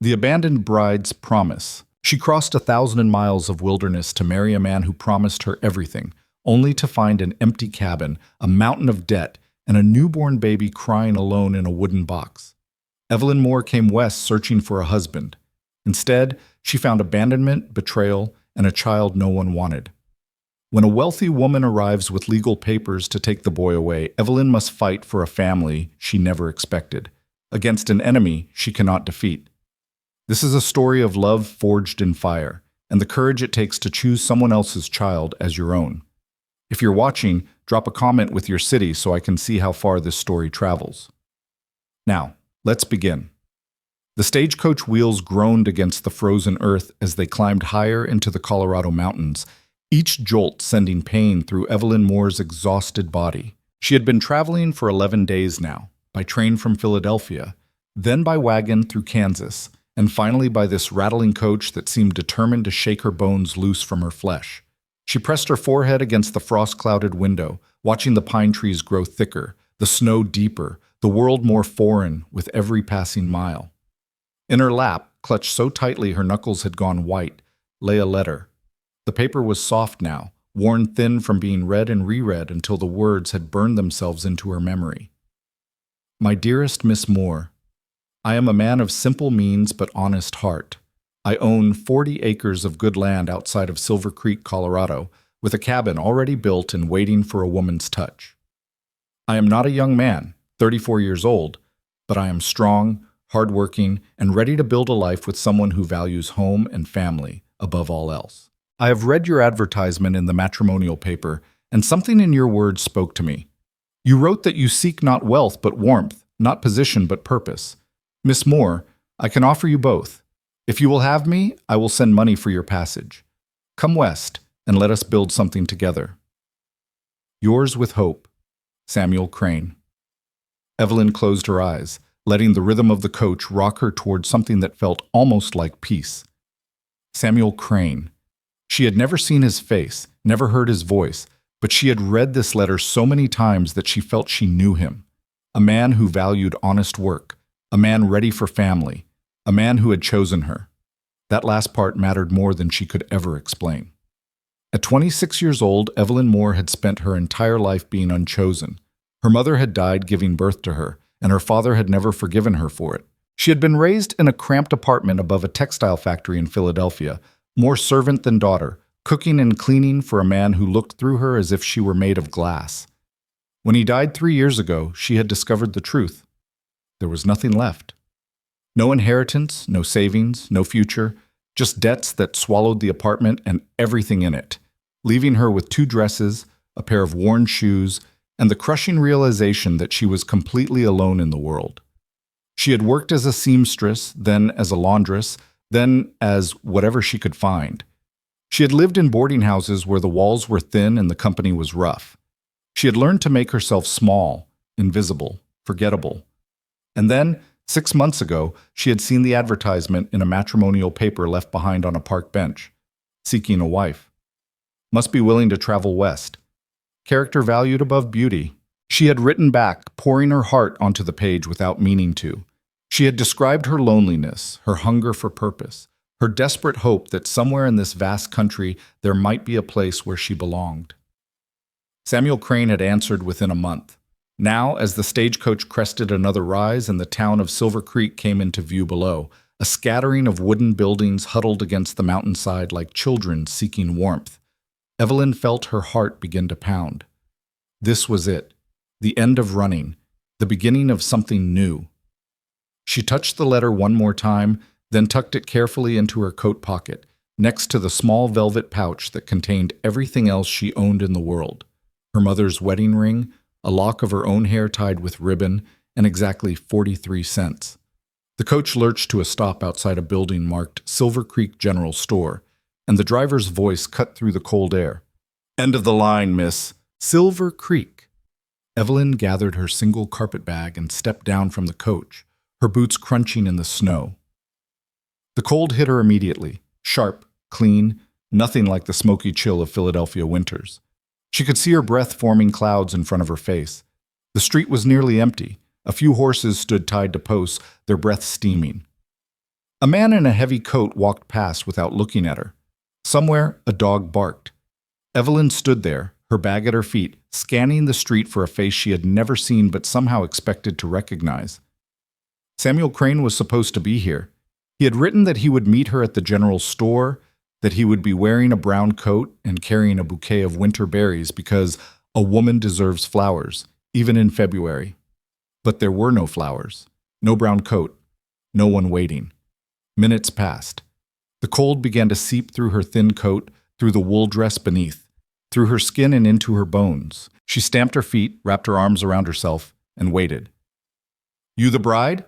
The abandoned bride's promise. She crossed 1,000 miles of wilderness to marry a man who promised her everything, only to find an empty cabin, a mountain of debt, and a newborn baby crying alone in a wooden box. Evelyn Moore came west searching for a husband. Instead, she found abandonment, betrayal, and a child no one wanted. When a wealthy woman arrives with legal papers to take the boy away, Evelyn must fight for a family she never expected, against an enemy she cannot defeat. This is a story of love forged in fire, and the courage it takes to choose someone else's child as your own. If you're watching, drop a comment with your city so I can see how far this story travels. Now, let's begin. The stagecoach wheels groaned against the frozen earth as they climbed higher into the Colorado mountains, each jolt sending pain through Evelyn Moore's exhausted body. She had been traveling for 11 days now, by train from Philadelphia, then by wagon through Kansas, and finally by this rattling coach that seemed determined to shake her bones loose from her flesh. She pressed her forehead against the frost-clouded window, watching the pine trees grow thicker, the snow deeper, the world more foreign with every passing mile. In her lap, clutched so tightly her knuckles had gone white, lay a letter. The paper was soft now, worn thin from being read and reread until the words had burned themselves into her memory. My dearest Miss Moore, I am a man of simple means but honest heart. I own 40 acres of good land outside of Silver Creek, Colorado, with a cabin already built and waiting for a woman's touch. I am not a young man, 34 years old, but I am strong, hardworking, and ready to build a life with someone who values home and family above all else. I have read your advertisement in the matrimonial paper, and something in your words spoke to me. You wrote that you seek not wealth but warmth, not position but purpose. Miss Moore, I can offer you both. If you will have me, I will send money for your passage. Come west, and let us build something together. Yours with hope, Samuel Crane. Evelyn closed her eyes, letting the rhythm of the coach rock her toward something that felt almost like peace. Samuel Crane. She had never seen his face, never heard his voice, but she had read this letter so many times that she felt she knew him. A man who valued honest work, a man ready for family, a man who had chosen her. That last part mattered more than she could ever explain. At 26 years old, Evelyn Moore had spent her entire life being unchosen. Her mother had died giving birth to her, and her father had never forgiven her for it. She had been raised in a cramped apartment above a textile factory in Philadelphia, more servant than daughter, cooking and cleaning for a man who looked through her as if she were made of glass. When he died 3 years ago, she had discovered the truth. There was nothing left. No inheritance, no savings, no future, just debts that swallowed the apartment and everything in it, leaving her with 2 dresses, a pair of worn shoes, and the crushing realization that she was completely alone in the world. She had worked as a seamstress, then as a laundress, then as whatever she could find. She had lived in boarding houses where the walls were thin and the company was rough. She had learned to make herself small, invisible, forgettable. And then, 6 months ago, she had seen the advertisement in a matrimonial paper left behind on a park bench. Seeking a wife. Must be willing to travel west. Character valued above beauty. She had written back, pouring her heart onto the page without meaning to. She had described her loneliness, her hunger for purpose, her desperate hope that somewhere in this vast country there might be a place where she belonged. Samuel Crane had answered within a month. Now, as the stagecoach crested another rise and the town of Silver Creek came into view below, a scattering of wooden buildings huddled against the mountainside like children seeking warmth, Evelyn felt her heart begin to pound. This was it, the end of running, the beginning of something new. She touched the letter one more time, then tucked it carefully into her coat pocket, next to the small velvet pouch that contained everything else she owned in the world. Her mother's wedding ring, a lock of her own hair tied with ribbon, and exactly 43 cents. The coach lurched to a stop outside a building marked Silver Creek General Store, and the driver's voice cut through the cold air. End of the line, miss. Silver Creek. Evelyn gathered her single carpet bag and stepped down from the coach, her boots crunching in the snow. The cold hit her immediately, sharp, clean, nothing like the smoky chill of Philadelphia winters. She could see her breath forming clouds in front of her face. The street was nearly empty. A few horses stood tied to posts, their breath steaming. A man in a heavy coat walked past without looking at her. Somewhere, a dog barked. Evelyn stood there, her bag at her feet, scanning the street for a face she had never seen but somehow expected to recognize. Samuel Crane was supposed to be here. He had written that he would meet her at the general store, that he would be wearing a brown coat and carrying a bouquet of winter berries because a woman deserves flowers, even in February. But there were no flowers, no brown coat, no one waiting. Minutes passed. The cold began to seep through her thin coat, through the wool dress beneath, through her skin and into her bones. She stamped her feet, wrapped her arms around herself, and waited. "You the bride?"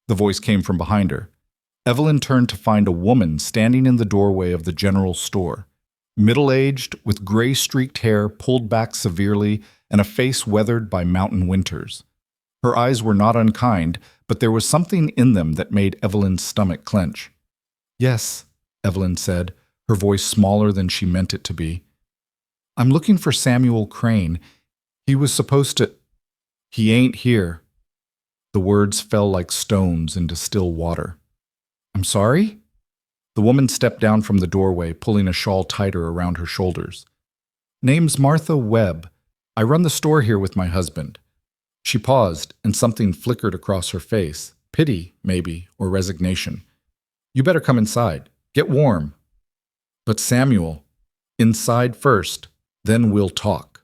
The voice came from behind her. Evelyn turned to find a woman standing in the doorway of the general store, middle-aged, with gray-streaked hair pulled back severely and a face weathered by mountain winters. Her eyes were not unkind, but there was something in them that made Evelyn's stomach clench. "Yes," Evelyn said, her voice smaller than she meant it to be. "I'm looking for Samuel Crane. He was supposed to—" "He ain't here." The words fell like stones into still water. "I'm sorry?" The woman stepped down from the doorway, pulling a shawl tighter around her shoulders. "Name's Martha Webb. I run the store here with my husband." She paused, and something flickered across her face. Pity, maybe, or resignation. "You better come inside. Get warm." "But Samuel—" "Inside first, then we'll talk."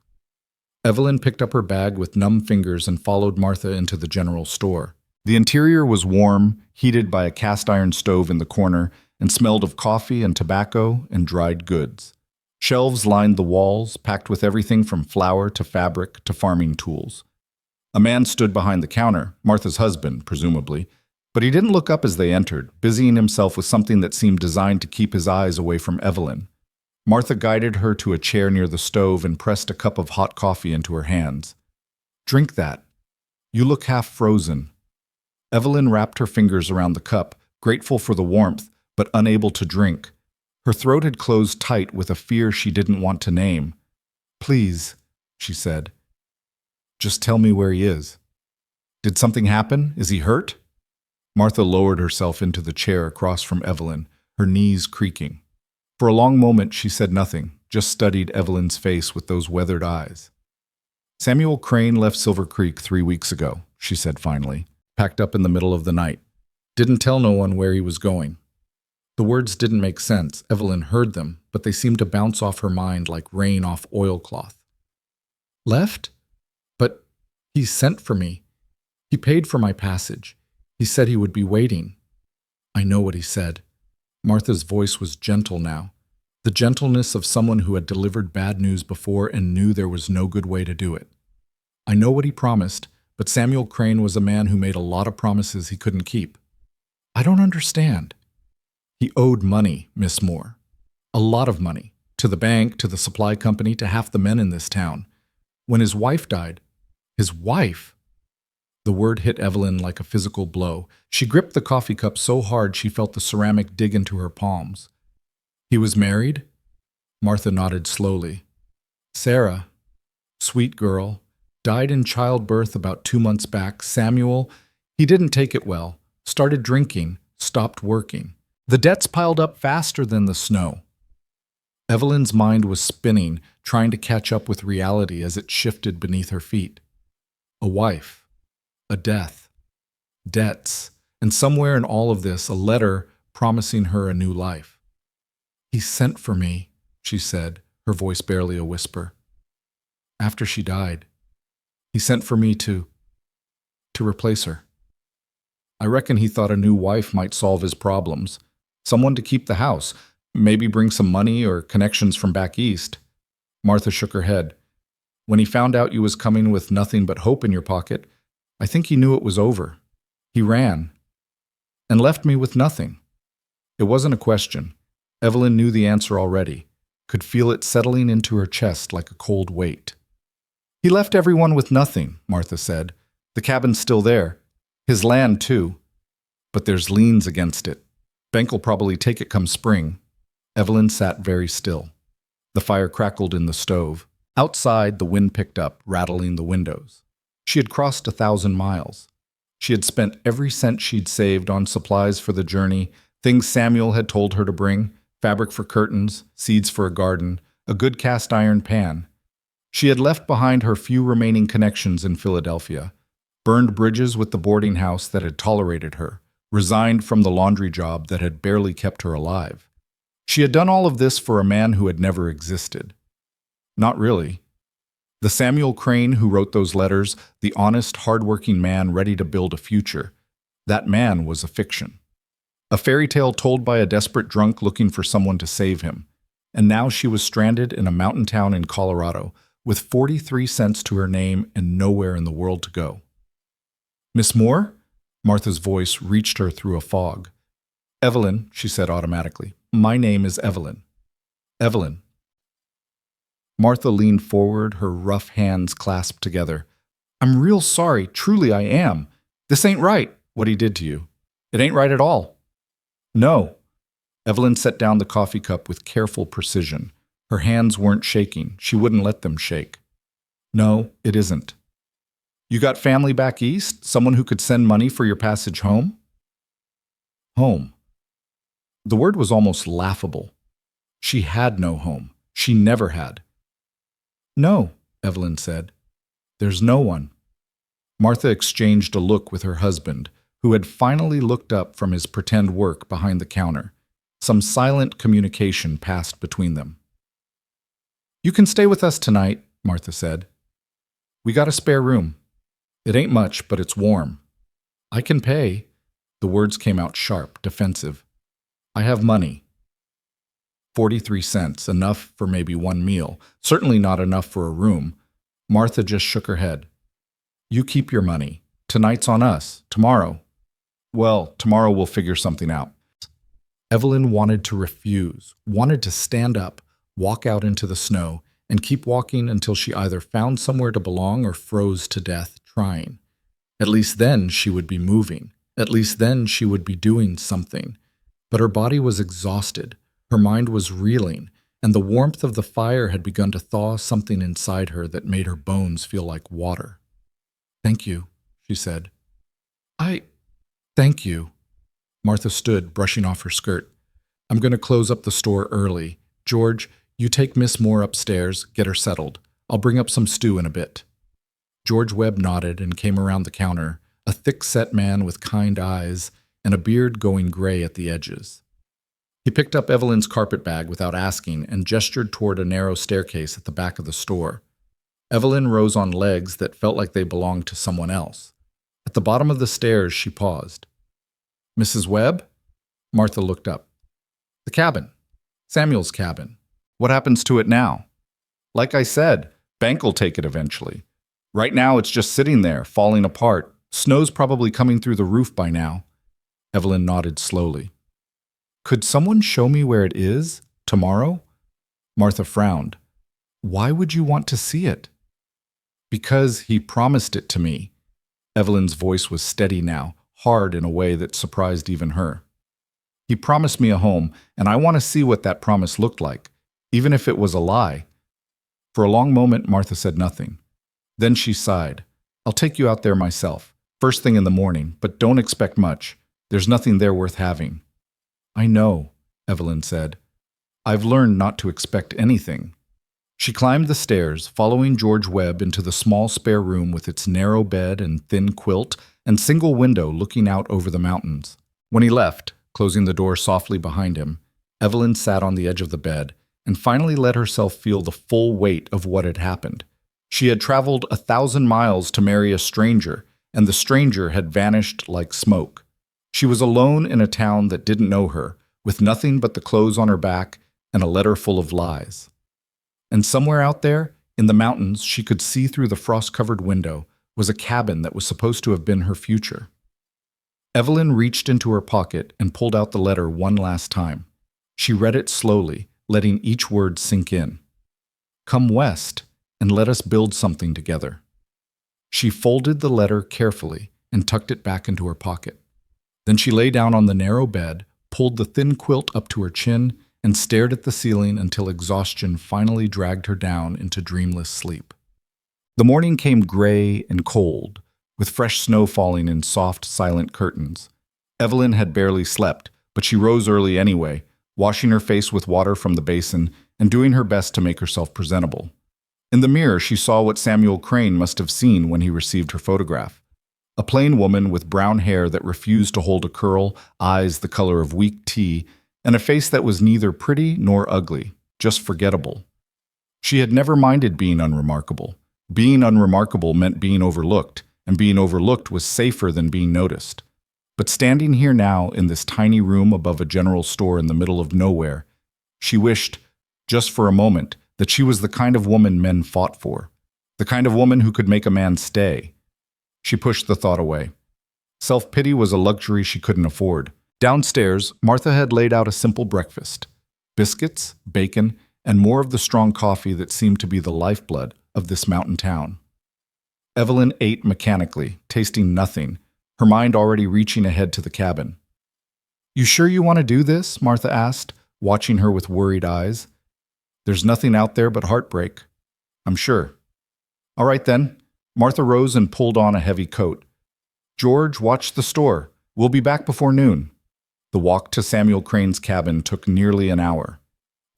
Evelyn picked up her bag with numb fingers and followed Martha into the general store. The interior was warm, heated by a cast-iron stove in the corner, and smelled of coffee and tobacco and dried goods. Shelves lined the walls, packed with everything from flour to fabric to farming tools. A man stood behind the counter, Martha's husband, presumably, but he didn't look up as they entered, busying himself with something that seemed designed to keep his eyes away from Evelyn. Martha guided her to a chair near the stove and pressed a cup of hot coffee into her hands. "Drink that. You look half frozen." Evelyn wrapped her fingers around the cup, grateful for the warmth, but unable to drink. Her throat had closed tight with a fear she didn't want to name. "Please," she said. "Just tell me where he is." "Did something happen? Is he hurt?" Martha lowered herself into the chair across from Evelyn, her knees creaking. For a long moment she said nothing, just studied Evelyn's face with those weathered eyes. "Samuel Crane left Silver Creek 3 weeks ago," she said finally, "packed up in the middle of the night. Didn't tell no one where he was going." The words didn't make sense. Evelyn heard them, but they seemed to bounce off her mind like rain off oilcloth. "Left? But he sent for me. He paid for my passage. He said he would be waiting." "I know what he said." Martha's voice was gentle now, the gentleness of someone who had delivered bad news before and knew there was no good way to do it. "I know what he promised, but Samuel Crane was a man who made a lot of promises he couldn't keep." "I don't understand." "He owed money, Miss Moore. A lot of money. To the bank, to the supply company, to half the men in this town. When his wife died—" "His wife?" The word hit Evelyn like a physical blow. She gripped the coffee cup so hard she felt the ceramic dig into her palms. "He was married?" Martha nodded slowly. "Sarah, sweet girl, died in childbirth about 2 months back. Samuel, he didn't take it well, started drinking, stopped working. The debts piled up faster than the snow." Evelyn's mind was spinning, trying to catch up with reality as it shifted beneath her feet. A wife, a death, debts, and somewhere in all of this, a letter promising her a new life. "He sent for me," she said, her voice barely a whisper. "After she died. He sent for me to replace her. I reckon he thought a new wife might solve his problems. Someone to keep the house, maybe bring some money or connections from back east." Martha shook her head. "When he found out you was coming with nothing but hope in your pocket, I think he knew it was over. He ran and left me with nothing." It wasn't a question. Evelyn knew the answer already, could feel it settling into her chest like a cold weight. "He left everyone with nothing," Martha said. "The cabin's still there. His land, too. But there's liens against it. Bank'll probably take it come spring." Evelyn sat very still. The fire crackled in the stove. Outside, the wind picked up, rattling the windows. She had crossed 1,000 miles. She had spent every cent she'd saved on supplies for the journey, Things Samuel had told her to bring: fabric for curtains, seeds for a garden, a good cast iron pan. She had left behind her few remaining connections in Philadelphia, burned bridges with the boarding house that had tolerated her, resigned from the laundry job that had barely kept her alive. She had done all of this for a man who had never existed. Not really. The Samuel Crane who wrote those letters, the honest, hard-working man ready to build a future, that man was a fiction. A fairy tale told by a desperate drunk looking for someone to save him. And now she was stranded in a mountain town in Colorado with 43 cents to her name and nowhere in the world to go. "Miss Moore?" Martha's voice reached her through a fog. "Evelyn," she said automatically. "My name is Evelyn." "Evelyn." Martha leaned forward, her rough hands clasped together. "I'm real sorry, truly I am. This ain't right, what he did to you. It ain't right at all." "No." Evelyn set down the coffee cup with careful precision. Her hands weren't shaking. She wouldn't let them shake. "No, it isn't." "You got family back east? Someone who could send money for your passage home?" Home. The word was almost laughable. She had no home. She never had. "No," Evelyn said. "There's no one." Martha exchanged a look with her husband, who had finally looked up from his pretend work behind the counter. Some silent communication passed between them. "You can stay with us tonight," Martha said. "We got a spare room. It ain't much, but it's warm. I can pay." The words came out sharp, defensive. "I have money." 43 cents, enough for maybe one meal, certainly not enough for a room. Martha just shook her head. "You keep your money. Tonight's on us. Tomorrow. Well, tomorrow we'll figure something out." Evelyn wanted to refuse, wanted to stand up, walk out into the snow, and keep walking until she either found somewhere to belong or froze to death trying. At least then she would be moving. At least then she would be doing something. But her body was exhausted. Her mind was reeling, and the warmth of the fire had begun to thaw something inside her that made her bones feel like water. "Thank you," she said. Thank you." Martha stood, brushing off her skirt. "I'm going to close up the store early. George, you take Miss Moore upstairs, get her settled. I'll bring up some stew in a bit." George Webb nodded and came around the counter, a thick-set man with kind eyes and a beard going gray at the edges. He picked up Evelyn's carpet bag without asking and gestured toward a narrow staircase at the back of the store. Evelyn rose on legs that felt like they belonged to someone else. At the bottom of the stairs, she paused. "Mrs. Webb?" Martha looked up. "The cabin. Samuel's cabin. What happens to it now?" "Like I said, Bank'll take it eventually. Right now it's just sitting there, falling apart. Snow's probably coming through the roof by now." Evelyn nodded slowly. "Could someone show me where it is? Tomorrow?" Martha frowned. "Why would you want to see it?" "Because he promised it to me." Evelyn's voice was steady now, hard in a way that surprised even her. "He promised me a home, and I want to see what that promise looked like, even if it was a lie." For a long moment, Martha said nothing. Then she sighed. "I'll take you out there myself, first thing in the morning, but don't expect much. There's nothing there worth having." "I know," Evelyn said. "I've learned not to expect anything." She climbed the stairs, following George Webb into the small spare room with its narrow bed and thin quilt and single window looking out over the mountains. When he left, closing the door softly behind him, Evelyn sat on the edge of the bed and finally let herself feel the full weight of what had happened. She had traveled 1,000 miles to marry a stranger, and the stranger had vanished like smoke. She was alone in a town that didn't know her, with nothing but the clothes on her back and a letter full of lies. And somewhere out there, in the mountains, she could see through the frost-covered window, was a cabin that was supposed to have been her future. Evelyn reached into her pocket and pulled out the letter one last time. She read it slowly, letting each word sink in. "Come west, and let us build something together." She folded the letter carefully and tucked it back into her pocket. Then she lay down on the narrow bed, pulled the thin quilt up to her chin, and stared at the ceiling until exhaustion finally dragged her down into dreamless sleep. The morning came gray and cold, with fresh snow falling in soft, silent curtains. Evelyn had barely slept, but she rose early anyway, washing her face with water from the basin and doing her best to make herself presentable. In the mirror, she saw what Samuel Crane must have seen when he received her photograph. A plain woman with brown hair that refused to hold a curl, eyes the color of weak tea, and a face that was neither pretty nor ugly, just forgettable. She had never minded being unremarkable. Being unremarkable meant being overlooked, and being overlooked was safer than being noticed. But standing here now in this tiny room above a general store in the middle of nowhere, she wished, just for a moment, that she was the kind of woman men fought for, the kind of woman who could make a man stay. She pushed the thought away. Self-pity was a luxury she couldn't afford. Downstairs, Martha had laid out a simple breakfast: biscuits, bacon, and more of the strong coffee that seemed to be the lifeblood of this mountain town. Evelyn ate mechanically, tasting nothing, her mind already reaching ahead to the cabin. "You sure you want to do this?" Martha asked, watching her with worried eyes. "There's nothing out there but heartbreak." "I'm sure." "All right then." Martha rose and pulled on a heavy coat. "George, watch the store. We'll be back before noon." The walk to Samuel Crane's cabin took nearly an hour.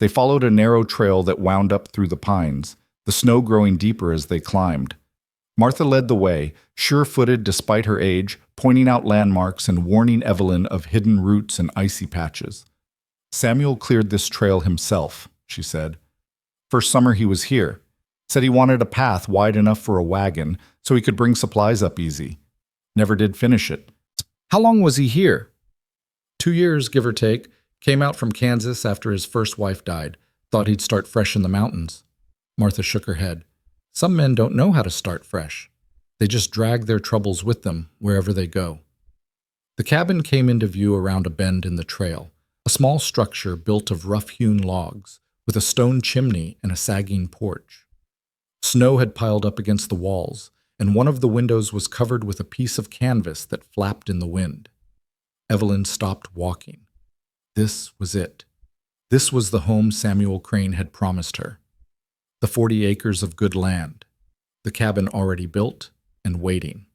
They followed a narrow trail that wound up through the pines, the snow growing deeper as they climbed. Martha led the way, sure-footed despite her age, pointing out landmarks and warning Evelyn of hidden roots and icy patches. "Samuel cleared this trail himself," she said. "First summer he was here. Said he wanted a path wide enough for a wagon so he could bring supplies up easy. Never did finish it." "How long was he here?" 2 years, give or take. Came out from Kansas after his first wife died. Thought he'd start fresh in the mountains." Martha shook her head. "Some men don't know how to start fresh. They just drag their troubles with them wherever they go." The cabin came into view around a bend in the trail, a small structure built of rough-hewn logs, with a stone chimney and a sagging porch. Snow had piled up against the walls, and one of the windows was covered with a piece of canvas that flapped in the wind. Evelyn stopped walking. This was it. This was the home Samuel Crane had promised her. The 40 acres of good land, the cabin already built and waiting.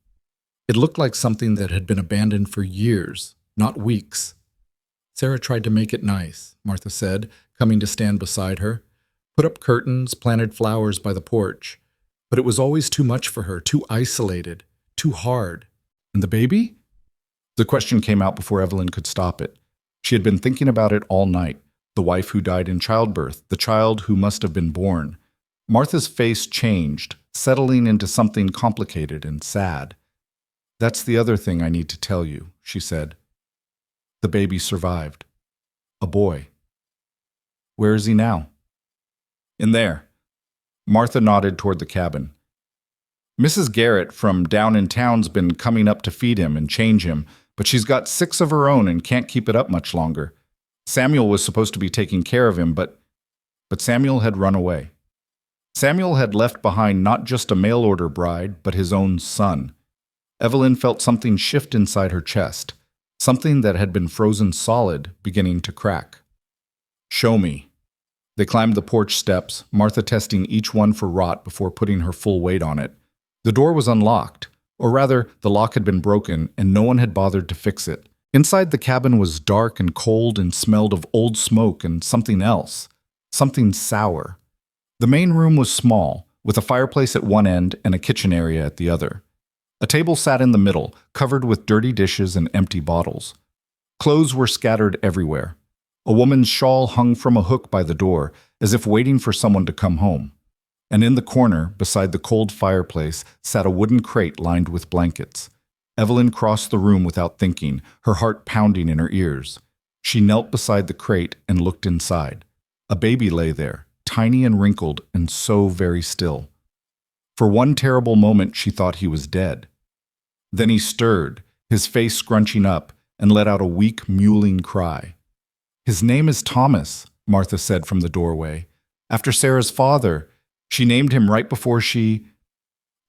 It looked like something that had been abandoned for years, not weeks. "Sarah tried to make it nice," Martha said, coming to stand beside her. "Put up curtains, planted flowers by the porch. But it was always too much for her, too isolated, too hard. And the baby?" The question came out before Evelyn could stop it. She had been thinking about it all night, the wife who died in childbirth, the child who must have been born. Martha's face changed, settling into something complicated and sad. "That's the other thing I need to tell you," she said. "The baby survived. A boy." "Where is he now?" "In there." Martha nodded toward the cabin. "Mrs. Garrett from down in town's been coming up to feed him and change him, but she's got 6 of her own and can't keep it up much longer. Samuel was supposed to be taking care of him, but Samuel had run away. Samuel had left behind not just a mail-order bride, but his own son." Evelyn felt something shift inside her chest, something that had been frozen solid beginning to crack. "Show me." They climbed the porch steps, Martha testing each one for rot before putting her full weight on it. The door was unlocked, or rather, the lock had been broken and no one had bothered to fix it. Inside the cabin was dark and cold and smelled of old smoke and something else, something sour. The main room was small, with a fireplace at one end and a kitchen area at the other. A table sat in the middle, covered with dirty dishes and empty bottles. Clothes were scattered everywhere. A woman's shawl hung from a hook by the door, as if waiting for someone to come home. And in the corner, beside the cold fireplace, sat a wooden crate lined with blankets. Evelyn crossed the room without thinking, her heart pounding in her ears. She knelt beside the crate and looked inside. A baby lay there, tiny and wrinkled and so very still. For one terrible moment she thought he was dead. Then he stirred, his face scrunching up, and let out a weak, mewling cry. "His name is Thomas," Martha said from the doorway. "After Sarah's father. She named him right before she—"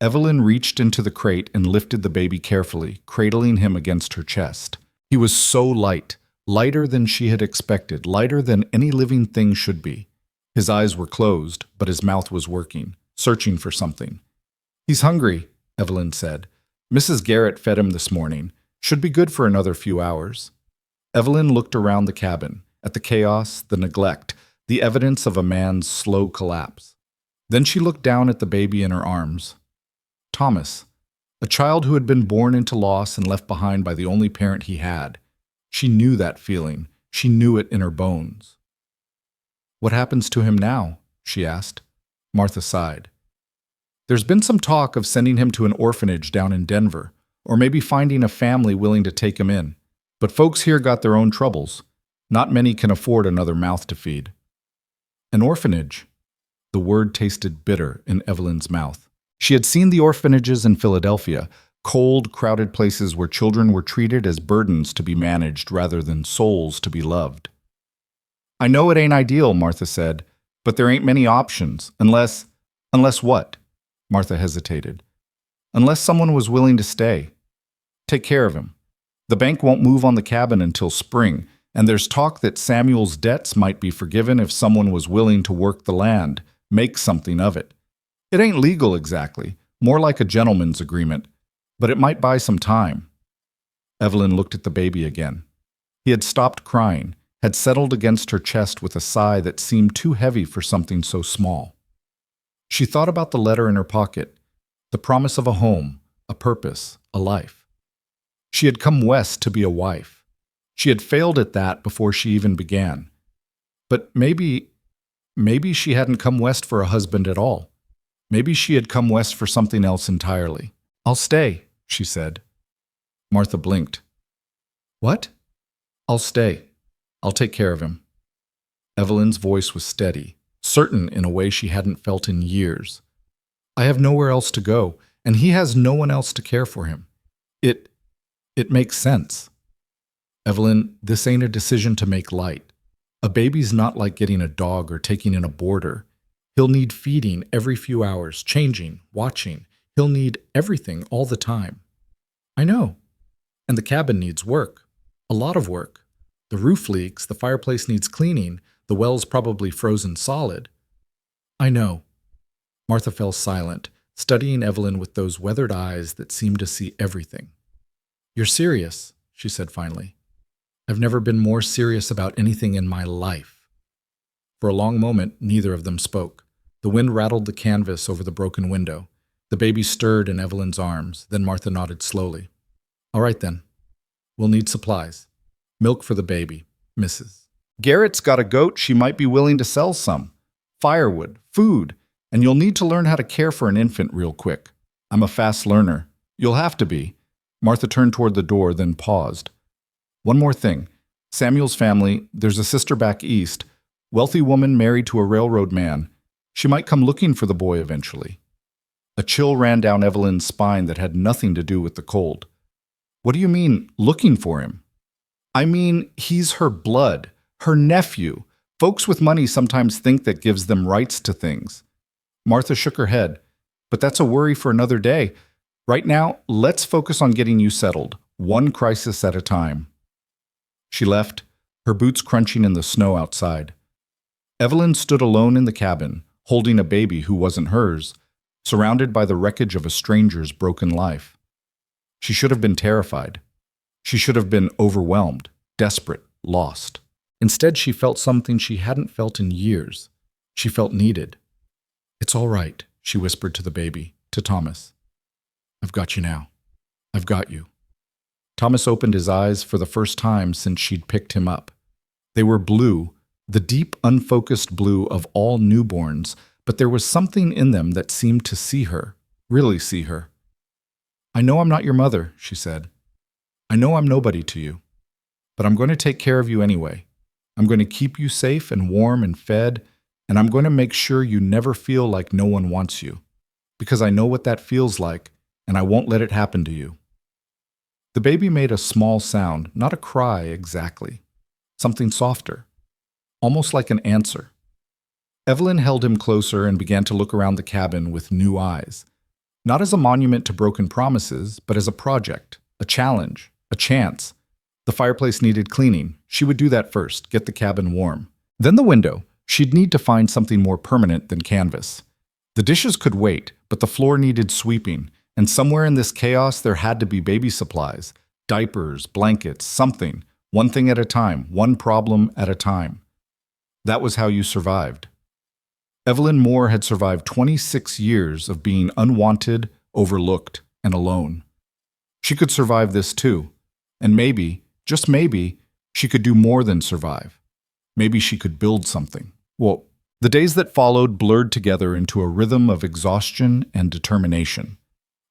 Evelyn reached into the crate and lifted the baby carefully, cradling him against her chest. He was so light, lighter than she had expected, lighter than any living thing should be. His eyes were closed, but his mouth was working, searching for something. "He's hungry," Evelyn said. "Mrs. Garrett fed him this morning. Should be good for another few hours." Evelyn looked around the cabin, at the chaos, the neglect, the evidence of a man's slow collapse. Then she looked down at the baby in her arms. Thomas, a child who had been born into loss and left behind by the only parent he had. She knew that feeling. She knew it in her bones. "What happens to him now?" she asked. Martha sighed. "There's been some talk of sending him to an orphanage down in Denver, or maybe finding a family willing to take him in. But folks here got their own troubles. Not many can afford another mouth to feed." An orphanage. The word tasted bitter in Evelyn's mouth. She had seen the orphanages in Philadelphia, cold, crowded places where children were treated as burdens to be managed rather than souls to be loved. "I know it ain't ideal," Martha said, "but there ain't many options, unless what?" Martha hesitated. "Unless someone was willing to stay. Take care of him. The bank won't move on the cabin until spring, and there's talk that Samuel's debts might be forgiven if someone was willing to work the land, make something of it. It ain't legal exactly, more like a gentleman's agreement, but it might buy some time." Evelyn looked at the baby again. He had stopped crying, had settled against her chest with a sigh that seemed too heavy for something so small. She thought about the letter in her pocket, the promise of a home, a purpose, a life. She had come west to be a wife. She had failed at that before she even began. But maybe she hadn't come west for a husband at all. Maybe she had come west for something else entirely. "I'll stay," she said. Martha blinked. "What?" "I'll stay. I'll take care of him." Evelyn's voice was steady, certain in a way she hadn't felt in years. "I have nowhere else to go, and he has no one else to care for him. It makes sense." "Evelyn, this ain't a decision to make light. A baby's not like getting a dog or taking in a boarder. He'll need feeding every few hours, changing, watching. He'll need everything all the time." "I know. And the cabin needs work. A lot of work. The roof leaks, the fireplace needs cleaning, the well's probably frozen solid." "I know." Martha fell silent, studying Evelyn with those weathered eyes that seemed to see everything. "You're serious," she said finally. "I've never been more serious about anything in my life." For a long moment, neither of them spoke. The wind rattled the canvas over the broken window. The baby stirred in Evelyn's arms. Then Martha nodded slowly. "All right then. We'll need supplies. Milk for the baby, Mrs. Garrett's got a goat. She might be willing to sell some. Firewood, food, and you'll need to learn how to care for an infant real quick. I'm a fast learner. You'll have to be." Martha turned toward the door, then paused. "One more thing. Samuel's family, there's a sister back east, wealthy woman married to a railroad man. She might come looking for the boy eventually." A chill ran down Evelyn's spine that had nothing to do with the cold. "What do you mean, looking for him?" "I mean, he's her blood, her nephew. Folks with money sometimes think that gives them rights to things." Martha shook her head. "But that's a worry for another day. Right now, let's focus on getting you settled, one crisis at a time." She left, her boots crunching in the snow outside. Evelyn stood alone in the cabin, holding a baby who wasn't hers, surrounded by the wreckage of a stranger's broken life. She should have been terrified. She should have been overwhelmed, desperate, lost. Instead, she felt something she hadn't felt in years. She felt needed. "It's all right," she whispered to the baby, to Thomas. "I've got you now. I've got you." Thomas opened his eyes for the first time since she'd picked him up. They were blue, the deep, unfocused blue of all newborns, but there was something in them that seemed to see her, really see her. "I know I'm not your mother," she said. "I know I'm nobody to you. But I'm going to take care of you anyway. I'm going to keep you safe and warm and fed, and I'm going to make sure you never feel like no one wants you. Because I know what that feels like, and I won't let it happen to you." The baby made a small sound, not a cry exactly. Something softer, almost like an answer. Evelyn held him closer and began to look around the cabin with new eyes. Not as a monument to broken promises, but as a project, a challenge, a chance. The fireplace needed cleaning. She would do that first, get the cabin warm. Then the window. She'd need to find something more permanent than canvas. The dishes could wait, but the floor needed sweeping, and somewhere in this chaos there had to be baby supplies, diapers, blankets, something, One thing at a time, one problem at a time. That was how you survived. Evelyn Moore had survived 26 years of being unwanted, overlooked, and alone. She could survive this too. And maybe, just maybe, she could do more than survive. Maybe she could build something. Well, the days that followed blurred together into a rhythm of exhaustion and determination.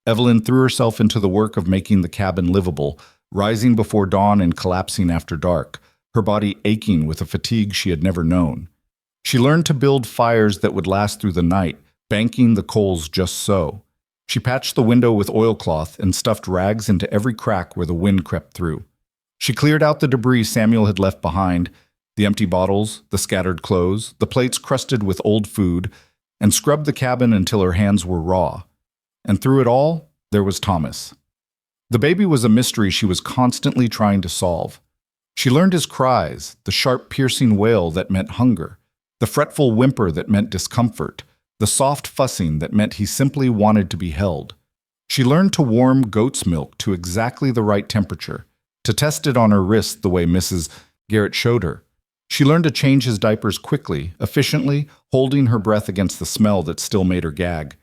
Evelyn threw herself into the work of making the cabin livable, rising before dawn and collapsing after dark, her body aching with a fatigue she had never known. She learned to build fires that would last through the night, banking the coals just so. She patched the window with oilcloth and stuffed rags into every crack where the wind crept through. She cleared out the debris Samuel had left behind, the empty bottles, the scattered clothes, the plates crusted with old food, and scrubbed the cabin until her hands were raw. And through it all, there was Thomas. The baby was a mystery she was constantly trying to solve. She learned his cries, the sharp, piercing wail that meant hunger, the fretful whimper that meant discomfort, the soft fussing that meant he simply wanted to be held. She learned to warm goat's milk to exactly the right temperature, to test it on her wrist the way Mrs. Garrett showed her. She learned to change his diapers quickly, efficiently, holding her breath against the smell that still made her gag.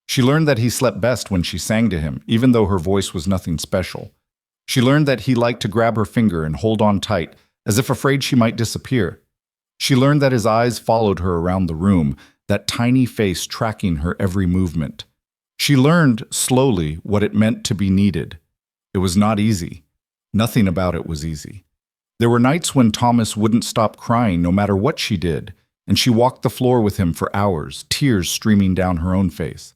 She learned that he slept best when she sang to him, even though her voice was nothing special. She learned that he liked to grab her finger and hold on tight, as if afraid she might disappear. She learned that his eyes followed her around the room, that tiny face tracking her every movement. She learned, slowly, what it meant to be needed. It was not easy. Nothing about it was easy. There were nights when Thomas wouldn't stop crying no matter what she did, and she walked the floor with him for hours, tears streaming down her own face.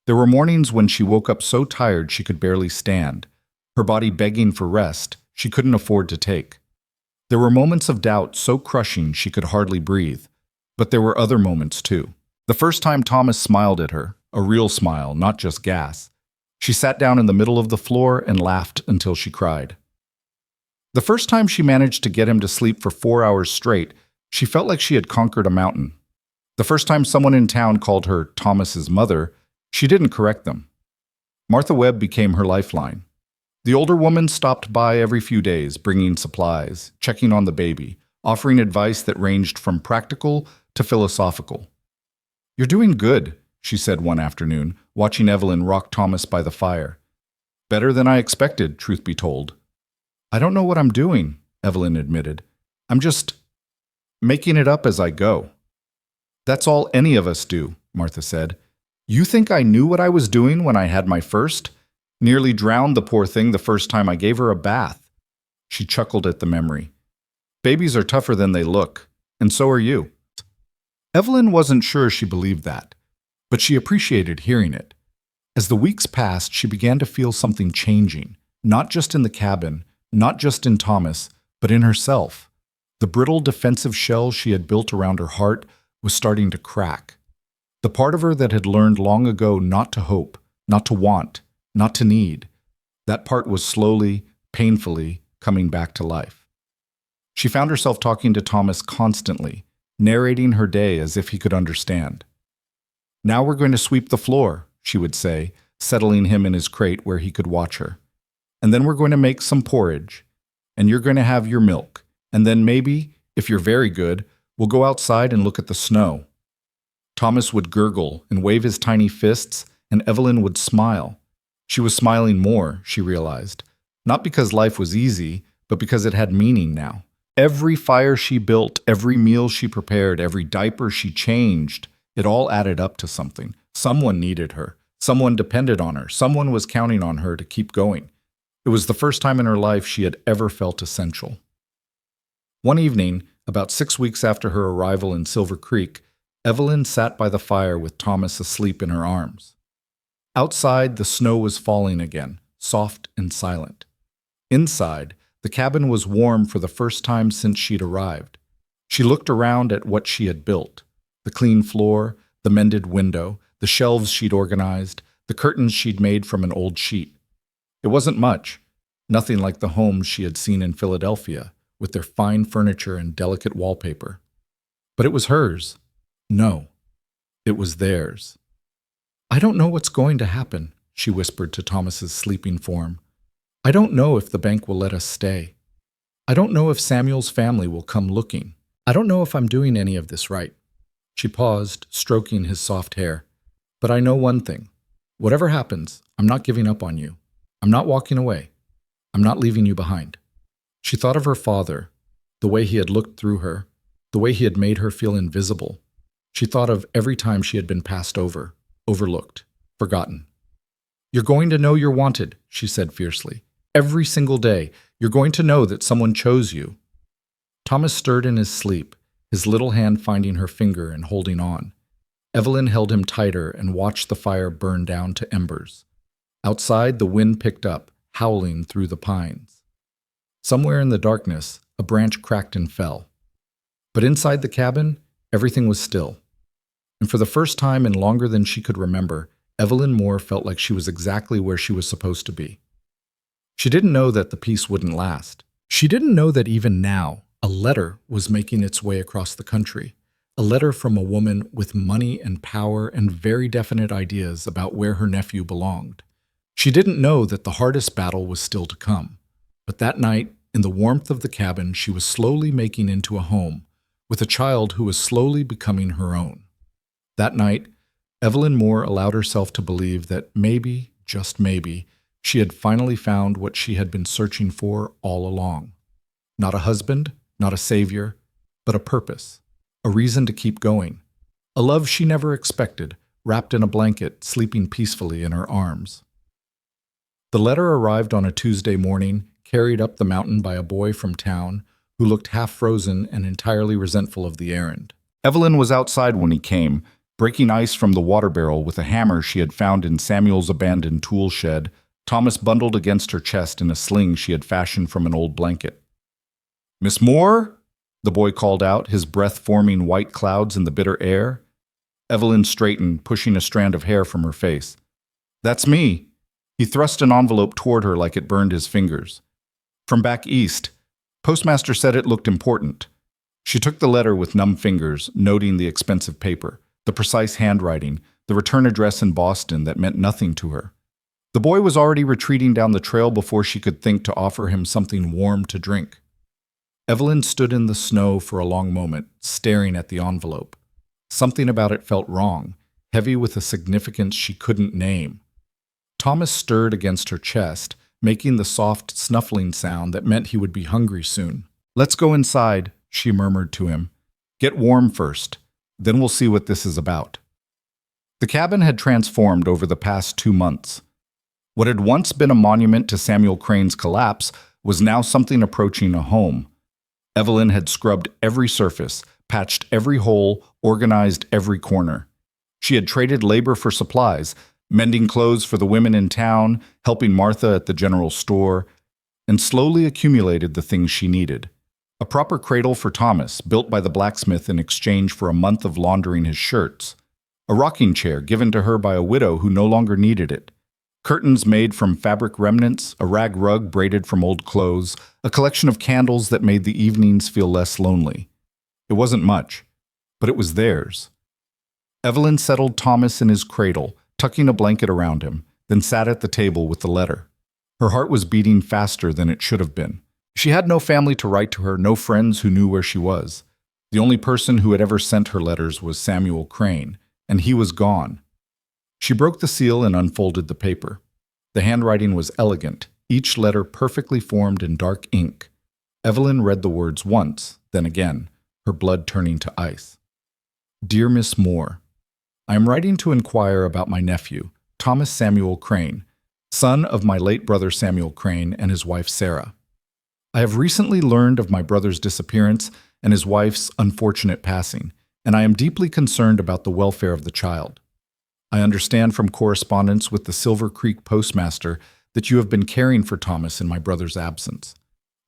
There were mornings when she woke up so tired she could barely stand, her body begging for rest she couldn't afford to take. There were moments of doubt so crushing she could hardly breathe, but there were other moments too. The first time Thomas smiled at her, a real smile, not just gas, she sat down in the middle of the floor and laughed until she cried. The first time she managed to get him to sleep for 4 hours straight, she felt like she had conquered a mountain. The first time someone in town called her Thomas's mother, she didn't correct them. Martha Webb became her lifeline. The older woman stopped by every few days, bringing supplies, checking on the baby, offering advice that ranged from practical to philosophical. "You're doing good," she said one afternoon, watching Evelyn rock Thomas by the fire. "Better than I expected, truth be told." "I don't know what I'm doing," Evelyn admitted. "I'm just making it up as I go." "That's all any of us do," Martha said. "You think I knew what I was doing when I had my first? Nearly drowned the poor thing the first time I gave her a bath." She chuckled at the memory. "Babies are tougher than they look, and so are you." Evelyn wasn't sure she believed that, but she appreciated hearing it. As the weeks passed, she began to feel something changing, not just in the cabin, not just in Thomas, but in herself. The brittle defensive shell she had built around her heart was starting to crack. The part of her that had learned long ago not to hope, not to want, not to need, that part was slowly, painfully coming back to life. She found herself talking to Thomas constantly, narrating her day as if he could understand. "Now we're going to sweep the floor," she would say, settling him in his crate where he could watch her. "And then we're going to make some porridge, and you're going to have your milk, and then maybe, if you're very good, we'll go outside and look at the snow." Thomas would gurgle and wave his tiny fists, and Evelyn would smile. She was smiling more, she realized, not because life was easy, but because it had meaning now. Every fire she built, every meal she prepared, every diaper she changed, it all added up to something. Someone needed her. Someone depended on her. Someone was counting on her to keep going. It was the first time in her life she had ever felt essential. One evening, about 6 weeks after her arrival in Silver Creek, Evelyn sat by the fire with Thomas asleep in her arms. Outside, the snow was falling again, soft and silent. Inside, the cabin was warm for the first time since she'd arrived. She looked around at what she had built: the clean floor, the mended window, the shelves she'd organized, the curtains she'd made from an old sheet. It wasn't much, nothing like the homes she had seen in Philadelphia, with their fine furniture and delicate wallpaper. But it was hers. No, it was theirs. "I don't know what's going to happen," she whispered to Thomas's sleeping form. "I don't know if the bank will let us stay." I don't know if Samuel's family will come looking. I don't know if I'm doing any of this right." She paused, stroking his soft hair. "But I know one thing. Whatever happens, I'm not giving up on you. I'm not walking away. I'm not leaving you behind." She thought of her father, the way he had looked through her, the way he had made her feel invisible. She thought of every time she had been passed over, overlooked, forgotten. "You're going to know you're wanted," she said fiercely. "Every single day, you're going to know that someone chose you." Thomas stirred in his sleep, his little hand finding her finger and holding on. Evelyn held him tighter and watched the fire burn down to embers. Outside, the wind picked up, howling through the pines. Somewhere in the darkness, a branch cracked and fell. But inside the cabin, everything was still. And for the first time in longer than she could remember, Evelyn Moore felt like she was exactly where she was supposed to be. She didn't know that the peace wouldn't last. She didn't know that even now, a letter was making its way across the country. A letter from a woman with money and power and very definite ideas about where her nephew belonged. She didn't know that the hardest battle was still to come. But that night, in the warmth of the cabin, she was slowly making into a home, with a child who was slowly becoming her own. That night, Evelyn Moore allowed herself to believe that maybe, just maybe, she had finally found what she had been searching for all along. Not a husband, not a savior, but a purpose, a reason to keep going, a love she never expected, wrapped in a blanket, sleeping peacefully in her arms. The letter arrived on a Tuesday morning, carried up the mountain by a boy from town who looked half frozen and entirely resentful of the errand. Evelyn was outside when he came, breaking ice from the water barrel with a hammer she had found in Samuel's abandoned tool shed, Thomas bundled against her chest in a sling she had fashioned from an old blanket. "Miss Moore?" the boy called out, his breath forming white clouds in the bitter air. Evelyn straightened, pushing a strand of hair from her face. "That's me." He thrust an envelope toward her like it burned his fingers. "From back east. Postmaster said it looked important." She took the letter with numb fingers, noting the expensive paper, the precise handwriting, the return address in Boston that meant nothing to her. The boy was already retreating down the trail before she could think to offer him something warm to drink. Evelyn stood in the snow for a long moment, staring at the envelope. Something about it felt wrong, heavy with a significance she couldn't name. Thomas stirred against her chest, making the soft snuffling sound that meant he would be hungry soon. "Let's go inside," she murmured to him. "Get warm first. Then we'll see what this is about." The cabin had transformed over the past 2 months. What had once been a monument to Samuel Crane's collapse was now something approaching a home. Evelyn had scrubbed every surface, patched every hole, organized every corner. She had traded labor for supplies, mending clothes for the women in town, helping Martha at the general store, and slowly accumulated the things she needed. A proper cradle for Thomas, built by the blacksmith in exchange for a month of laundering his shirts. A rocking chair given to her by a widow who no longer needed it. Curtains made from fabric remnants, a rag rug braided from old clothes, a collection of candles that made the evenings feel less lonely. It wasn't much, but it was theirs. Evelyn settled Thomas in his cradle, tucking a blanket around him, then sat at the table with the letter. Her heart was beating faster than it should have been. She had no family to write to her, no friends who knew where she was. The only person who had ever sent her letters was Samuel Crane, and he was gone. She broke the seal and unfolded the paper. The handwriting was elegant, each letter perfectly formed in dark ink. Evelyn read the words once, then again, her blood turning to ice. "Dear Miss Moore, I am writing to inquire about my nephew, Thomas Samuel Crane, son of my late brother Samuel Crane and his wife Sarah. I have recently learned of my brother's disappearance and his wife's unfortunate passing, and I am deeply concerned about the welfare of the child. I understand from correspondence with the Silver Creek postmaster that you have been caring for Thomas in my brother's absence.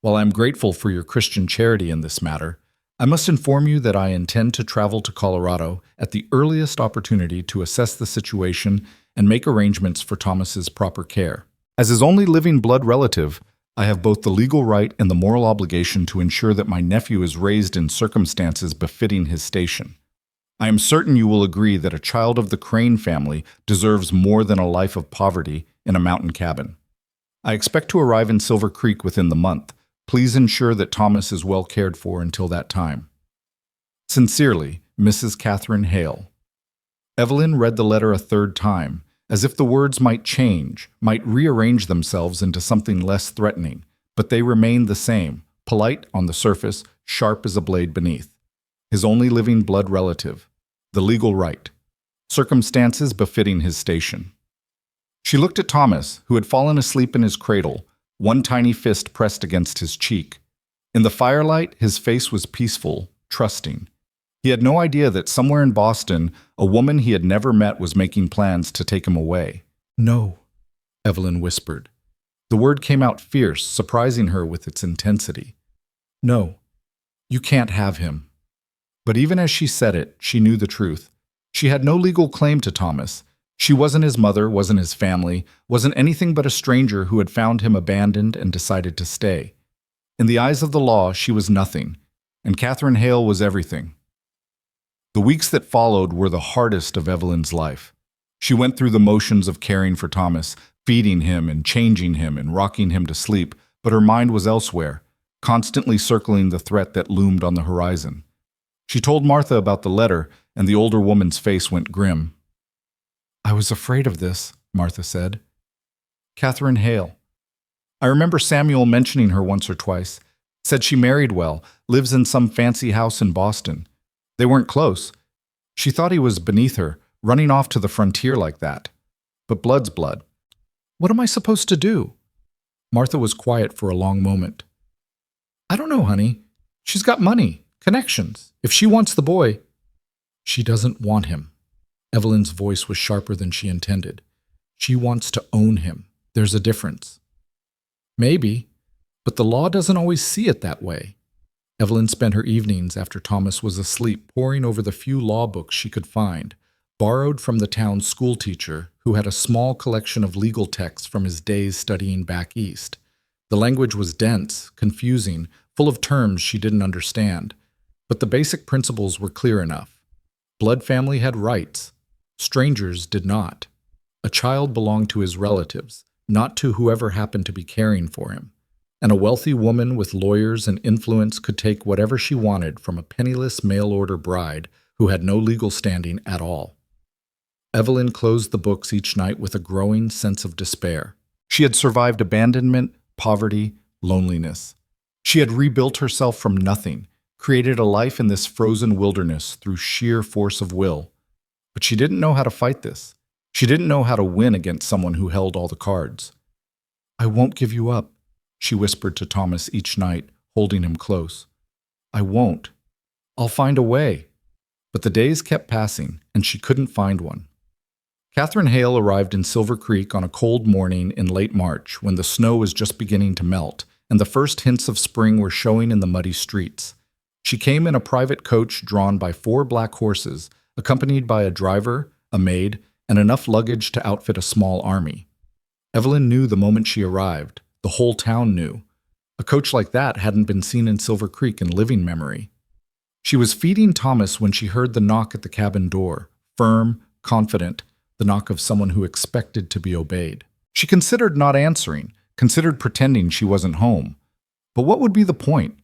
While I am grateful for your Christian charity in this matter, I must inform you that I intend to travel to Colorado at the earliest opportunity to assess the situation and make arrangements for Thomas's proper care. As his only living blood relative, I have both the legal right and the moral obligation to ensure that my nephew is raised in circumstances befitting his station. I am certain you will agree that a child of the Crane family deserves more than a life of poverty in a mountain cabin. I expect to arrive in Silver Creek within the month, Please ensure that Thomas is well cared for until that time. Sincerely, Mrs. Catherine Hale. Evelyn read the letter a third time, as if the words might change, might rearrange themselves into something less threatening, but they remained the same, polite on the surface, sharp as a blade beneath. His only living blood relative. The legal right. Circumstances befitting his station. She looked at Thomas, who had fallen asleep in his cradle, one tiny fist pressed against his cheek. In the firelight, his face was peaceful, trusting. He had no idea that somewhere in Boston, a woman he had never met was making plans to take him away. "No," Evelyn whispered. The word came out fierce, surprising her with its intensity. "No, you can't have him." But even as she said it, she knew the truth. She had no legal claim to Thomas. She wasn't his mother, wasn't his family, wasn't anything but a stranger who had found him abandoned and decided to stay. In the eyes of the law, she was nothing, and Catherine Hale was everything. The weeks that followed were the hardest of Evelyn's life. She went through the motions of caring for Thomas, feeding him and changing him and rocking him to sleep, but her mind was elsewhere, constantly circling the threat that loomed on the horizon. She told Martha about the letter, and the older woman's face went grim. "I was afraid of this," Martha said. "Catherine Hale. I remember Samuel mentioning her once or twice. Said she married well, lives in some fancy house in Boston. They weren't close. She thought he was beneath her, running off to the frontier like that. But blood's blood. What am I supposed to do?" Martha was quiet for a long moment. "I don't know, honey. She's got money, connections. If she wants the boy—" "She doesn't want him." Evelyn's voice was sharper than she intended. "She wants to own him. There's a difference." "Maybe, but the law doesn't always see it that way." Evelyn spent her evenings after Thomas was asleep poring over the few law books she could find, borrowed from the town's schoolteacher, who had a small collection of legal texts from his days studying back east. The language was dense, confusing, full of terms she didn't understand, but the basic principles were clear enough. Blood family had rights. Strangers did not. A child belonged to his relatives, not to whoever happened to be caring for him. And a wealthy woman with lawyers and influence could take whatever she wanted from a penniless mail-order bride who had no legal standing at all. Evelyn closed the books each night with a growing sense of despair. She had survived abandonment, poverty, loneliness. She had rebuilt herself from nothing, created a life in this frozen wilderness through sheer force of will. But she didn't know how to fight this. She didn't know how to win against someone who held all the cards. "I won't give you up," she whispered to Thomas each night, holding him close. "I won't. I'll find a way." But the days kept passing, and she couldn't find one. Catherine Hale arrived in Silver Creek on a cold morning in late March when the snow was just beginning to melt, and the first hints of spring were showing in the muddy streets. She came in a private coach drawn by 4 black horses, accompanied by a driver, a maid, and enough luggage to outfit a small army. Evelyn knew the moment she arrived. The whole town knew. A coach like that hadn't been seen in Silver Creek in living memory. She was feeding Thomas when she heard the knock at the cabin door, firm, confident, the knock of someone who expected to be obeyed. She considered not answering, considered pretending she wasn't home. But what would be the point?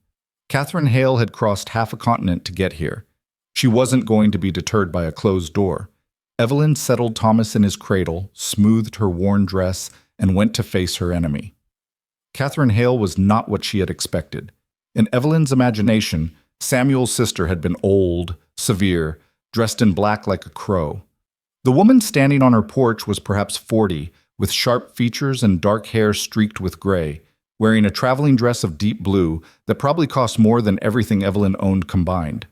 Catherine Hale had crossed half a continent to get here. She wasn't going to be deterred by a closed door. Evelyn settled Thomas in his cradle, smoothed her worn dress, and went to face her enemy. Catherine Hale was not what she had expected. In Evelyn's imagination, Samuel's sister had been old, severe, dressed in black like a crow. The woman standing on her porch was perhaps 40, with sharp features and dark hair streaked with gray, wearing a traveling dress of deep blue that probably cost more than everything Evelyn owned combined.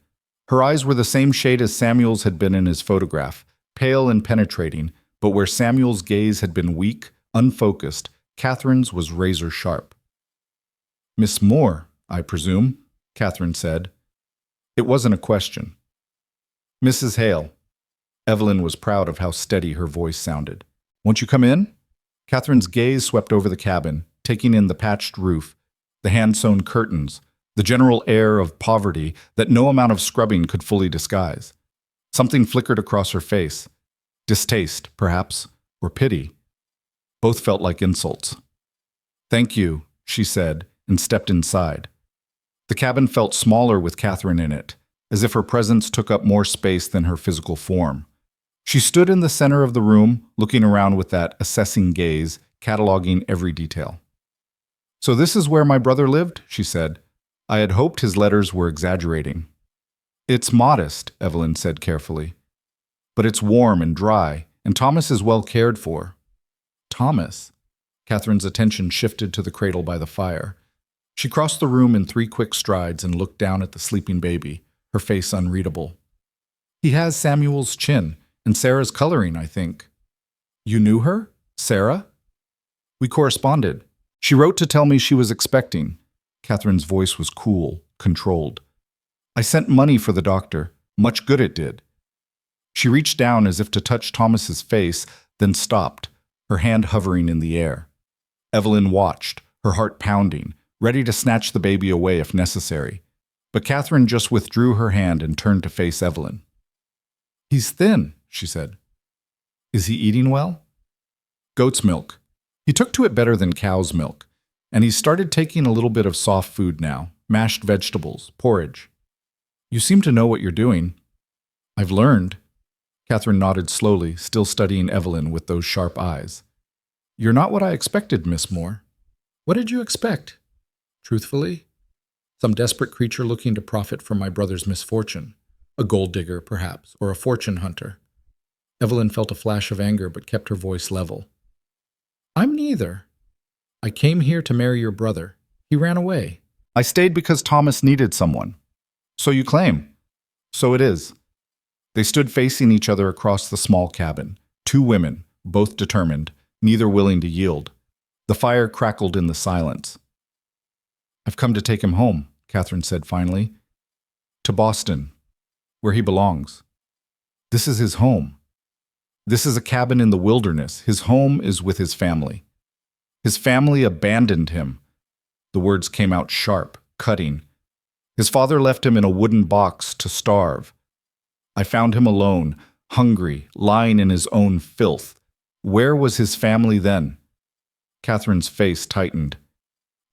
Her eyes were the same shade as Samuel's had been in his photograph, pale and penetrating, but where Samuel's gaze had been weak, unfocused, Catherine's was razor sharp. "Miss Moore, I presume," Catherine said. It wasn't a question. "Mrs. Hale." Evelyn was proud of how steady her voice sounded. "Won't you come in?" Catherine's gaze swept over the cabin, taking in the patched roof, the hand-sewn curtains, the general air of poverty that no amount of scrubbing could fully disguise. Something flickered across her face. Distaste, perhaps, or pity. Both felt like insults. "Thank you," she said, and stepped inside. The cabin felt smaller with Catherine in it, as if her presence took up more space than her physical form. She stood in the center of the room, looking around with that assessing gaze, cataloging every detail. "So this is where my brother lived?" she said. I had hoped his letters were exaggerating. "It's modest," Evelyn said carefully. "But it's warm and dry, and Thomas is well cared for." "Thomas?" Catherine's attention shifted to the cradle by the fire. She crossed the room in 3 quick strides and looked down at the sleeping baby, her face unreadable. "He has Samuel's chin, and Sarah's coloring, I think." "You knew her? Sarah?" "We corresponded. She wrote to tell me she was expecting." Catherine's voice was cool, controlled. "I sent money for the doctor. Much good it did." She reached down as if to touch Thomas's face, then stopped, her hand hovering in the air. Evelyn watched, her heart pounding, ready to snatch the baby away if necessary. But Catherine just withdrew her hand and turned to face Evelyn. "He's thin," she said. "Is he eating well?" "Goat's milk. He took to it better than cow's milk, and he's started taking a little bit of soft food now, mashed vegetables, porridge." "You seem to know what you're doing." "I've learned." Catherine nodded slowly, still studying Evelyn with those sharp eyes. "You're not what I expected, Miss Moore." "What did you expect?" "Truthfully? Some desperate creature looking to profit from my brother's misfortune. A gold digger, perhaps, or a fortune hunter." Evelyn felt a flash of anger but kept her voice level. "I'm neither. I came here to marry your brother. He ran away." "I stayed because Thomas needed someone." "So you claim." "So it is." They stood facing each other across the small cabin, 2 women, both determined, neither willing to yield. The fire crackled in the silence. "I've come to take him home," Catherine said finally. "To Boston, where he belongs. This is his home. This is a cabin in the wilderness. His home is with his family. His family abandoned him." The words came out sharp, cutting. "His father left him in a wooden box to starve. I found him alone, hungry, lying in his own filth. Where was his family then?" Catherine's face tightened.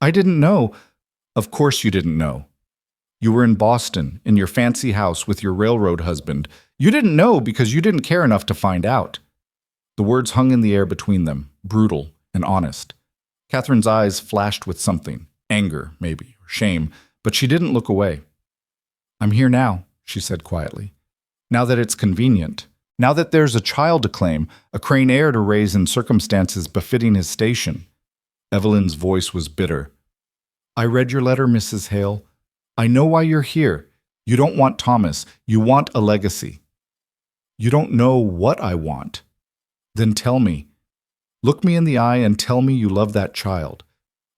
"I didn't know." "Of course you didn't know. You were in Boston, in your fancy house with your railroad husband. You didn't know because you didn't care enough to find out." The words hung in the air between them, brutal and honest. Catherine's eyes flashed with something, anger, maybe, or shame, but she didn't look away. "I'm here now," she said quietly. "Now that it's convenient. Now that there's a child to claim, a Crane heir to raise in circumstances befitting his station." Evelyn's voice was bitter. "I read your letter, Mrs. Hale. I know why you're here. You don't want Thomas. You want a legacy." "You don't know what I want." "Then tell me. Look me in the eye and tell me you love that child.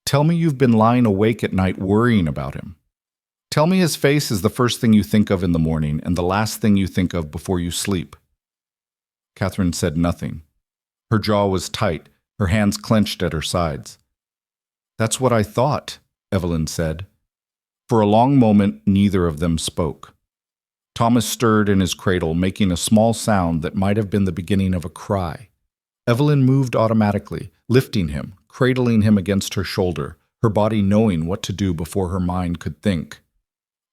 Tell me you've been lying awake at night worrying about him. Tell me his face is the first thing you think of in the morning and the last thing you think of before you sleep." Catherine said nothing. Her jaw was tight, her hands clenched at her sides. "That's what I thought," Evelyn said. For a long moment, neither of them spoke. Thomas stirred in his cradle, making a small sound that might have been the beginning of a cry. Evelyn moved automatically, lifting him, cradling him against her shoulder, her body knowing what to do before her mind could think.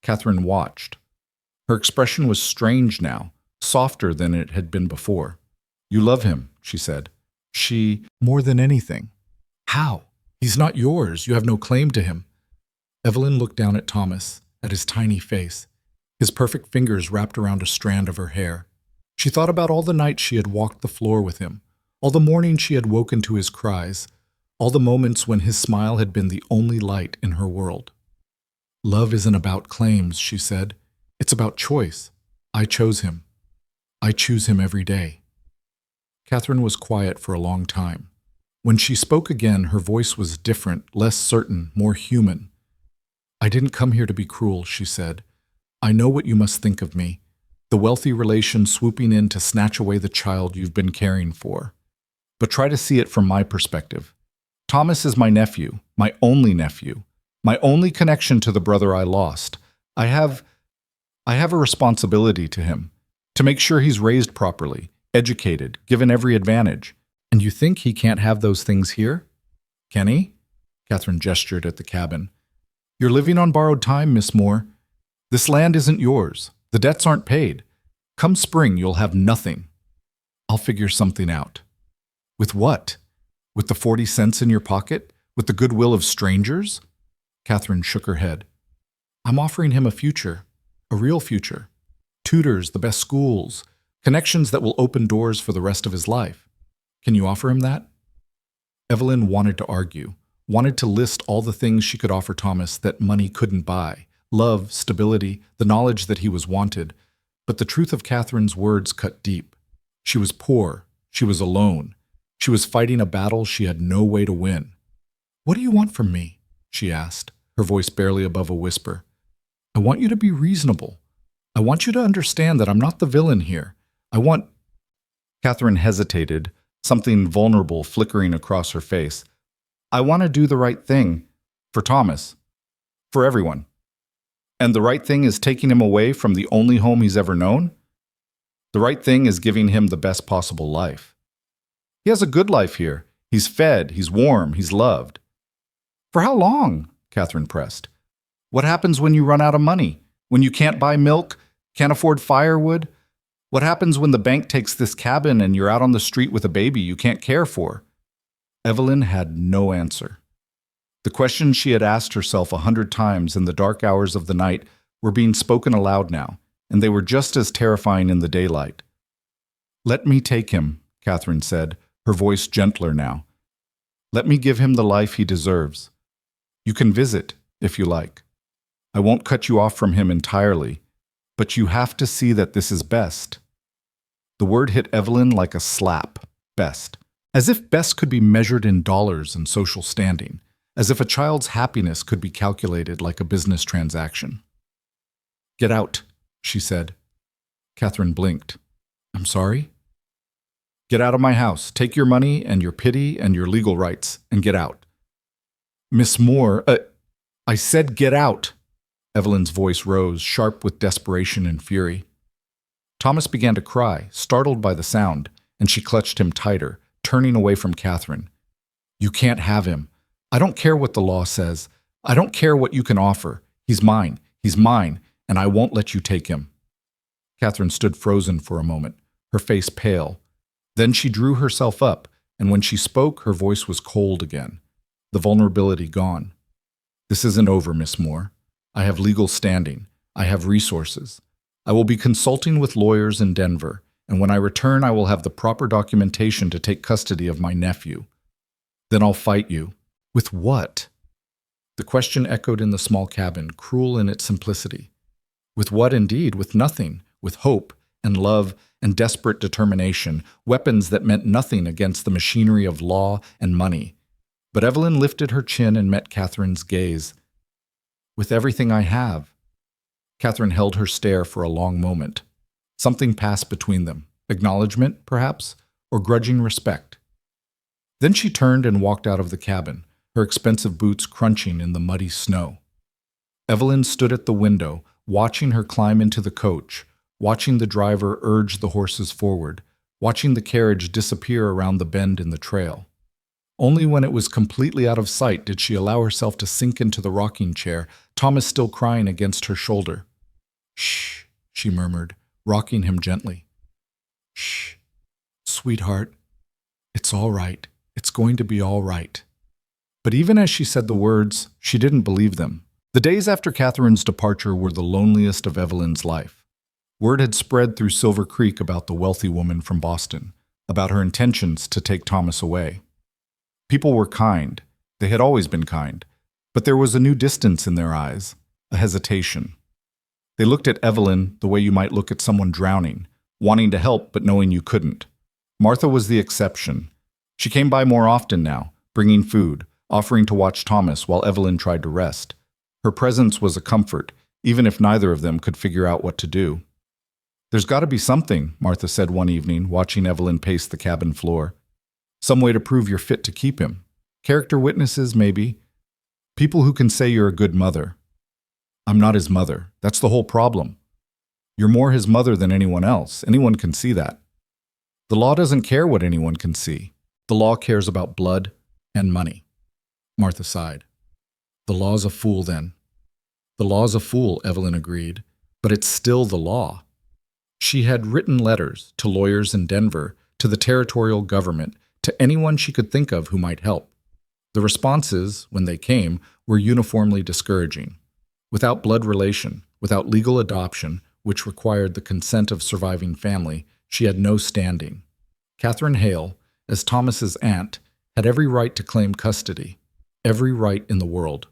Catherine watched. Her expression was strange now, softer than it had been before. "You love him," she said. "More than anything." "How? He's not yours. You have no claim to him." Evelyn looked down at Thomas, at his tiny face, his perfect fingers wrapped around a strand of her hair. She thought about all the nights she had walked the floor with him, all the mornings she had woken to his cries, all the moments when his smile had been the only light in her world. "Love isn't about claims," she said. "It's about choice. I chose him. I choose him every day." Catherine was quiet for a long time. When she spoke again, her voice was different, less certain, more human. "I didn't come here to be cruel," she said. "I know what you must think of me, the wealthy relation swooping in to snatch away the child you've been caring for. But try to see it from my perspective. Thomas is my nephew, my only connection to the brother I lost. I have a responsibility to him, to make sure he's raised properly, educated, given every advantage. And you think he can't have those things here? Can he?" Catherine gestured at the cabin. You're living on borrowed time, Miss Moore. This land isn't yours. The debts aren't paid. Come spring, you'll have nothing. I'll figure something out. With what? With the 40 cents in your pocket? With the goodwill of strangers? Catherine shook her head. I'm offering him a future, a real future. Tutors, the best schools, connections that will open doors for the rest of his life. Can you offer him that? Evelyn wanted to argue, wanted to list all the things she could offer Thomas that money couldn't buy. Love, stability, the knowledge that he was wanted. But the truth of Catherine's words cut deep. She was poor. She was alone. She was fighting a battle she had no way to win. What do you want from me? She asked, her voice barely above a whisper. I want you to be reasonable. I want you to understand that I'm not the villain here. I want... Catherine hesitated, something vulnerable flickering across her face. I want to do the right thing. For Thomas. For everyone. And the right thing is taking him away from the only home he's ever known? The right thing is giving him the best possible life. He has a good life here. He's fed, he's warm, he's loved. For how long? Catherine pressed. What happens when you run out of money? When you can't buy milk, can't afford firewood? What happens when the bank takes this cabin and you're out on the street with a baby you can't care for? Evelyn had no answer. The questions she had asked herself 100 times in the dark hours of the night were being spoken aloud now, and they were just as terrifying in the daylight. Let me take him, Catherine said, her voice gentler now. Let me give him the life he deserves. You can visit, if you like. I won't cut you off from him entirely, but you have to see that this is best. The word hit Evelyn like a slap, best. As if best could be measured in dollars and social standing, as if a child's happiness could be calculated like a business transaction. Get out, she said. Catherine blinked. I'm sorry? Get out of my house. Take your money and your pity and your legal rights and get out. Miss Moore, I said get out. Evelyn's voice rose, sharp with desperation and fury. Thomas began to cry, startled by the sound, and she clutched him tighter, turning away from Catherine. You can't have him. I don't care what the law says. I don't care what you can offer. He's mine, and I won't let you take him. Catherine stood frozen for a moment, her face pale. Then she drew herself up, and when she spoke, her voice was cold again, the vulnerability gone. This isn't over, Miss Moore. I have legal standing. I have resources. I will be consulting with lawyers in Denver, and when I return, I will have the proper documentation to take custody of my nephew. Then I'll fight you. With what? The question echoed in the small cabin, cruel in its simplicity. With what indeed? With nothing. With hope and love and desperate determination, weapons that meant nothing against the machinery of law and money. But Evelyn lifted her chin and met Catherine's gaze. With everything I have. Catherine held her stare for a long moment. Something passed between them, acknowledgement, perhaps, or grudging respect. Then she turned and walked out of the cabin, her expensive boots crunching in the muddy snow. Evelyn stood at the window, watching her climb into the coach, watching the driver urge the horses forward, watching the carriage disappear around the bend in the trail. Only when it was completely out of sight did she allow herself to sink into the rocking chair, Thomas still crying against her shoulder. Shh, she murmured, rocking him gently. Shh, sweetheart, it's all right. It's going to be all right. But even as she said the words, she didn't believe them. The days after Catherine's departure were the loneliest of Evelyn's life. Word had spread through Silver Creek about the wealthy woman from Boston, about her intentions to take Thomas away. People were kind. They had always been kind. But there was a new distance in their eyes, a hesitation. They looked at Evelyn the way you might look at someone drowning, wanting to help but knowing you couldn't. Martha was the exception. She came by more often now, bringing food, offering to watch Thomas while Evelyn tried to rest. Her presence was a comfort, even if neither of them could figure out what to do. There's got to be something, Martha said one evening, watching Evelyn pace the cabin floor. Some way to prove you're fit to keep him. Character witnesses, maybe. People who can say you're a good mother. I'm not his mother. That's the whole problem. You're more his mother than anyone else. Anyone can see that. The law doesn't care what anyone can see. The law cares about blood and money. Martha sighed. The law's a fool, then. The law's a fool, Evelyn agreed, but it's still the law. She had written letters to lawyers in Denver, to the territorial government, to anyone she could think of who might help. The responses, when they came, were uniformly discouraging. Without blood relation, without legal adoption, which required the consent of surviving family, she had no standing. Catherine Hale, as Thomas's aunt, had every right to claim custody, every right in the world.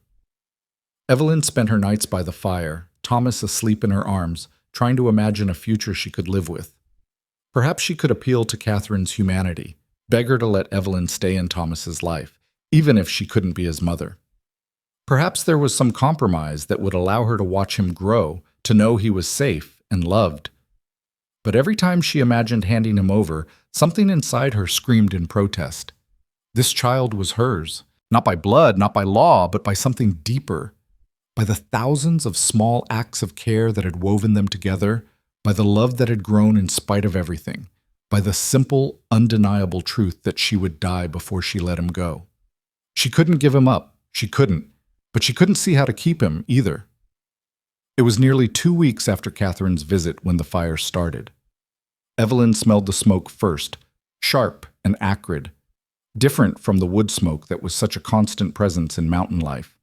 Evelyn spent her nights by the fire, Thomas asleep in her arms, trying to imagine a future she could live with. Perhaps she could appeal to Catherine's humanity, beg her to let Evelyn stay in Thomas's life, even if she couldn't be his mother. Perhaps there was some compromise that would allow her to watch him grow, to know he was safe and loved. But every time she imagined handing him over, something inside her screamed in protest. This child was hers, not by blood, not by law, but by something deeper, by the thousands of small acts of care that had woven them together, by the love that had grown in spite of everything, by the simple, undeniable truth that she would die before she let him go. She couldn't give him up, she couldn't, but she couldn't see how to keep him either. It was nearly 2 weeks after Catherine's visit when the fire started. Evelyn smelled the smoke first, sharp and acrid, different from the wood smoke that was such a constant presence in mountain life.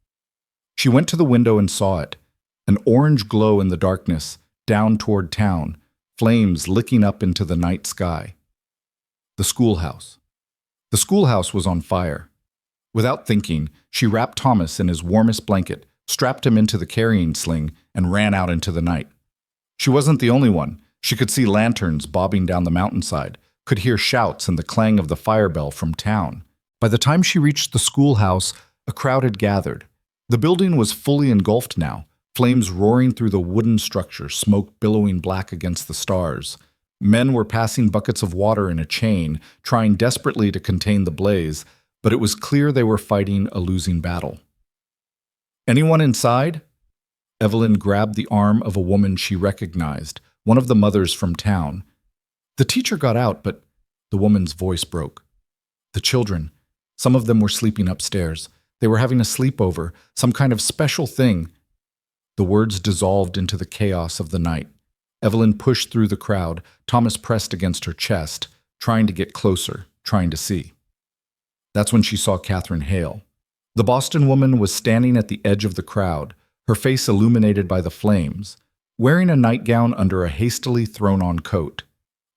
She went to the window and saw it, an orange glow in the darkness, down toward town, flames licking up into the night sky. The schoolhouse. The schoolhouse was on fire. Without thinking, she wrapped Thomas in his warmest blanket, strapped him into the carrying sling, and ran out into the night. She wasn't the only one. She could see lanterns bobbing down the mountainside, could hear shouts and the clang of the fire bell from town. By the time she reached the schoolhouse, a crowd had gathered. The building was fully engulfed now, flames roaring through the wooden structure, smoke billowing black against the stars. Men were passing buckets of water in a chain, trying desperately to contain the blaze, but it was clear they were fighting a losing battle. Anyone inside? Evelyn grabbed the arm of a woman she recognized, one of the mothers from town. The teacher got out, but the woman's voice broke. The children, some of them were sleeping upstairs. They were having a sleepover, some kind of special thing. The words dissolved into the chaos of the night. Evelyn pushed through the crowd, Thomas pressed against her chest, trying to get closer, trying to see. That's when she saw Catherine Hale. The Boston woman was standing at the edge of the crowd, her face illuminated by the flames, wearing a nightgown under a hastily thrown-on coat.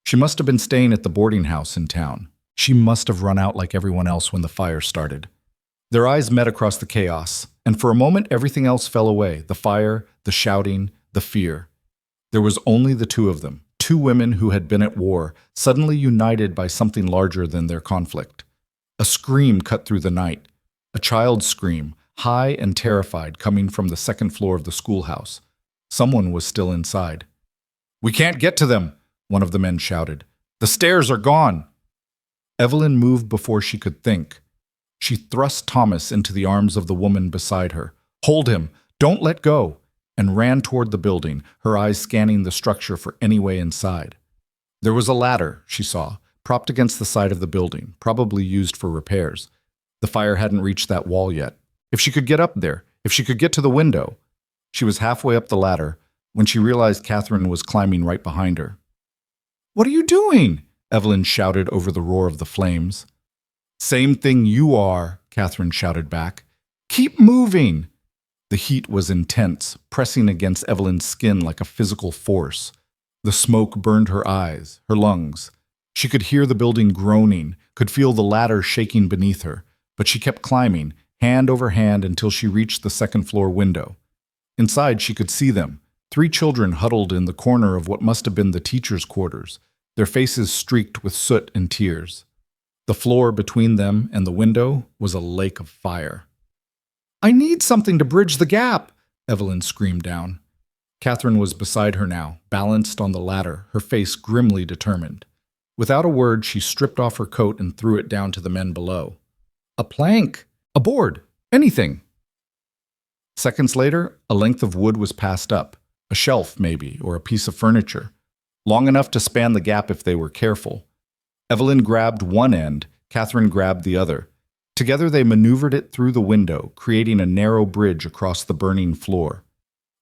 She must have been staying at the boarding house in town. She must have run out like everyone else when the fire started. Their eyes met across the chaos, and for a moment everything else fell away, the fire, the shouting, the fear. There was only the two of them, two women who had been at war, suddenly united by something larger than their conflict. A scream cut through the night, a child's scream, high and terrified, coming from the second floor of the schoolhouse. Someone was still inside. "We can't get to them," one of the men shouted. "The stairs are gone." Evelyn moved before she could think. She thrust Thomas into the arms of the woman beside her. "Hold him! Don't let go!" and ran toward the building, her eyes scanning the structure for any way inside. There was a ladder, she saw, propped against the side of the building, probably used for repairs. The fire hadn't reached that wall yet. If she could get up there, if she could get to the window. She was halfway up the ladder when she realized Catherine was climbing right behind her. "What are you doing?" Evelyn shouted over the roar of the flames. "Same thing you are," Catherine shouted back. "Keep moving!" The heat was intense, pressing against Evelyn's skin like a physical force. The smoke burned her eyes, her lungs. She could hear the building groaning, could feel the ladder shaking beneath her, but she kept climbing, hand over hand, until she reached the second-floor window. Inside, she could see them, 3 children huddled in the corner of what must have been the teachers' quarters, their faces streaked with soot and tears. The floor between them and the window was a lake of fire. "I need something to bridge the gap!" Evelyn screamed down. Catherine was beside her now, balanced on the ladder, her face grimly determined. Without a word, she stripped off her coat and threw it down to the men below. "A plank! A board! Anything!" Seconds later, a length of wood was passed up, a shelf maybe, or a piece of furniture, long enough to span the gap if they were careful. Evelyn grabbed one end, Catherine grabbed the other. Together they maneuvered it through the window, creating a narrow bridge across the burning floor.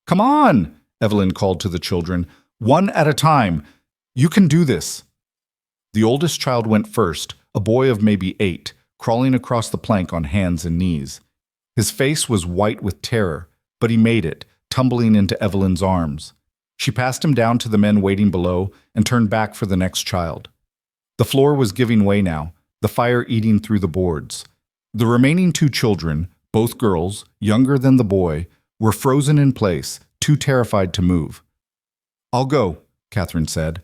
"Come on!" Evelyn called to the children. "One at a time. You can do this." The oldest child went first, a boy of maybe 8, crawling across the plank on hands and knees. His face was white with terror, but he made it, tumbling into Evelyn's arms. She passed him down to the men waiting below and turned back for the next child. The floor was giving way now, the fire eating through the boards. The remaining 2 children, both girls, younger than the boy, were frozen in place, too terrified to move. "I'll go," Catherine said.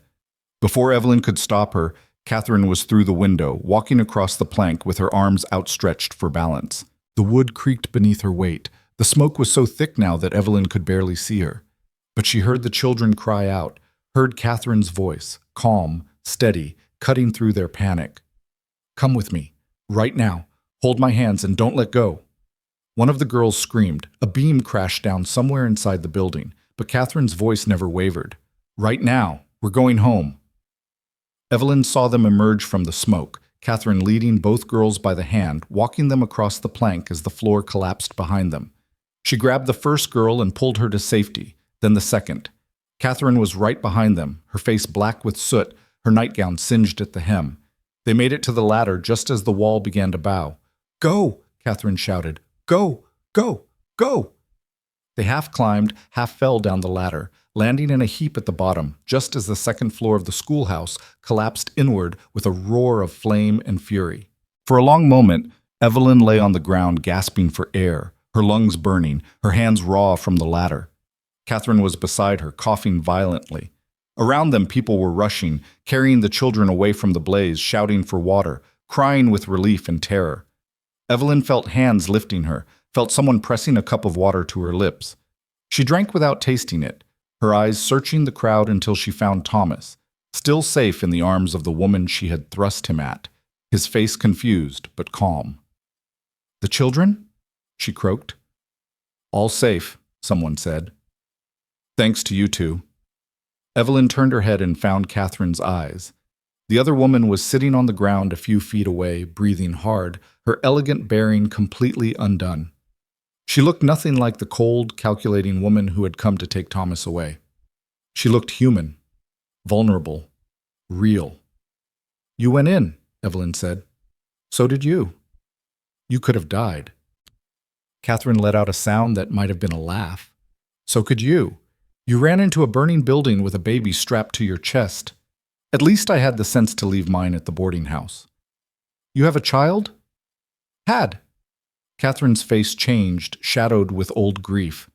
Before Evelyn could stop her, Catherine was through the window, walking across the plank with her arms outstretched for balance. The wood creaked beneath her weight. The smoke was so thick now that Evelyn could barely see her. But she heard the children cry out, heard Catherine's voice, calm, steady, cutting through their panic. "Come with me, right now. Hold my hands and don't let go." One of the girls screamed. A beam crashed down somewhere inside the building, but Catherine's voice never wavered. "Right now. We're going home." Evelyn saw them emerge from the smoke, Catherine leading both girls by the hand, walking them across the plank as the floor collapsed behind them. She grabbed the first girl and pulled her to safety, then the second. Catherine was right behind them, her face black with soot, her nightgown singed at the hem. They made it to the ladder just as the wall began to bow. "Go!" Catherine shouted. "Go! Go! Go!" They half climbed, half fell down the ladder, landing in a heap at the bottom, just as the second floor of the schoolhouse collapsed inward with a roar of flame and fury. For a long moment, Evelyn lay on the ground gasping for air, her lungs burning, her hands raw from the ladder. Catherine was beside her, coughing violently. Around them, people were rushing, carrying the children away from the blaze, shouting for water, crying with relief and terror. Evelyn felt hands lifting her, felt someone pressing a cup of water to her lips. She drank without tasting it, her eyes searching the crowd until she found Thomas, still safe in the arms of the woman she had thrust him at, his face confused but calm. "The children?" she croaked. "All safe," someone said. "Thanks to you two." Evelyn turned her head and found Catherine's eyes. The other woman was sitting on the ground a few feet away, breathing hard, her elegant bearing completely undone. She looked nothing like the cold, calculating woman who had come to take Thomas away. She looked human, vulnerable, real. "You went in," Evelyn said. "So did you. You could have died." Catherine let out a sound that might have been a laugh. "So could you. You ran into a burning building with a baby strapped to your chest. At least I had the sense to leave mine at the boarding house." "You have a child?" "Had." Catherine's face changed, shadowed with old grief.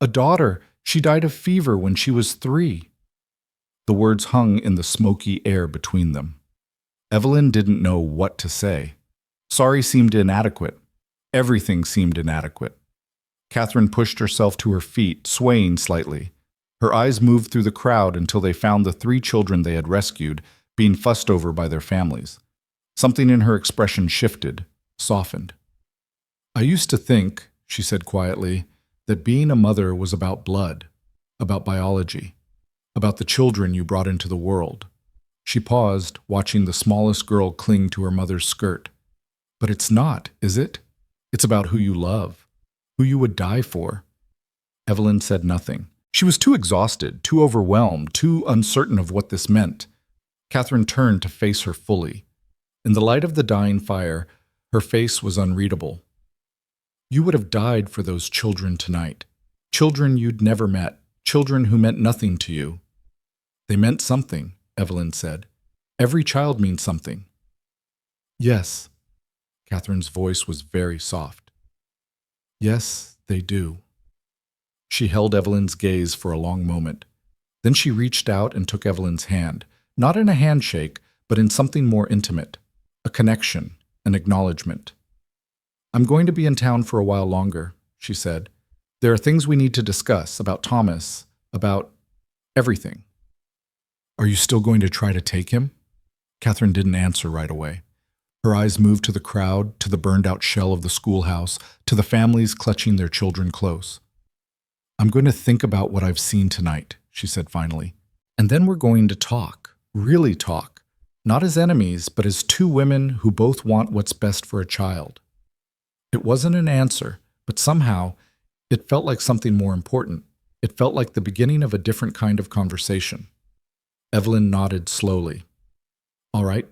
"A daughter. She died of fever when she was 3. The words hung in the smoky air between them. Evelyn didn't know what to say. Sorry seemed inadequate. Everything seemed inadequate. Catherine pushed herself to her feet, swaying slightly. Her eyes moved through the crowd until they found the 3 children they had rescued, being fussed over by their families. Something in her expression shifted, softened. "I used to think," she said quietly, "that being a mother was about blood, about biology, about the children you brought into the world." She paused, watching the smallest girl cling to her mother's skirt. "But it's not, is it? It's about who you love, who you would die for." Evelyn said nothing. She was too exhausted, too overwhelmed, too uncertain of what this meant. Catherine turned to face her fully. In the light of the dying fire, her face was unreadable. "You would have died for those children tonight. Children you'd never met, children who meant nothing to you." "They meant something," Evelyn said. "Every child means something." "Yes." Catherine's voice was very soft. "Yes, they do." She held Evelyn's gaze for a long moment. Then she reached out and took Evelyn's hand, not in a handshake, but in something more intimate, a connection, an acknowledgement. "I'm going to be in town for a while longer," she said. "There are things we need to discuss about Thomas, about everything." "Are you still going to try to take him?" Catherine didn't answer right away. Her eyes moved to the crowd, to the burned-out shell of the schoolhouse, to the families clutching their children close. "I'm going to think about what I've seen tonight," she said finally. "And then we're going to talk, really talk, not as enemies, but as 2 women who both want what's best for a child." It wasn't an answer, but somehow it felt like something more important. It felt like the beginning of a different kind of conversation. Evelyn nodded slowly. All right.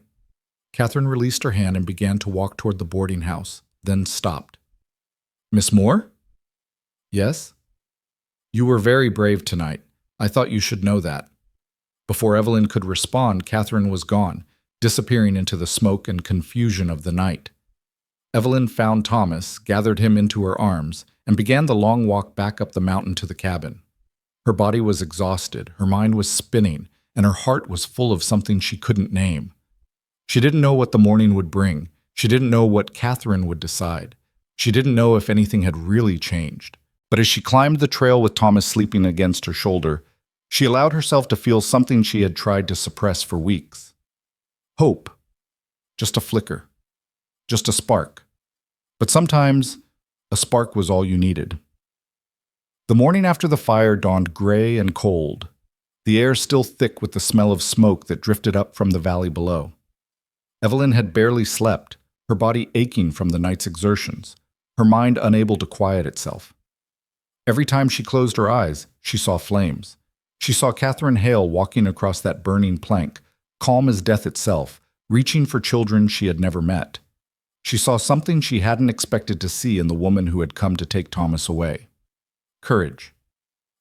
Catherine released her hand and began to walk toward the boarding house, then stopped. Miss Moore? Yes? You were very brave tonight. I thought you should know that. Before Evelyn could respond, Catherine was gone, disappearing into the smoke and confusion of the night. Evelyn found Thomas, gathered him into her arms, and began the long walk back up the mountain to the cabin. Her body was exhausted, her mind was spinning, and her heart was full of something she couldn't name. She didn't know what the morning would bring. She didn't know what Catherine would decide. She didn't know if anything had really changed. But as she climbed the trail with Thomas sleeping against her shoulder, she allowed herself to feel something she had tried to suppress for weeks. Hope. Just a flicker. Just a spark. But sometimes, a spark was all you needed. The morning after the fire dawned gray and cold, the air still thick with the smell of smoke that drifted up from the valley below. Evelyn had barely slept, her body aching from the night's exertions, her mind unable to quiet itself. Every time she closed her eyes, she saw flames. She saw Catherine Hale walking across that burning plank, calm as death itself, reaching for children she had never met. She saw something she hadn't expected to see in the woman who had come to take Thomas away. Courage.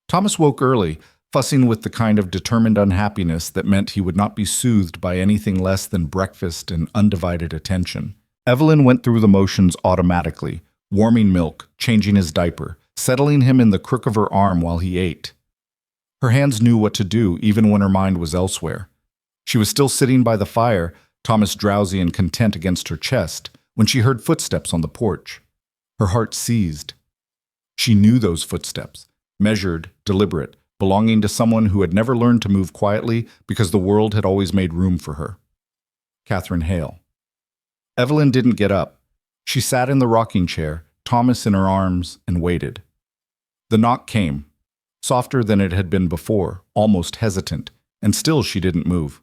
Thomas woke early, fussing with the kind of determined unhappiness that meant he would not be soothed by anything less than breakfast and undivided attention. Evelyn went through the motions automatically, warming milk, changing his diaper, settling him in the crook of her arm while he ate. Her hands knew what to do even when her mind was elsewhere. She was still sitting by the fire, Thomas drowsy and content against her chest, when she heard footsteps on the porch. Her heart seized. She knew those footsteps, measured, deliberate, belonging to someone who had never learned to move quietly because the world had always made room for her. Catherine Hale. Evelyn didn't get up. She sat in the rocking chair, Thomas in her arms, and waited. The knock came, softer than it had been before, almost hesitant, and still she didn't move.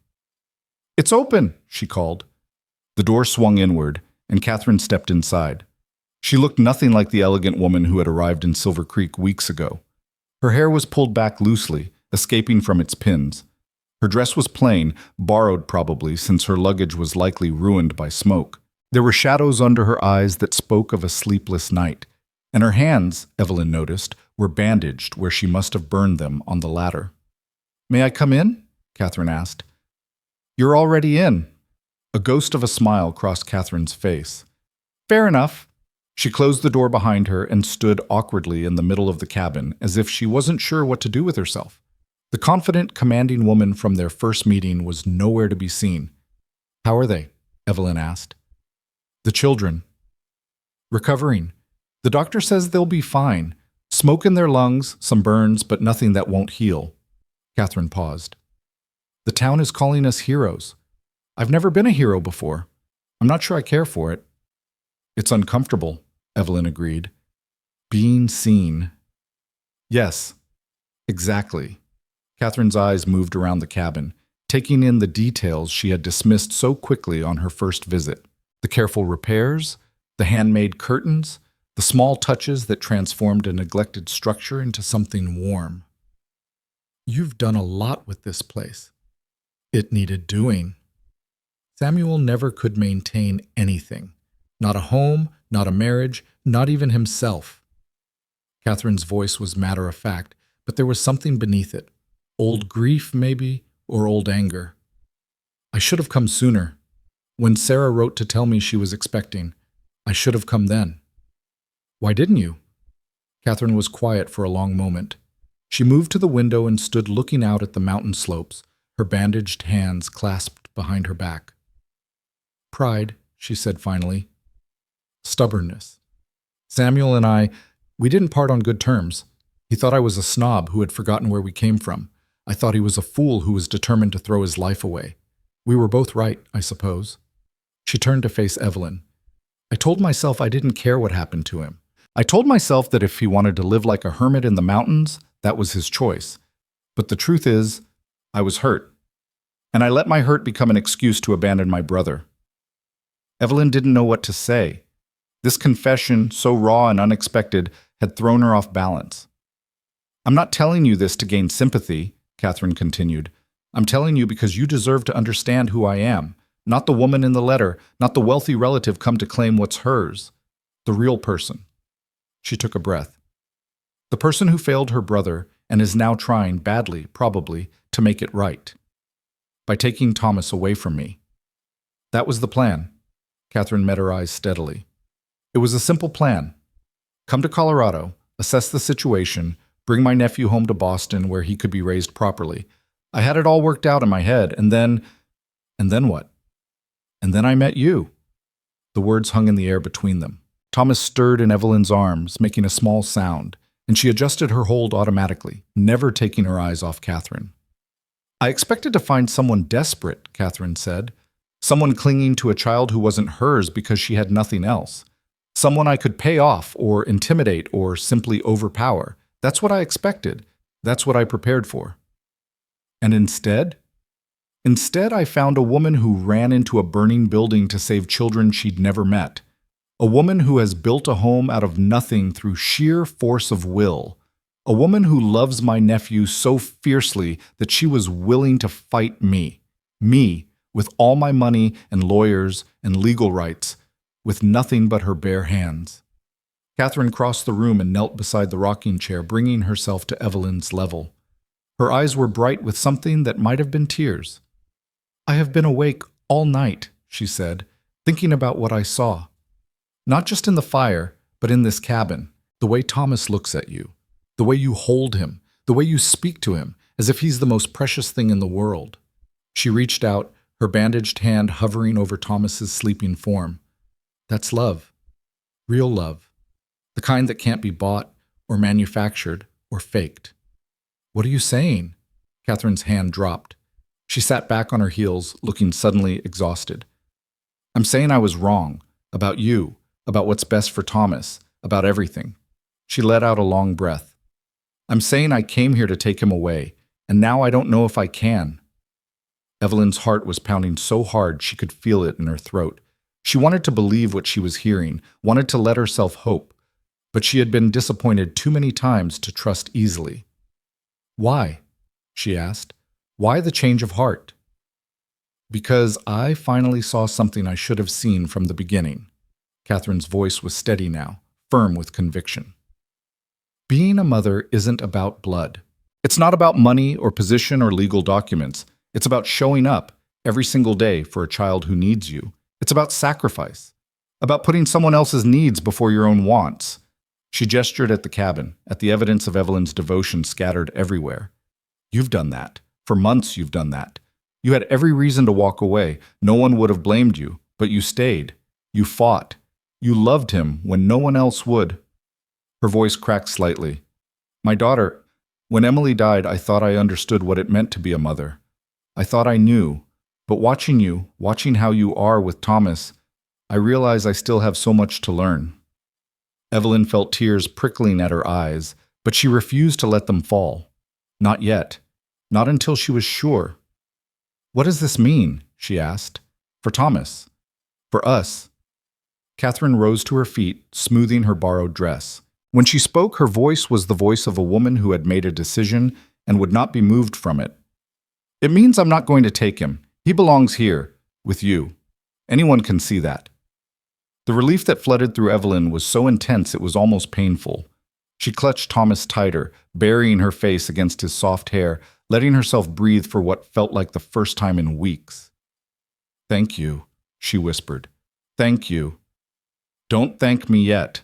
"It's open," she called. The door swung inward, and Catherine stepped inside. She looked nothing like the elegant woman who had arrived in Silver Creek weeks ago. Her hair was pulled back loosely, escaping from its pins. Her dress was plain, borrowed probably since her luggage was likely ruined by smoke. There were shadows under her eyes that spoke of a sleepless night, and her hands, Evelyn noticed, were bandaged where she must have burned them on the ladder. "May I come in?" Catherine asked. "You're already in." A ghost of a smile crossed Catherine's face. "Fair enough." She closed the door behind her and stood awkwardly in the middle of the cabin, as if she wasn't sure what to do with herself. The confident, commanding woman from their first meeting was nowhere to be seen. "How are they?" Evelyn asked. "The children." "Recovering. The doctor says they'll be fine. Smoke in their lungs, some burns, but nothing that won't heal." Catherine paused. "The town is calling us heroes. I've never been a hero before. I'm not sure I care for it." "It's uncomfortable," Evelyn agreed. "Being seen." "Yes, exactly." Catherine's eyes moved around the cabin, taking in the details she had dismissed so quickly on her first visit. The careful repairs, the handmade curtains, the small touches that transformed a neglected structure into something warm. "You've done a lot with this place." It needed doing. Samuel never could maintain anything. Not a home, not a marriage, not even himself. Catherine's voice was matter-of-fact, but there was something beneath it. Old grief, maybe, or old anger. "I should have come sooner. When Sarah wrote to tell me she was expecting, I should have come then." "Why didn't you?" Catherine was quiet for a long moment. She moved to the window and stood looking out at the mountain slopes, her bandaged hands clasped behind her back. "Pride," she said finally. "Stubbornness. Samuel and we didn't part on good terms. He thought I was a snob who had forgotten where we came from. I thought he was a fool who was determined to throw his life away. We were both right, I suppose." She turned to face Evelyn. "I told myself I didn't care what happened to him. I told myself that if he wanted to live like a hermit in the mountains, that was his choice. But the truth is, I was hurt. And I let my hurt become an excuse to abandon my brother." Evelyn didn't know what to say. This confession, so raw and unexpected, had thrown her off balance. I'm not telling you this to gain sympathy, Catherine continued. I'm telling you because you deserve to understand who I am. Not the woman in the letter, not the wealthy relative come to claim what's hers. The real person. She took a breath. The person who failed her brother and is now trying, badly, probably, to make it right. By taking Thomas away from me. That was the plan. Catherine met her eyes steadily. It was a simple plan. Come to Colorado, assess the situation, bring my nephew home to Boston where he could be raised properly. I had it all worked out in my head, and then what? And then I met you. The words hung in the air between them. Thomas stirred in Evelyn's arms, making a small sound, and she adjusted her hold automatically, never taking her eyes off Catherine. I expected to find someone desperate, Catherine said. Someone clinging to a child who wasn't hers because she had nothing else. Someone I could pay off or intimidate or simply overpower. That's what I expected. That's what I prepared for. And instead? Instead, I found a woman who ran into a burning building to save children she'd never met. A woman who has built a home out of nothing through sheer force of will. A woman who loves my nephew so fiercely that she was willing to fight me. Me, with all my money and lawyers and legal rights, with nothing but her bare hands. Catherine crossed the room and knelt beside the rocking chair, bringing herself to Evelyn's level. Her eyes were bright with something that might have been tears. I have been awake all night, she said, thinking about what I saw. Not just in the fire, but in this cabin, the way Thomas looks at you, the way you hold him, the way you speak to him, as if he's the most precious thing in the world. She reached out, her bandaged hand hovering over Thomas's sleeping form. That's love. Real love. The kind that can't be bought or manufactured or faked. What are you saying? Catherine's hand dropped. She sat back on her heels, looking suddenly exhausted. I'm saying I was wrong. About you. About what's best for Thomas. About everything. She let out a long breath. I'm saying I came here to take him away, and now I don't know if I can. Evelyn's heart was pounding so hard she could feel it in her throat. She wanted to believe what she was hearing, wanted to let herself hope, but she had been disappointed too many times to trust easily. Why? She asked. Why the change of heart? Because I finally saw something I should have seen from the beginning. Catherine's voice was steady now, firm with conviction. Being a mother isn't about blood. It's not about money or position or legal documents. It's about showing up every single day for a child who needs you. It's about sacrifice, about putting someone else's needs before your own wants. She gestured at the cabin, at the evidence of Evelyn's devotion scattered everywhere. You've done that. For months you've done that. You had every reason to walk away. No one would have blamed you, but you stayed. You fought. You loved him when no one else would. Her voice cracked slightly. My daughter, when Emily died, I thought I understood what it meant to be a mother. I thought I knew. But watching you, watching how you are with Thomas, I realize I still have so much to learn. Evelyn felt tears prickling at her eyes, but she refused to let them fall. Not yet. Not until she was sure. What does this mean? She asked. For Thomas. For us. Catherine rose to her feet, smoothing her borrowed dress. When she spoke, her voice was the voice of a woman who had made a decision and would not be moved from it. It means I'm not going to take him. He belongs here, with you. Anyone can see that. The relief that flooded through Evelyn was so intense it was almost painful. She clutched Thomas tighter, burying her face against his soft hair, letting herself breathe for what felt like the first time in weeks. Thank you, she whispered. Thank you. Don't thank me yet.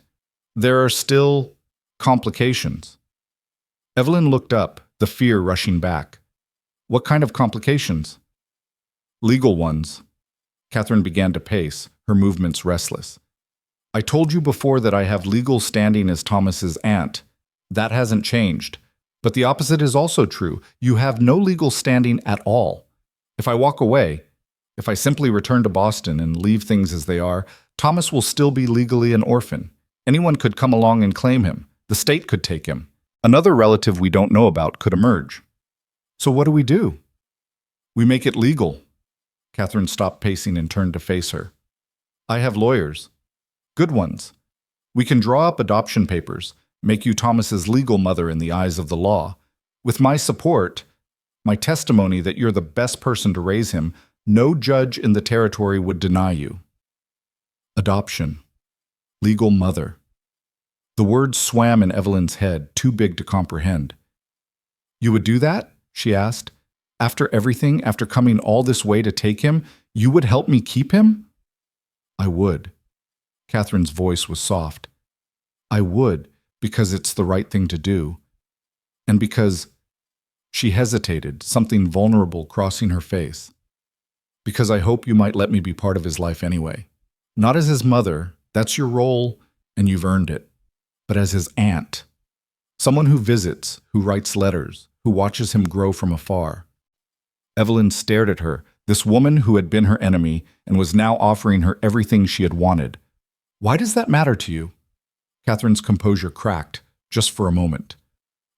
There are still complications. Evelyn looked up, the fear rushing back. What kind of complications? Legal ones. Catherine began to pace, her movements restless. I told you before that I have legal standing as Thomas's aunt. That hasn't changed. But the opposite is also true. You have no legal standing at all. If I walk away, if I simply return to Boston and leave things as they are, Thomas will still be legally an orphan. Anyone could come along and claim him. The state could take him. Another relative we don't know about could emerge. So what do? We make it legal. Catherine stopped pacing and turned to face her. I have lawyers. Good ones. We can draw up adoption papers, make you Thomas's legal mother in the eyes of the law. With my support, my testimony that you're the best person to raise him, no judge in the territory would deny you. Adoption. Legal mother. The words swam in Evelyn's head, too big to comprehend. You would do that? She asked. After everything, after coming all this way to take him, you would help me keep him? I would. Catherine's voice was soft. I would, because it's the right thing to do. And because she hesitated, something vulnerable crossing her face. Because I hope you might let me be part of his life anyway. Not as his mother, that's your role, and you've earned it, but as his aunt. Someone who visits, who writes letters, who watches him grow from afar. Evelyn stared at her, this woman who had been her enemy and was now offering her everything she had wanted. Why does that matter to you? Catherine's composure cracked, just for a moment.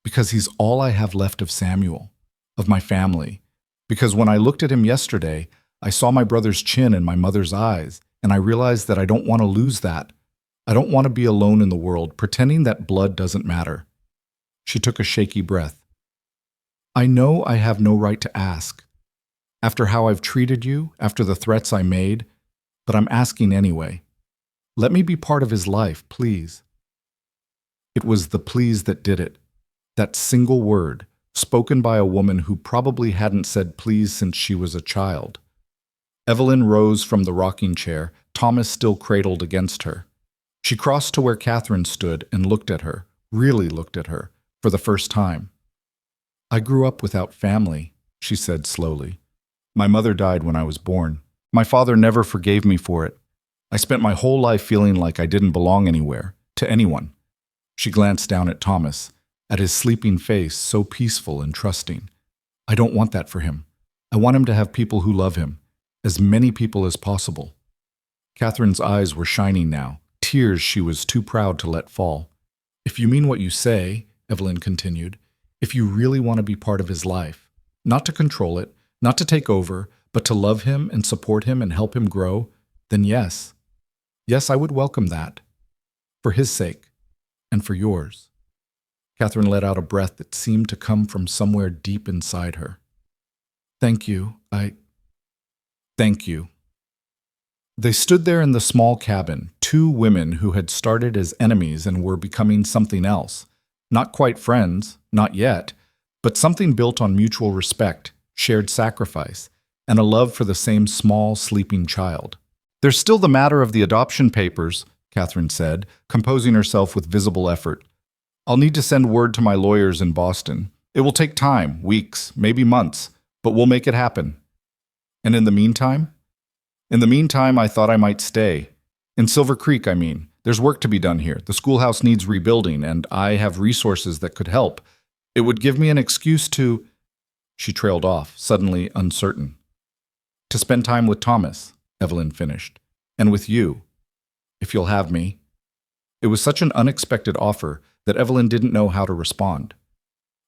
Because he's all I have left of Samuel, of my family. Because when I looked at him yesterday, I saw my brother's chin in my mother's eyes, and I realized that I don't want to lose that. I don't want to be alone in the world, pretending that blood doesn't matter. She took a shaky breath. I know I have no right to ask. After how I've treated you, after the threats I made, but I'm asking anyway. Let me be part of his life, please. It was the please that did it. That single word, spoken by a woman who probably hadn't said please since she was a child. Evelyn rose from the rocking chair, Thomas still cradled against her. She crossed to where Catherine stood and looked at her, really looked at her, for the first time. I grew up without family, she said slowly. My mother died when I was born. My father never forgave me for it. I spent my whole life feeling like I didn't belong anywhere, to anyone. She glanced down at Thomas, at his sleeping face so peaceful and trusting. I don't want that for him. I want him to have people who love him, as many people as possible. Catherine's eyes were shining now, tears she was too proud to let fall. If you mean what you say, Evelyn continued, if you really want to be part of his life, not to control it, not to take over, but to love him and support him and help him grow, then yes. Yes, I would welcome that. For his sake, and for yours. Catherine let out a breath that seemed to come from somewhere deep inside her. Thank you, Thank you. They stood there in the small cabin, two women who had started as enemies and were becoming something else. Not quite friends, not yet, but something built on mutual respect, shared sacrifice, and a love for the same small, sleeping child. There's still the matter of the adoption papers, Catherine said, composing herself with visible effort. I'll need to send word to my lawyers in Boston. It will take time, weeks, maybe months, but we'll make it happen. And in the meantime? In the meantime, I thought I might stay. In Silver Creek, I mean. There's work to be done here. The schoolhouse needs rebuilding, and I have resources that could help. It would give me an excuse to... She trailed off, suddenly uncertain. To spend time with Thomas, Evelyn finished. And with you, if you'll have me. It was such an unexpected offer that Evelyn didn't know how to respond.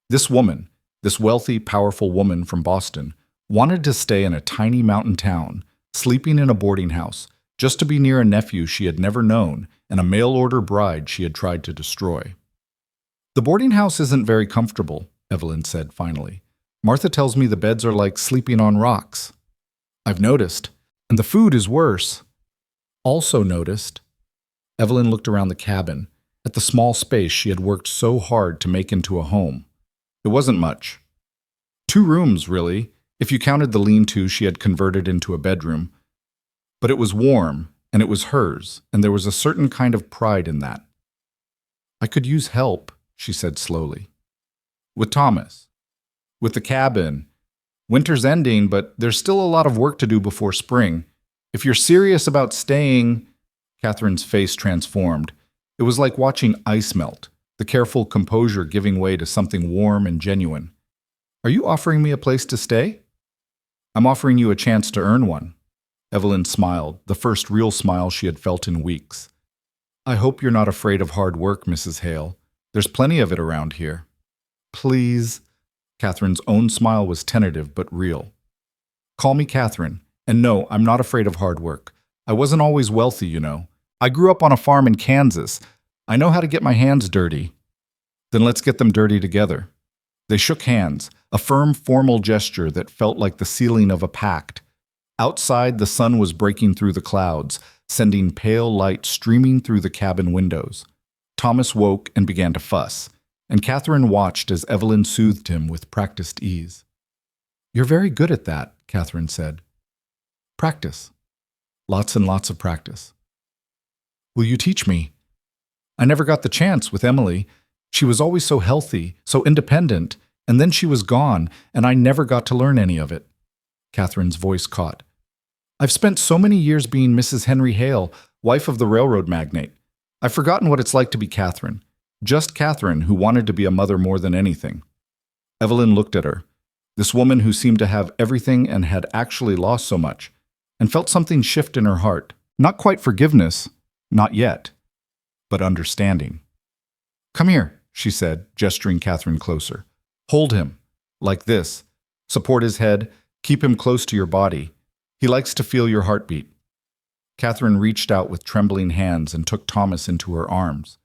This woman, this wealthy, powerful woman from Boston, wanted to stay in a tiny mountain town, sleeping in a boarding house, just to be near a nephew she had never known and a mail-order bride she had tried to destroy. The boarding house isn't very comfortable, Evelyn said finally. Martha tells me the beds are like sleeping on rocks. I've noticed, and the food is worse. Also noticed. Evelyn looked around the cabin, at the small space she had worked so hard to make into a home. It wasn't much. 2 rooms, really, if you counted the lean-to she had converted into a bedroom. But it was warm, and it was hers, and there was a certain kind of pride in that. I could use help, she said slowly. With Thomas. With the cabin. Winter's ending, but there's still a lot of work to do before spring. If you're serious about staying... Catherine's face transformed. It was like watching ice melt, the careful composure giving way to something warm and genuine. Are you offering me a place to stay? I'm offering you a chance to earn one. Evelyn smiled, the first real smile she had felt in weeks. I hope you're not afraid of hard work, Mrs. Hale. There's plenty of it around here. Please. Catherine's own smile was tentative but real. Call me Catherine. And no, I'm not afraid of hard work. I wasn't always wealthy, you know. I grew up on a farm in Kansas. I know how to get my hands dirty. Then let's get them dirty together. They shook hands, a firm, formal gesture that felt like the sealing of a pact. Outside, the sun was breaking through the clouds, sending pale light streaming through the cabin windows. Thomas woke and began to fuss, and Catherine watched as Evelyn soothed him with practiced ease. "You're very good at that," Catherine said. "Practice. Lots and lots of practice." "Will you teach me? I never got the chance with Emily. She was always so healthy, so independent, and then she was gone, and I never got to learn any of it." Catherine's voice caught. "I've spent so many years being Mrs. Henry Hale, wife of the railroad magnate. I've forgotten what it's like to be Catherine. Just Catherine, who wanted to be a mother more than anything." Evelyn looked at her, this woman who seemed to have everything and had actually lost so much, and felt something shift in her heart. Not quite forgiveness, not yet, but understanding. "Come here," she said, gesturing Catherine closer. "Hold him, like this. Support his head, keep him close to your body. He likes to feel your heartbeat." Catherine reached out with trembling hands and took Thomas into her arms.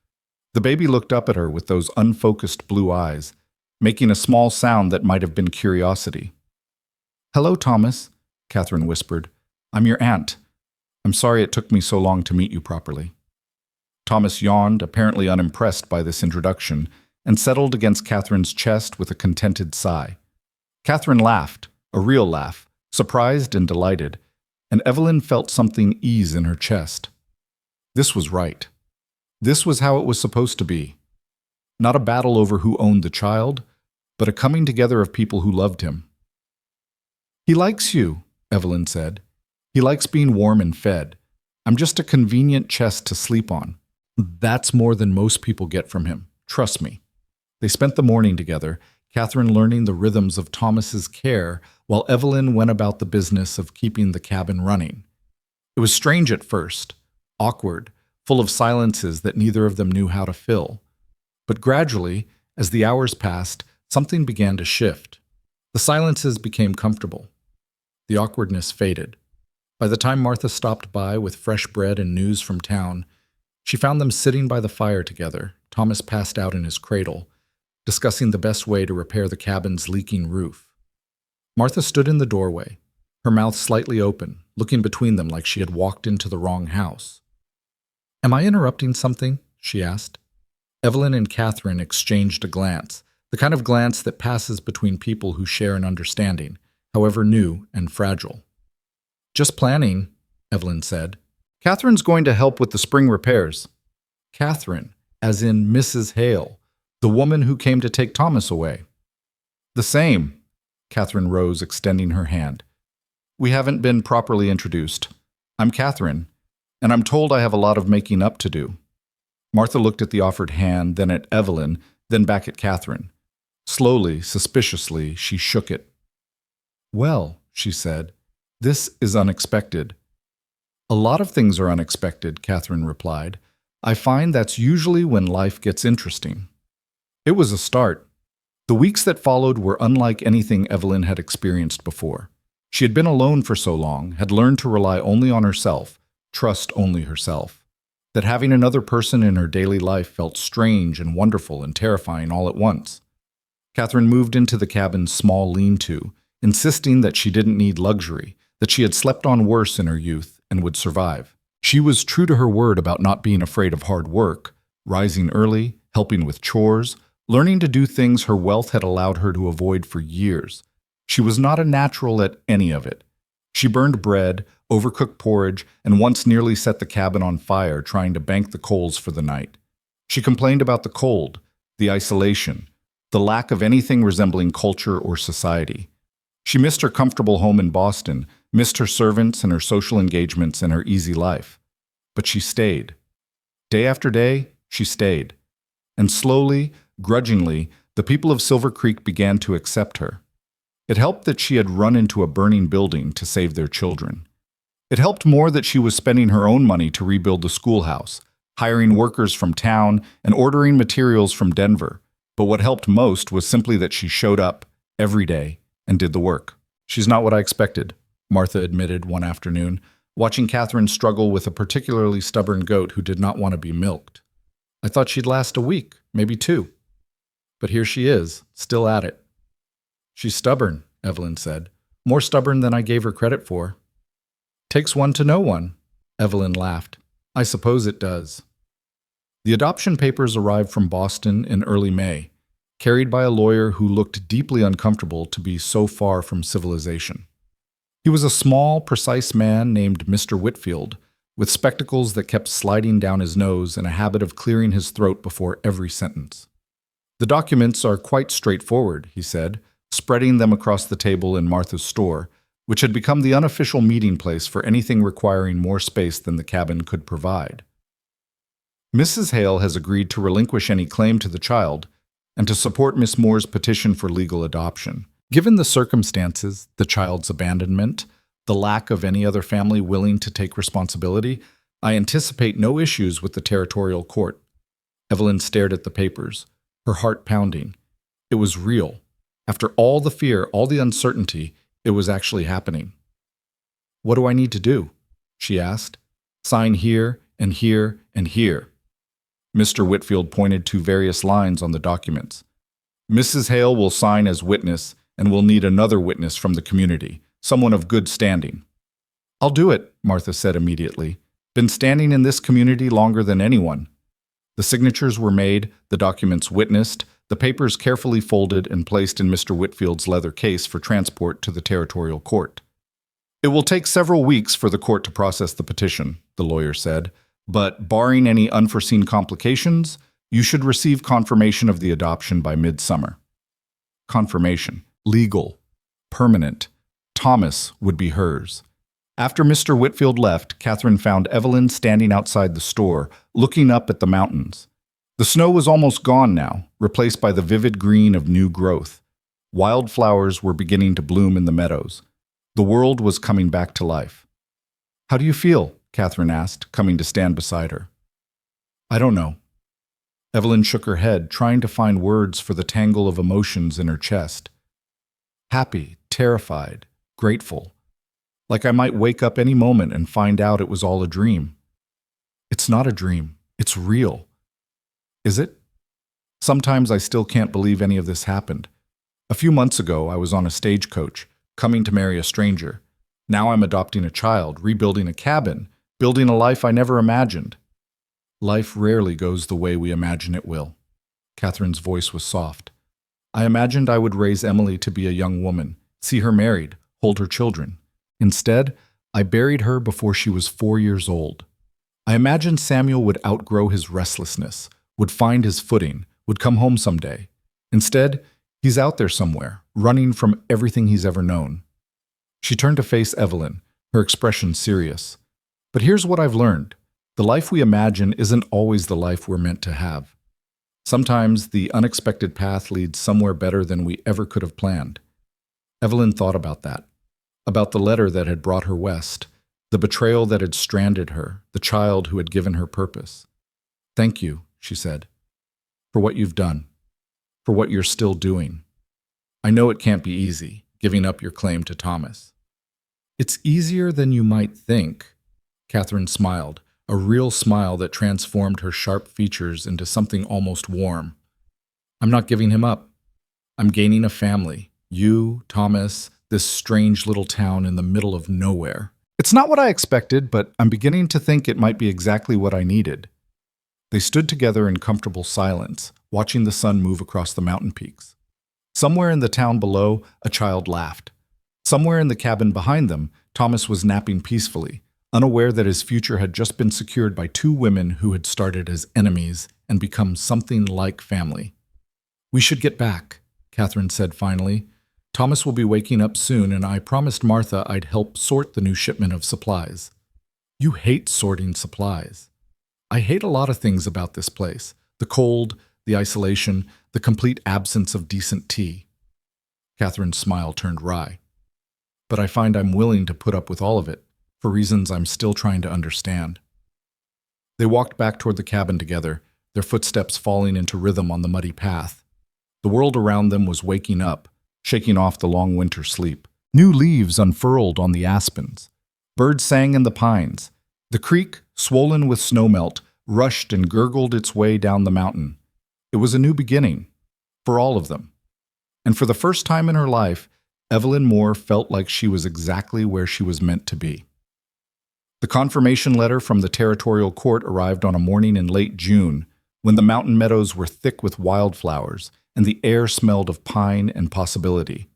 The baby looked up at her with those unfocused blue eyes, making a small sound that might have been curiosity. "Hello, Thomas," Catherine whispered. "I'm your aunt. I'm sorry it took me so long to meet you properly." Thomas yawned, apparently unimpressed by this introduction, and settled against Catherine's chest with a contented sigh. Catherine laughed, a real laugh, surprised and delighted, and Evelyn felt something ease in her chest. This was right. This was how it was supposed to be. Not a battle over who owned the child, but a coming together of people who loved him. "He likes you," Evelyn said. "He likes being warm and fed. I'm just a convenient chest to sleep on. That's more than most people get from him. Trust me." They spent the morning together, Catherine learning the rhythms of Thomas's care, while Evelyn went about the business of keeping the cabin running. It was strange at first, awkward, full of silences that neither of them knew how to fill. But gradually, as the hours passed, something began to shift. The silences became comfortable. The awkwardness faded. By the time Martha stopped by with fresh bread and news from town, she found them sitting by the fire together, Thomas passed out in his cradle, discussing the best way to repair the cabin's leaking roof. Martha stood in the doorway, her mouth slightly open, looking between them like she had walked into the wrong house. "Am I interrupting something?" she asked. Evelyn and Catherine exchanged a glance, the kind of glance that passes between people who share an understanding, however new and fragile. "Just planning," Evelyn said. "Catherine's going to help with the spring repairs." Catherine, as in Mrs. Hale, the woman who came to take Thomas away. "The same." Catherine rose, extending her hand. "We haven't been properly introduced. I'm Catherine, and I'm told I have a lot of making up to do." Martha looked at the offered hand, then at Evelyn, then back at Catherine. Slowly, suspiciously, she shook it. "Well," she said, "this is unexpected." "A lot of things are unexpected," Catherine replied. "I find that's usually when life gets interesting." It was a start. The weeks that followed were unlike anything Evelyn had experienced before. She had been alone for so long, had learned to rely only on herself, trust only herself, that having another person in her daily life felt strange and wonderful and terrifying all at once. Catherine moved into the cabin's small lean-to, insisting that she didn't need luxury, that she had slept on worse in her youth and would survive. She was true to her word about not being afraid of hard work, rising early, helping with chores, learning to do things her wealth had allowed her to avoid for years. She was not a natural at any of it. She burned bread, overcooked porridge, and once nearly set the cabin on fire trying to bank the coals for the night. She complained about the cold, the isolation, the lack of anything resembling culture or society. She missed her comfortable home in Boston, missed her servants and her social engagements and her easy life. But she stayed. Day after day, she stayed. And slowly, grudgingly, the people of Silver Creek began to accept her. It helped that she had run into a burning building to save their children. It helped more that she was spending her own money to rebuild the schoolhouse, hiring workers from town, and ordering materials from Denver. But what helped most was simply that she showed up every day and did the work. "She's not what I expected," Martha admitted one afternoon, watching Catherine struggle with a particularly stubborn goat who did not want to be milked. I thought she'd last a week, maybe 2. But here she is, still at it. She's stubborn, Evelyn said. More stubborn than I gave her credit for. Takes one to know one, Evelyn laughed. I suppose it does. The adoption papers arrived from Boston in early May, carried by a lawyer who looked deeply uncomfortable to be so far from civilization. He was a small, precise man named Mr. Whitfield, with spectacles that kept sliding down his nose and a habit of clearing his throat before every sentence. The documents are quite straightforward, he said, spreading them across the table in Martha's store, which had become the unofficial meeting place for anything requiring more space than the cabin could provide. Mrs. Hale has agreed to relinquish any claim to the child and to support Miss Moore's petition for legal adoption. Given the circumstances, the child's abandonment, the lack of any other family willing to take responsibility, I anticipate no issues with the territorial court. Evelyn stared at the papers, her heart pounding. It was real. After all the fear, all the uncertainty, it was actually happening. What do I need to do? She asked. Sign here and here and here. Mr. Whitfield pointed to various lines on the documents. Mrs. Hale will sign as witness and will need another witness from the community, someone of good standing. I'll do it, Martha said immediately. Been standing in this community longer than anyone. The signatures were made, the documents witnessed, the papers carefully folded and placed in Mr. Whitfield's leather case for transport to the territorial court. It will take several weeks for the court to process the petition, the lawyer said, but barring any unforeseen complications, you should receive confirmation of the adoption by midsummer. Confirmation. Legal. Permanent. Thomas would be hers. After Mr. Whitfield left, Catherine found Evelyn standing outside the store, looking up at the mountains. The snow was almost gone now, replaced by the vivid green of new growth. Wildflowers were beginning to bloom in the meadows. The world was coming back to life. How do you feel? Catherine asked, coming to stand beside her. I don't know. Evelyn shook her head, trying to find words for the tangle of emotions in her chest. Happy, terrified, grateful. Like I might wake up any moment and find out it was all a dream. It's not a dream. It's real. Is it? Sometimes I still can't believe any of this happened. A few months ago, I was on a stagecoach, coming to marry a stranger. Now I'm adopting a child, rebuilding a cabin, building a life I never imagined. Life rarely goes the way we imagine it will. Catherine's voice was soft. I imagined I would raise Emily to be a young woman, see her married, hold her children. Instead, I buried her before she was 4 years old. I imagined Samuel would outgrow his restlessness, would find his footing, would come home someday. Instead, he's out there somewhere, running from everything he's ever known. She turned to face Evelyn, her expression serious. But here's what I've learned. The life we imagine isn't always the life we're meant to have. Sometimes the unexpected path leads somewhere better than we ever could have planned. Evelyn thought about that, about the letter that had brought her west, the betrayal that had stranded her, the child who had given her purpose. Thank you, she said, for what you've done, for what you're still doing. I know it can't be easy, giving up your claim to Thomas. It's easier than you might think. Catherine smiled, a real smile that transformed her sharp features into something almost warm. I'm not giving him up. I'm gaining a family. You, Thomas, this strange little town in the middle of nowhere. It's not what I expected, but I'm beginning to think it might be exactly what I needed. They stood together in comfortable silence, watching the sun move across the mountain peaks. Somewhere in the town below, a child laughed. Somewhere in the cabin behind them, Thomas was napping peacefully, unaware that his future had just been secured by 2 women who had started as enemies and become something like family. We should get back, Catherine said finally. Thomas will be waking up soon, and I promised Martha I'd help sort the new shipment of supplies. You hate sorting supplies. I hate a lot of things about this place. The cold, the isolation, the complete absence of decent tea. Catherine's smile turned wry. But I find I'm willing to put up with all of it, for reasons I'm still trying to understand. They walked back toward the cabin together, their footsteps falling into rhythm on the muddy path. The world around them was waking up, shaking off the long winter sleep. New leaves unfurled on the aspens. Birds sang in the pines. The creek, swollen with snowmelt, rushed and gurgled its way down the mountain. It was a new beginning, for all of them. And for the first time in her life, Evelyn Moore felt like she was exactly where she was meant to be. The confirmation letter from the territorial court arrived on a morning in late June, when the mountain meadows were thick with wildflowers and the air smelled of pine and possibility.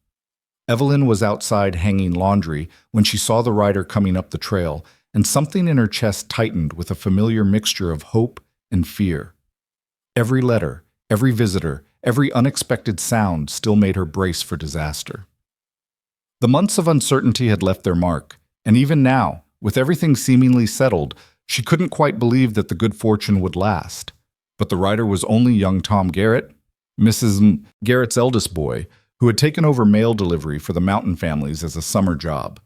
Evelyn was outside hanging laundry when she saw the rider coming up the trail, and something in her chest tightened with a familiar mixture of hope and fear. Every letter, every visitor, every unexpected sound still made her brace for disaster. The months of uncertainty had left their mark, and even now, with everything seemingly settled, she couldn't quite believe that the good fortune would last. But the rider was only young Tom Garrett, Mrs. Garrett's eldest boy, who had taken over mail delivery for the mountain families as a summer job.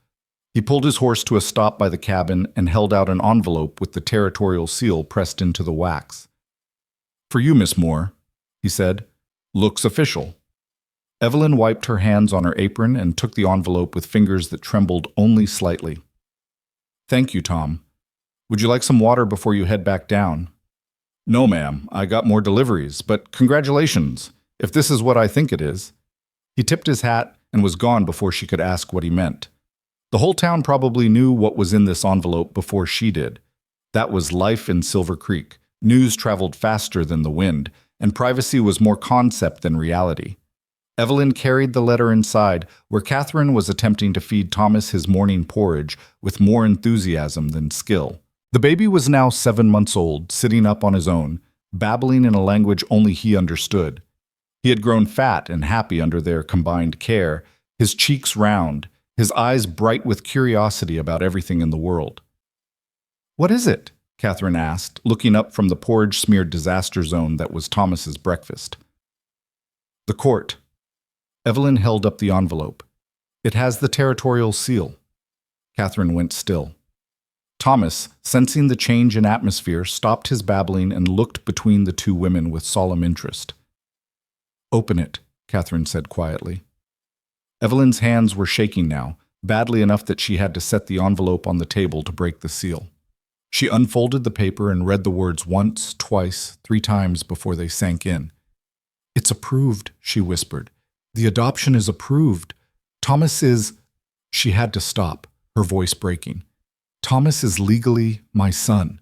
He pulled his horse to a stop by the cabin and held out an envelope with the territorial seal pressed into the wax. "For you, Miss Moore," he said. "Looks official." Evelyn wiped her hands on her apron and took the envelope with fingers that trembled only slightly. "Thank you, Tom. Would you like some water before you head back down?" "No, ma'am. I got more deliveries, but congratulations, if this is what I think it is." He tipped his hat and was gone before she could ask what he meant. The whole town probably knew what was in this envelope before she did. That was life in Silver Creek. News traveled faster than the wind, and privacy was more concept than reality. Evelyn carried the letter inside, where Catherine was attempting to feed Thomas his morning porridge with more enthusiasm than skill. The baby was now 7 months old, sitting up on his own, babbling in a language only he understood. He had grown fat and happy under their combined care, his cheeks round, his eyes bright with curiosity about everything in the world. "What is it?" Catherine asked, looking up from the porridge-smeared disaster zone that was Thomas's breakfast. "The court." Evelyn held up the envelope. "It has the territorial seal." Catherine went still. Thomas, sensing the change in atmosphere, stopped his babbling and looked between the two women with solemn interest. "Open it," Catherine said quietly. Evelyn's hands were shaking now, badly enough that she had to set the envelope on the table to break the seal. She unfolded the paper and read the words once, twice, 3 times before they sank in. "It's approved," she whispered. "The adoption is approved. Thomas is—" She had to stop, her voice breaking. "Thomas is legally my son."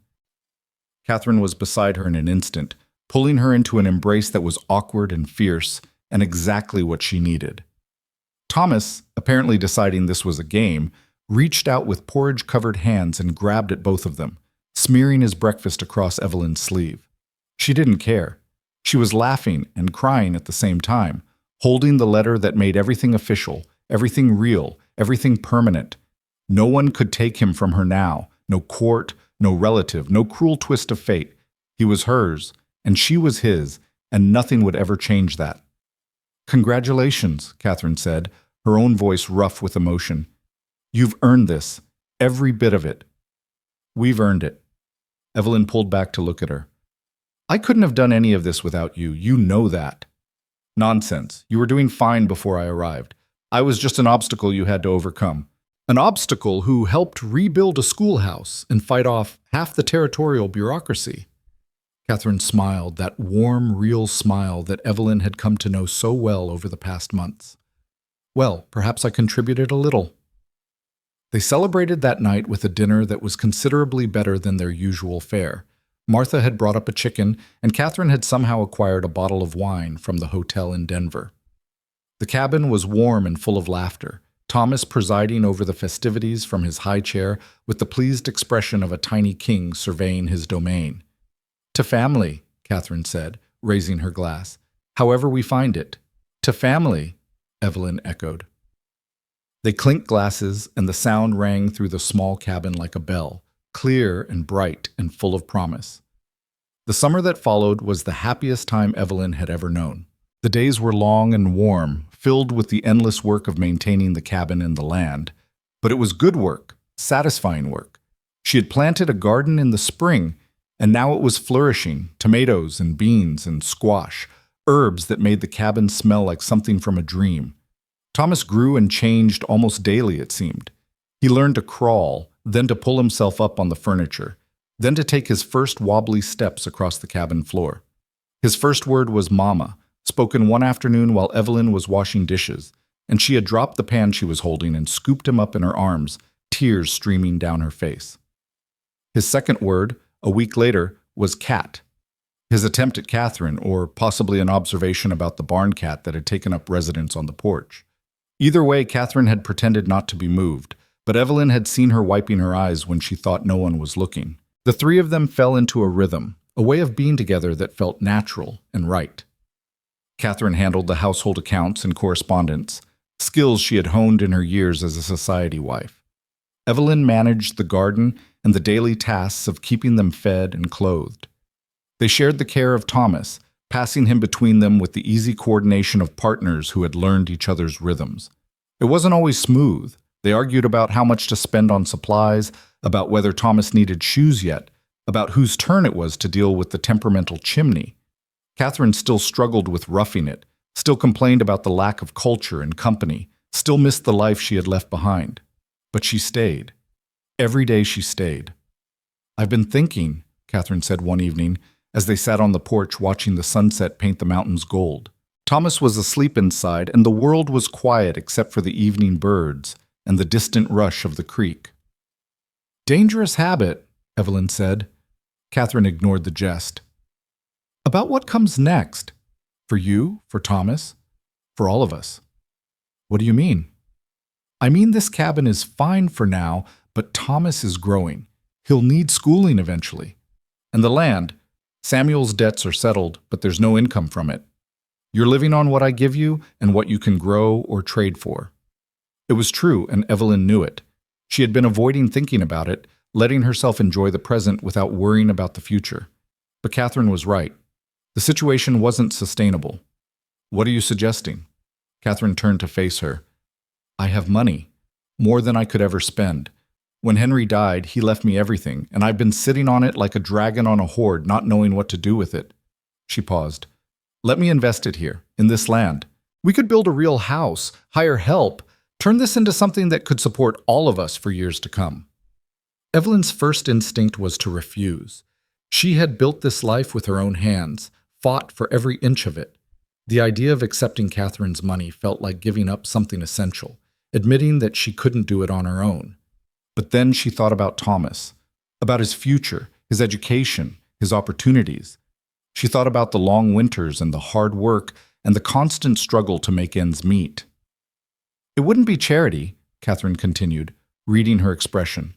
Catherine was beside her in an instant, pulling her into an embrace that was awkward and fierce, and exactly what she needed. Thomas, apparently deciding this was a game, reached out with porridge-covered hands and grabbed at both of them, smearing his breakfast across Evelyn's sleeve. She didn't care. She was laughing and crying at the same time, holding the letter that made everything official, everything real, everything permanent. No one could take him from her now, no court, no relative, no cruel twist of fate. He was hers, and she was his, and nothing would ever change that. "Congratulations," Catherine said, her own voice rough with emotion. "You've earned this, every bit of it." "We've earned it." Evelyn pulled back to look at her. "I couldn't have done any of this without you, you know that." "Nonsense. You were doing fine before I arrived. I was just an obstacle you had to overcome. An obstacle who helped rebuild a schoolhouse and fight off half the territorial bureaucracy." Catherine smiled, that warm, real smile that Evelyn had come to know so well over the past months. "Well, perhaps I contributed a little." They celebrated that night with a dinner that was considerably better than their usual fare. Martha had brought up a chicken, and Catherine had somehow acquired a bottle of wine from the hotel in Denver. The cabin was warm and full of laughter, Thomas presiding over the festivities from his high chair with the pleased expression of a tiny king surveying his domain. "To family," Catherine said, raising her glass. "However we find it." "To family," Evelyn echoed. They clinked glasses, and the sound rang through the small cabin like a bell, clear and bright and full of promise. The summer that followed was the happiest time Evelyn had ever known. The days were long and warm, filled with the endless work of maintaining the cabin and the land. But it was good work, satisfying work. She had planted a garden in the spring, and now it was flourishing, tomatoes and beans and squash, herbs that made the cabin smell like something from a dream. Thomas grew and changed almost daily, it seemed. He learned to crawl, then to pull himself up on the furniture, then to take his first wobbly steps across the cabin floor. His first word was "Mama," spoken one afternoon while Evelyn was washing dishes, and she had dropped the pan she was holding and scooped him up in her arms, tears streaming down her face. His second word, a week later, was "cat." His attempt at Catherine, or possibly an observation about the barn cat that had taken up residence on the porch. Either way, Catherine had pretended not to be moved, but Evelyn had seen her wiping her eyes when she thought no one was looking. The three of them fell into a rhythm, a way of being together that felt natural and right. Catherine handled the household accounts and correspondence, skills she had honed in her years as a society wife. Evelyn managed the garden and the daily tasks of keeping them fed and clothed. They shared the care of Thomas, passing him between them with the easy coordination of partners who had learned each other's rhythms. It wasn't always smooth. They argued about how much to spend on supplies, about whether Thomas needed shoes yet, about whose turn it was to deal with the temperamental chimney. Catherine still struggled with roughing it, still complained about the lack of culture and company, still missed the life she had left behind. But she stayed. Every day she stayed. "I've been thinking," Catherine said one evening, as they sat on the porch watching the sunset paint the mountains gold. Thomas was asleep inside, and the world was quiet except for the evening birds and the distant rush of the creek. "Dangerous habit," Evelyn said. Catherine ignored the jest. "About what comes next? For you, for Thomas, for all of us." "What do you mean?" "I mean this cabin is fine for now, but Thomas is growing. He'll need schooling eventually. And the land, Samuel's debts are settled, but there's no income from it. You're living on what I give you and what you can grow or trade for." It was true, and Evelyn knew it. She had been avoiding thinking about it, letting herself enjoy the present without worrying about the future. But Catherine was right. The situation wasn't sustainable. "What are you suggesting?" Catherine turned to face her. "I have money, more than I could ever spend. When Henry died, he left me everything, and I've been sitting on it like a dragon on a hoard, not knowing what to do with it." She paused. "Let me invest it here, in this land. We could build a real house, hire help, turn this into something that could support all of us for years to come." Evelyn's first instinct was to refuse. She had built this life with her own hands, fought for every inch of it. The idea of accepting Catherine's money felt like giving up something essential, admitting that she couldn't do it on her own. But then she thought about Thomas, about his future, his education, his opportunities. She thought about the long winters and the hard work and the constant struggle to make ends meet. "It wouldn't be charity," Catherine continued, reading her expression.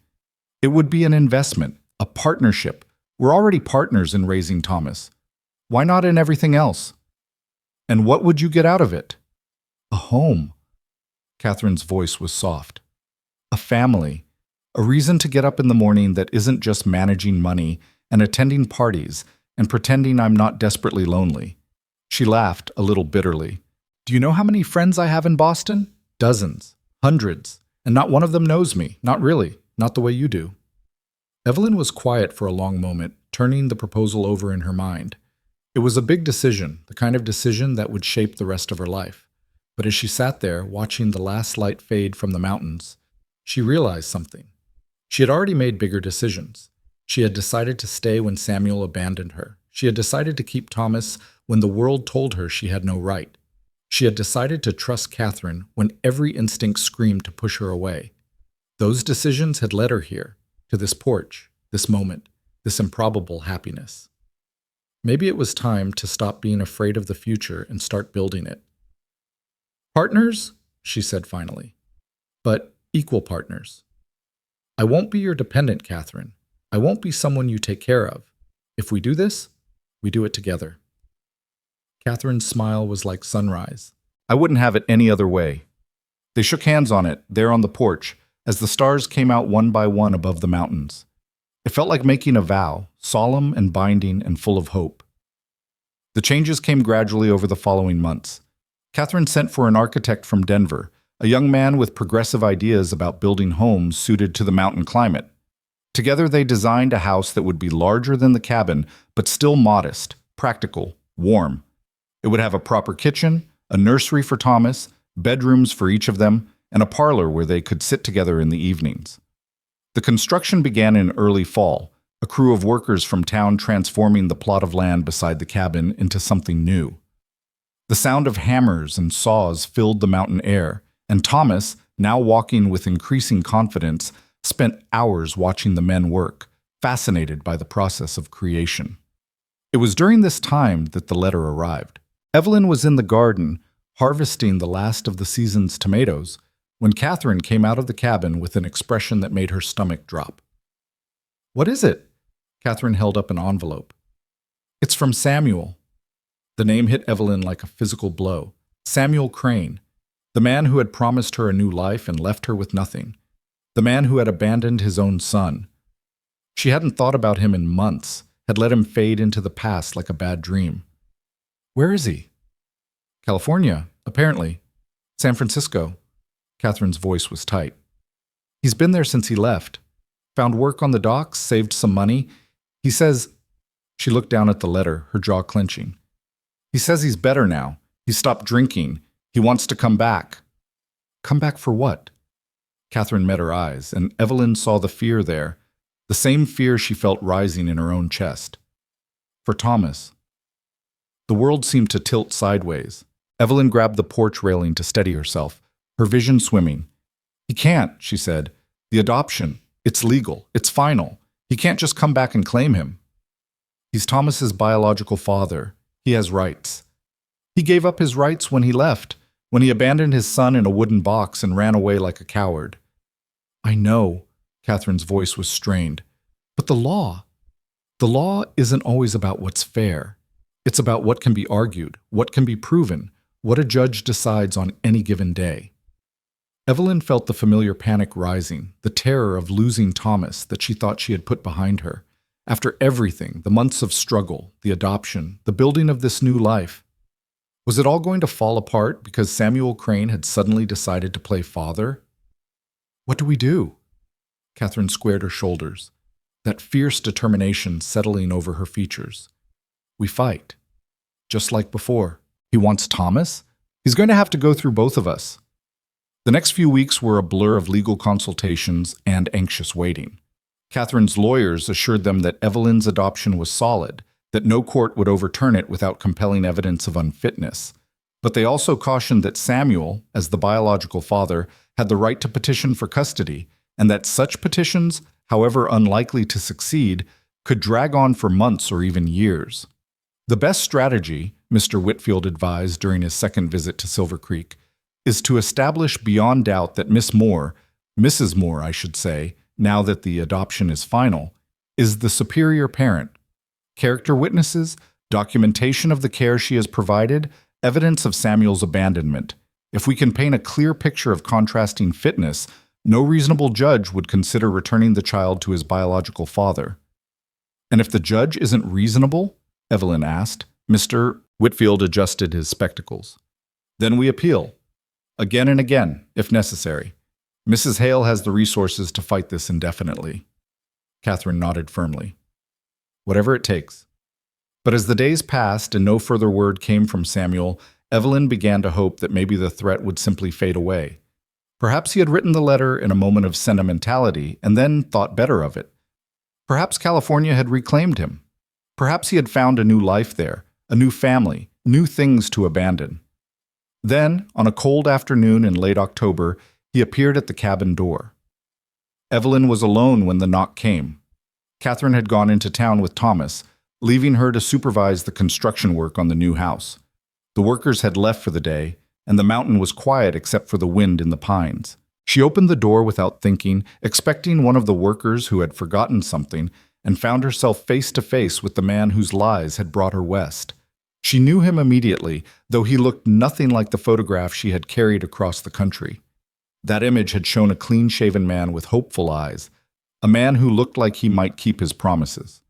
"It would be an investment, a partnership. We're already partners in raising Thomas. Why not in everything else? And what would you get out of it?" "A home." Catherine's voice was soft. "A family. A reason to get up in the morning that isn't just managing money and attending parties and pretending I'm not desperately lonely." She laughed a little bitterly. "Do you know how many friends I have in Boston? Dozens, hundreds, and not one of them knows me. Not really, not the way you do." Evelyn was quiet for a long moment, turning the proposal over in her mind. It was a big decision, the kind of decision that would shape the rest of her life. But as she sat there, watching the last light fade from the mountains, she realized something. She had already made bigger decisions. She had decided to stay when Samuel abandoned her. She had decided to keep Thomas when the world told her she had no right. She had decided to trust Catherine when every instinct screamed to push her away. Those decisions had led her here, to this porch, this moment, this improbable happiness. Maybe it was time to stop being afraid of the future and start building it. "Partners," she said finally, "but equal partners. I won't be your dependent, Catherine. I won't be someone you take care of. If we do this, we do it together." Catherine's smile was like sunrise. "I wouldn't have it any other way." They shook hands on it, there on the porch, as the stars came out one by one above the mountains. It felt like making a vow, solemn and binding and full of hope. The changes came gradually over the following months. Catherine sent for an architect from Denver, a young man with progressive ideas about building homes suited to the mountain climate. Together they designed a house that would be larger than the cabin, but still modest, practical, warm. It would have a proper kitchen, a nursery for Thomas, bedrooms for each of them, and a parlor where they could sit together in the evenings. The construction began in early fall, a crew of workers from town transforming the plot of land beside the cabin into something new. The sound of hammers and saws filled the mountain air, and Thomas, now walking with increasing confidence, spent hours watching the men work, fascinated by the process of creation. It was during this time that the letter arrived. Evelyn was in the garden, harvesting the last of the season's tomatoes, when Catherine came out of the cabin with an expression that made her stomach drop. "What is it?" Catherine held up an envelope. "It's from Samuel." The name hit Evelyn like a physical blow. Samuel Crane, the man who had promised her a new life and left her with nothing. The man who had abandoned his own son. She hadn't thought about him in months, had let him fade into the past like a bad dream. "Where is he?" "California, apparently. San Francisco." Catherine's voice was tight. "He's been there since he left. Found work on the docks, saved some money. He says—" She looked down at the letter, her jaw clenching. "He says he's better now. He stopped drinking. He wants to come back." "Come back for what?" Catherine met her eyes, and Evelyn saw the fear there, the same fear she felt rising in her own chest. "For Thomas." The world seemed to tilt sideways. Evelyn grabbed the porch railing to steady herself, her vision swimming. "He can't," she said. "The adoption. It's legal. It's final. He can't just come back and claim him. He's Thomas's biological father. He has rights. He gave up his rights when he left, when he abandoned his son in a wooden box and ran away like a coward." "I know," Catherine's voice was strained. "But the law isn't always about what's fair. It's about what can be argued, what can be proven, what a judge decides on any given day." Evelyn felt the familiar panic rising, the terror of losing Thomas that she thought she had put behind her. After everything, the months of struggle, the adoption, the building of this new life. Was it all going to fall apart because Samuel Crane had suddenly decided to play father? "What do we do?" Catherine squared her shoulders, that fierce determination settling over her features. "We fight. Just like before. He wants Thomas? He's going to have to go through both of us." The next few weeks were a blur of legal consultations and anxious waiting. Catherine's lawyers assured them that Evelyn's adoption was solid, that no court would overturn it without compelling evidence of unfitness. But they also cautioned that Samuel, as the biological father, had the right to petition for custody, and that such petitions, however unlikely to succeed, could drag on for months or even years. The best strategy, Mr. Whitfield advised during his second visit to Silver Creek, is to establish beyond doubt that Mrs. Moore, I should say, now that the adoption is final, is the superior parent. Character witnesses, documentation of the care she has provided, evidence of Samuel's abandonment. If we can paint a clear picture of contrasting fitness, no reasonable judge would consider returning the child to his biological father. "And if the judge isn't reasonable?" Evelyn asked. Mr. Whitfield adjusted his spectacles. "Then we appeal. Again and again, if necessary. Mrs. Hale has the resources to fight this indefinitely." Catherine nodded firmly. "Whatever it takes." But as the days passed and no further word came from Samuel, Evelyn began to hope that maybe the threat would simply fade away. Perhaps he had written the letter in a moment of sentimentality and then thought better of it. Perhaps California had reclaimed him. Perhaps he had found a new life there, a new family, new things to abandon. Then, on a cold afternoon in late October, he appeared at the cabin door. Evelyn was alone when the knock came. Catherine had gone into town with Thomas, leaving her to supervise the construction work on the new house. The workers had left for the day, and the mountain was quiet except for the wind in the pines. She opened the door without thinking, expecting one of the workers who had forgotten something, and found herself face to face with the man whose lies had brought her west. She knew him immediately, though he looked nothing like the photograph she had carried across the country. That image had shown a clean-shaven man with hopeful eyes, a man who looked like he might keep his promises.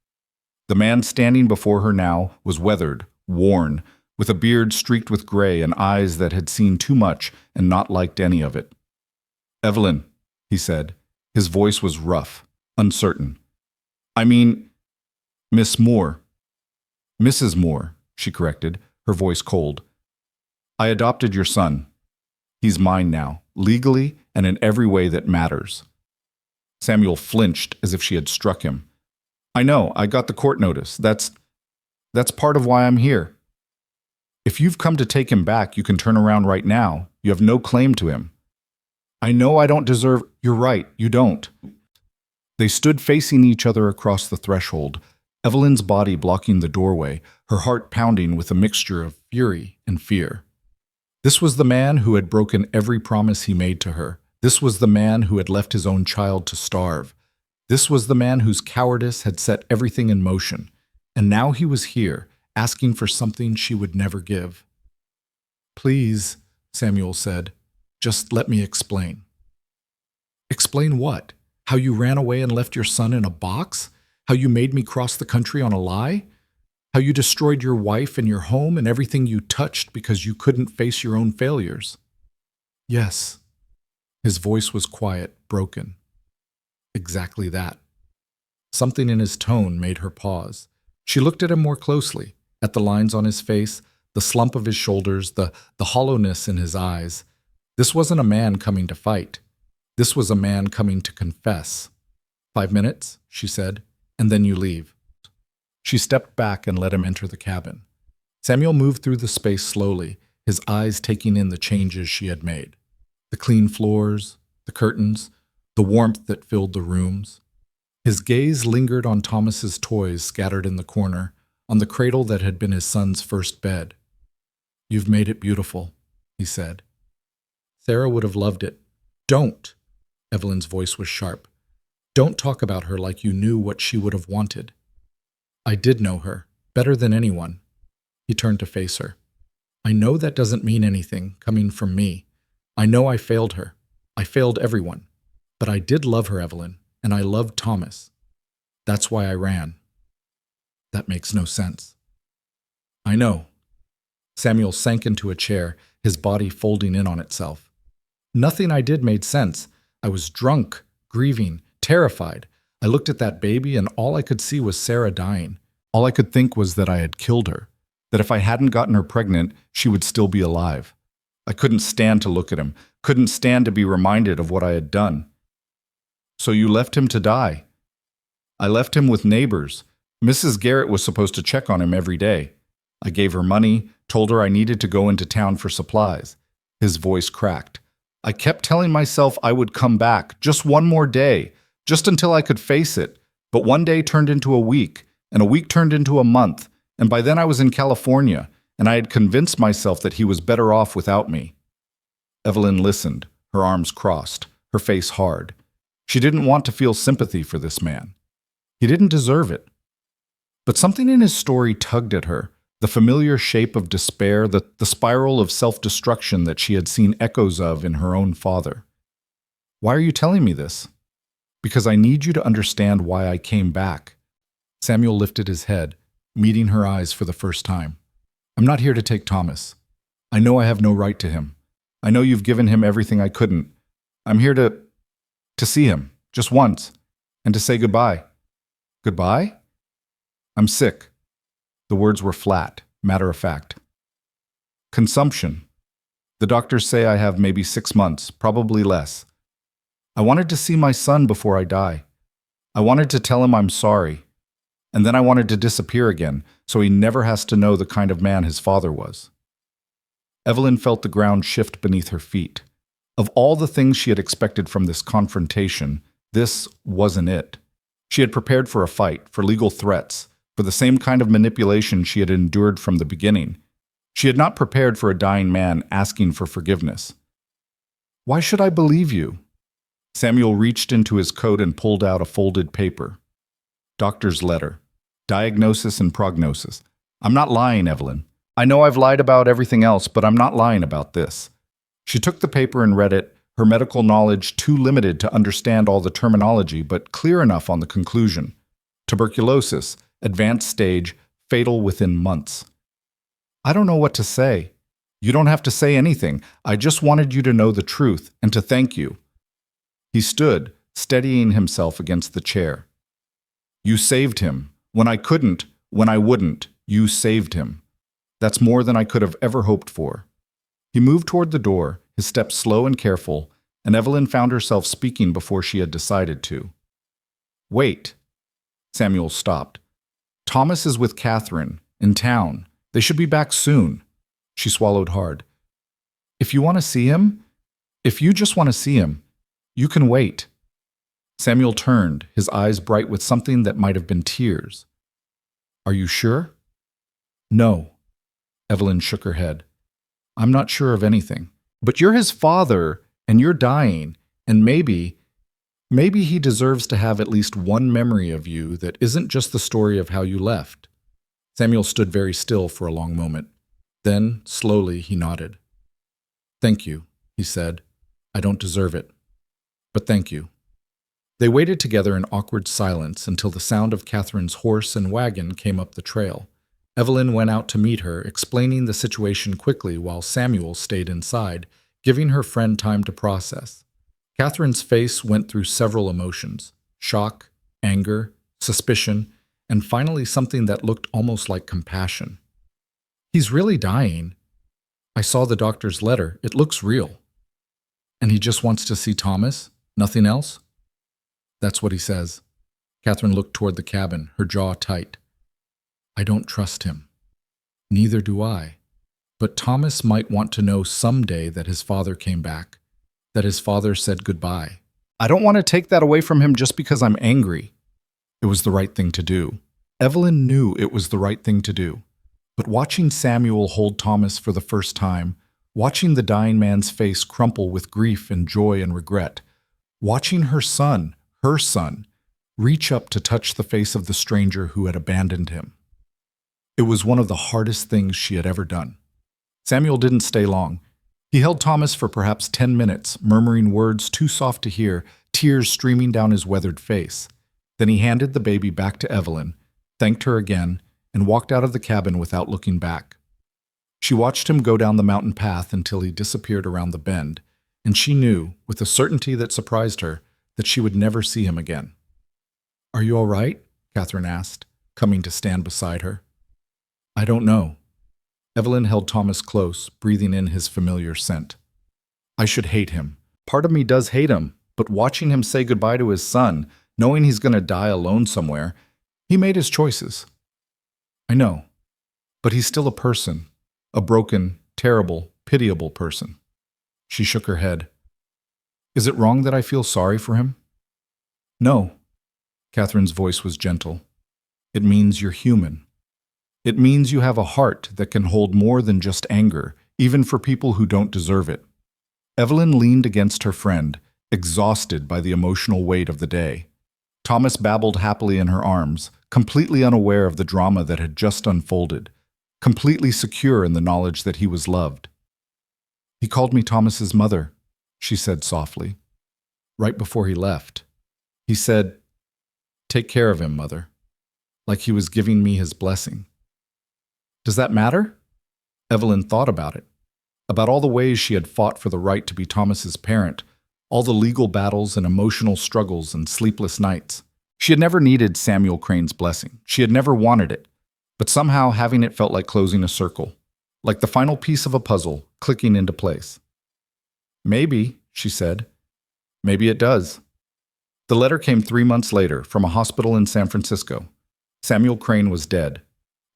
The man standing before her now was weathered, worn, with a beard streaked with gray and eyes that had seen too much and not liked any of it. "Evelyn," he said. His voice was rough, uncertain. "I mean, Miss Moore." "Mrs. Moore," she corrected, her voice cold. "I adopted your son. He's mine now, legally and in every way that matters." Samuel flinched as if she had struck him. I know, I got the court notice. That's part of why I'm here. If you've come to take him back, you can turn around right now. You have no claim to him. I know I don't deserve— You're right, you don't. They stood facing each other across the threshold, Evelyn's body blocking the doorway, her heart pounding with a mixture of fury and fear. This was the man who had broken every promise he made to her. This was the man who had left his own child to starve. This was the man whose cowardice had set everything in motion. And now he was here, asking for something she would never give. Please, Samuel said, just let me explain. Explain what? How you ran away and left your son in a box? How you made me cross the country on a lie? How you destroyed your wife and your home and everything you touched because you couldn't face your own failures? Yes. His voice was quiet, broken. Exactly that. Something in his tone made her pause. She looked at him more closely, at the lines on his face, the slump of his shoulders, the hollowness in his eyes. This wasn't a man coming to fight. This was a man coming to confess. 5 minutes, she said, and then you leave. She stepped back and let him enter the cabin. Samuel moved through the space slowly, his eyes taking in the changes she had made. The clean floors, the curtains, the warmth that filled the rooms. His gaze lingered on Thomas's toys scattered in the corner, on the cradle that had been his son's first bed. You've made it beautiful, he said. Sarah would have loved it. Don't! Evelyn's voice was sharp. Don't talk about her like you knew what she would have wanted. I did know her, better than anyone. He turned to face her. I know that doesn't mean anything, coming from me. I know I failed her. I failed everyone. But I did love her, Evelyn, and I loved Thomas. That's why I ran. That makes no sense. I know. Samuel sank into a chair, his body folding in on itself. Nothing I did made sense. I was drunk, grieving, terrified. I looked at that baby and all I could see was Sarah dying. All I could think was that I had killed her, that if I hadn't gotten her pregnant, she would still be alive. I couldn't stand to look at him, couldn't stand to be reminded of what I had done. So you left him to die. I left him with neighbors. Mrs. Garrett was supposed to check on him every day. I gave her money, told her I needed to go into town for supplies. His voice cracked. I kept telling myself I would come back, just one more day, just until I could face it. But one day turned into a week, and a week turned into a month, and by then I was in California, and I had convinced myself that he was better off without me. Evelyn listened, her arms crossed, her face hard. She didn't want to feel sympathy for this man. He didn't deserve it. But something in his story tugged at her, the familiar shape of despair, the spiral of self-destruction that she had seen echoes of in her own father. Why are you telling me this? Because I need you to understand why I came back. Samuel lifted his head, meeting her eyes for the first time. I'm not here to take Thomas. I know I have no right to him. I know you've given him everything I couldn't. I'm here to see him, just once, and to say goodbye. Goodbye? I'm sick. The words were flat, matter of fact. Consumption. The doctors say I have maybe 6 months, probably less. I wanted to see my son before I die. I wanted to tell him I'm sorry. And then I wanted to disappear again, so he never has to know the kind of man his father was. Evelyn felt the ground shift beneath her feet. Of all the things she had expected from this confrontation, this wasn't it. She had prepared for a fight, for legal threats, for the same kind of manipulation she had endured from the beginning. She had not prepared for a dying man asking for forgiveness. Why should I believe you? Samuel reached into his coat and pulled out a folded paper. Doctor's letter. Diagnosis and prognosis. I'm not lying, Evelyn. I know I've lied about everything else, but I'm not lying about this. She took the paper and read it, her medical knowledge too limited to understand all the terminology, but clear enough on the conclusion. Tuberculosis, advanced stage, fatal within months. I don't know what to say. You don't have to say anything. I just wanted you to know the truth and to thank you. He stood, steadying himself against the chair. You saved him. When I couldn't, when I wouldn't, you saved him. That's more than I could have ever hoped for. He moved toward the door, his steps slow and careful, and Evelyn found herself speaking before she had decided to. "Wait." Samuel stopped. "Thomas is with Catherine, in town. They should be back soon." She swallowed hard. "If you want to see him, if you just want to see him, you can wait." Samuel turned, his eyes bright with something that might have been tears. "Are you sure?" "No." Evelyn shook her head. "I'm not sure of anything. But you're his father, and you're dying, and maybe he deserves to have at least one memory of you that isn't just the story of how you left." Samuel stood very still for a long moment. Then, slowly, he nodded. "Thank you," he said. "I don't deserve it. But thank you." They waited together in awkward silence until the sound of Catherine's horse and wagon came up the trail. Evelyn went out to meet her, explaining the situation quickly while Samuel stayed inside, giving her friend time to process. Catherine's face went through several emotions: shock, anger, suspicion, and finally something that looked almost like compassion. "He's really dying. I saw the doctor's letter. It looks real." "And he just wants to see Thomas? Nothing else?" "That's what he says." Catherine looked toward the cabin, her jaw tight. "I don't trust him." "Neither do I. But Thomas might want to know someday that his father came back, that his father said goodbye. I don't want to take that away from him just because I'm angry." It was the right thing to do. Evelyn knew it was the right thing to do. But watching Samuel hold Thomas for the first time, watching the dying man's face crumple with grief and joy and regret, watching her son, reach up to touch the face of the stranger who had abandoned him. It was one of the hardest things she had ever done. Samuel didn't stay long. He held Thomas for perhaps 10 minutes, murmuring words too soft to hear, tears streaming down his weathered face. Then he handed the baby back to Evelyn, thanked her again, and walked out of the cabin without looking back. She watched him go down the mountain path until he disappeared around the bend, and she knew, with a certainty that surprised her, that she would never see him again. "Are you all right?" Catherine asked, coming to stand beside her. "I don't know." Evelyn held Thomas close, breathing in his familiar scent. "I should hate him. Part of me does hate him, but watching him say goodbye to his son, knowing he's going to die alone somewhere, he made his choices." "I know. But he's still a person. A broken, terrible, pitiable person." She shook her head. "Is it wrong that I feel sorry for him?" "No." Catherine's voice was gentle. "It means you're human. It means you have a heart that can hold more than just anger, even for people who don't deserve it." Evelyn leaned against her friend, exhausted by the emotional weight of the day. Thomas babbled happily in her arms, completely unaware of the drama that had just unfolded, completely secure in the knowledge that he was loved. "He called me Thomas's mother," she said softly, "right before he left. He said, 'Take care of him, mother,' like he was giving me his blessing." Does that matter? Evelyn thought about all the ways she had fought for the right to be Thomas's parent, all the legal battles and emotional struggles and sleepless nights. She had never needed Samuel Crane's blessing. She had never wanted it. But somehow having it felt like closing a circle, like the final piece of a puzzle clicking into place. "Maybe," she said. "Maybe it does." The letter came 3 months later from a hospital in San Francisco. Samuel Crane was dead.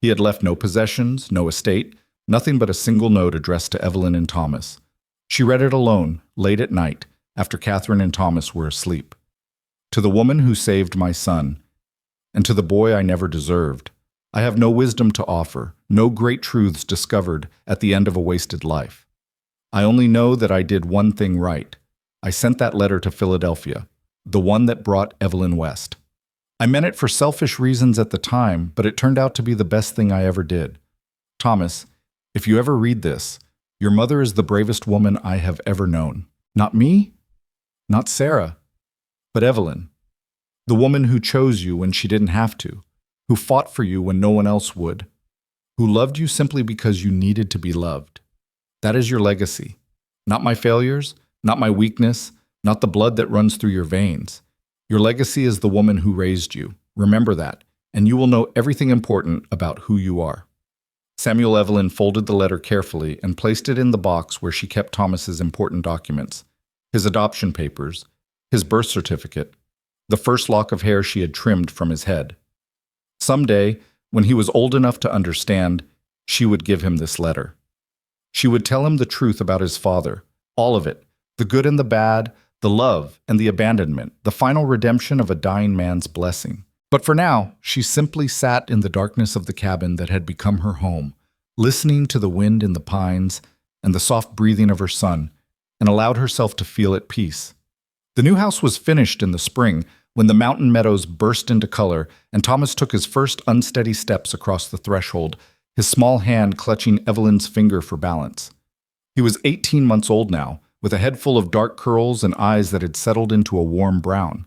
He had left no possessions, no estate, nothing but a single note addressed to Evelyn and Thomas. She read it alone, late at night, after Catherine and Thomas were asleep. "To the woman who saved my son, and to the boy I never deserved, I have no wisdom to offer, no great truths discovered at the end of a wasted life. I only know that I did one thing right. I sent that letter to Philadelphia, the one that brought Evelyn West. I meant it for selfish reasons at the time, but it turned out to be the best thing I ever did. Thomas, if you ever read this, your mother is the bravest woman I have ever known. Not me, not Sarah, but Evelyn, the woman who chose you when she didn't have to, who fought for you when no one else would, who loved you simply because you needed to be loved. That is your legacy. Not my failures, not my weakness, not the blood that runs through your veins. Your legacy is the woman who raised you. Remember that, and you will know everything important about who you are." Samuel Evelyn folded the letter carefully and placed it in the box where she kept Thomas's important documents. his adoption papers, his birth certificate, the first lock of hair she had trimmed from his head. Someday, when he was old enough to understand, she would give him this letter. She would tell him the truth about his father, all of it, the good and the bad, the love and the abandonment, the final redemption of a dying man's blessing. But for now, she simply sat in the darkness of the cabin that had become her home, listening to the wind in the pines and the soft breathing of her son, and allowed herself to feel at peace. The new house was finished in the spring, when the mountain meadows burst into color and Thomas took his first unsteady steps across the threshold, his small hand clutching Evelyn's finger for balance. He was 18 months old now, with a head full of dark curls and eyes that had settled into a warm brown.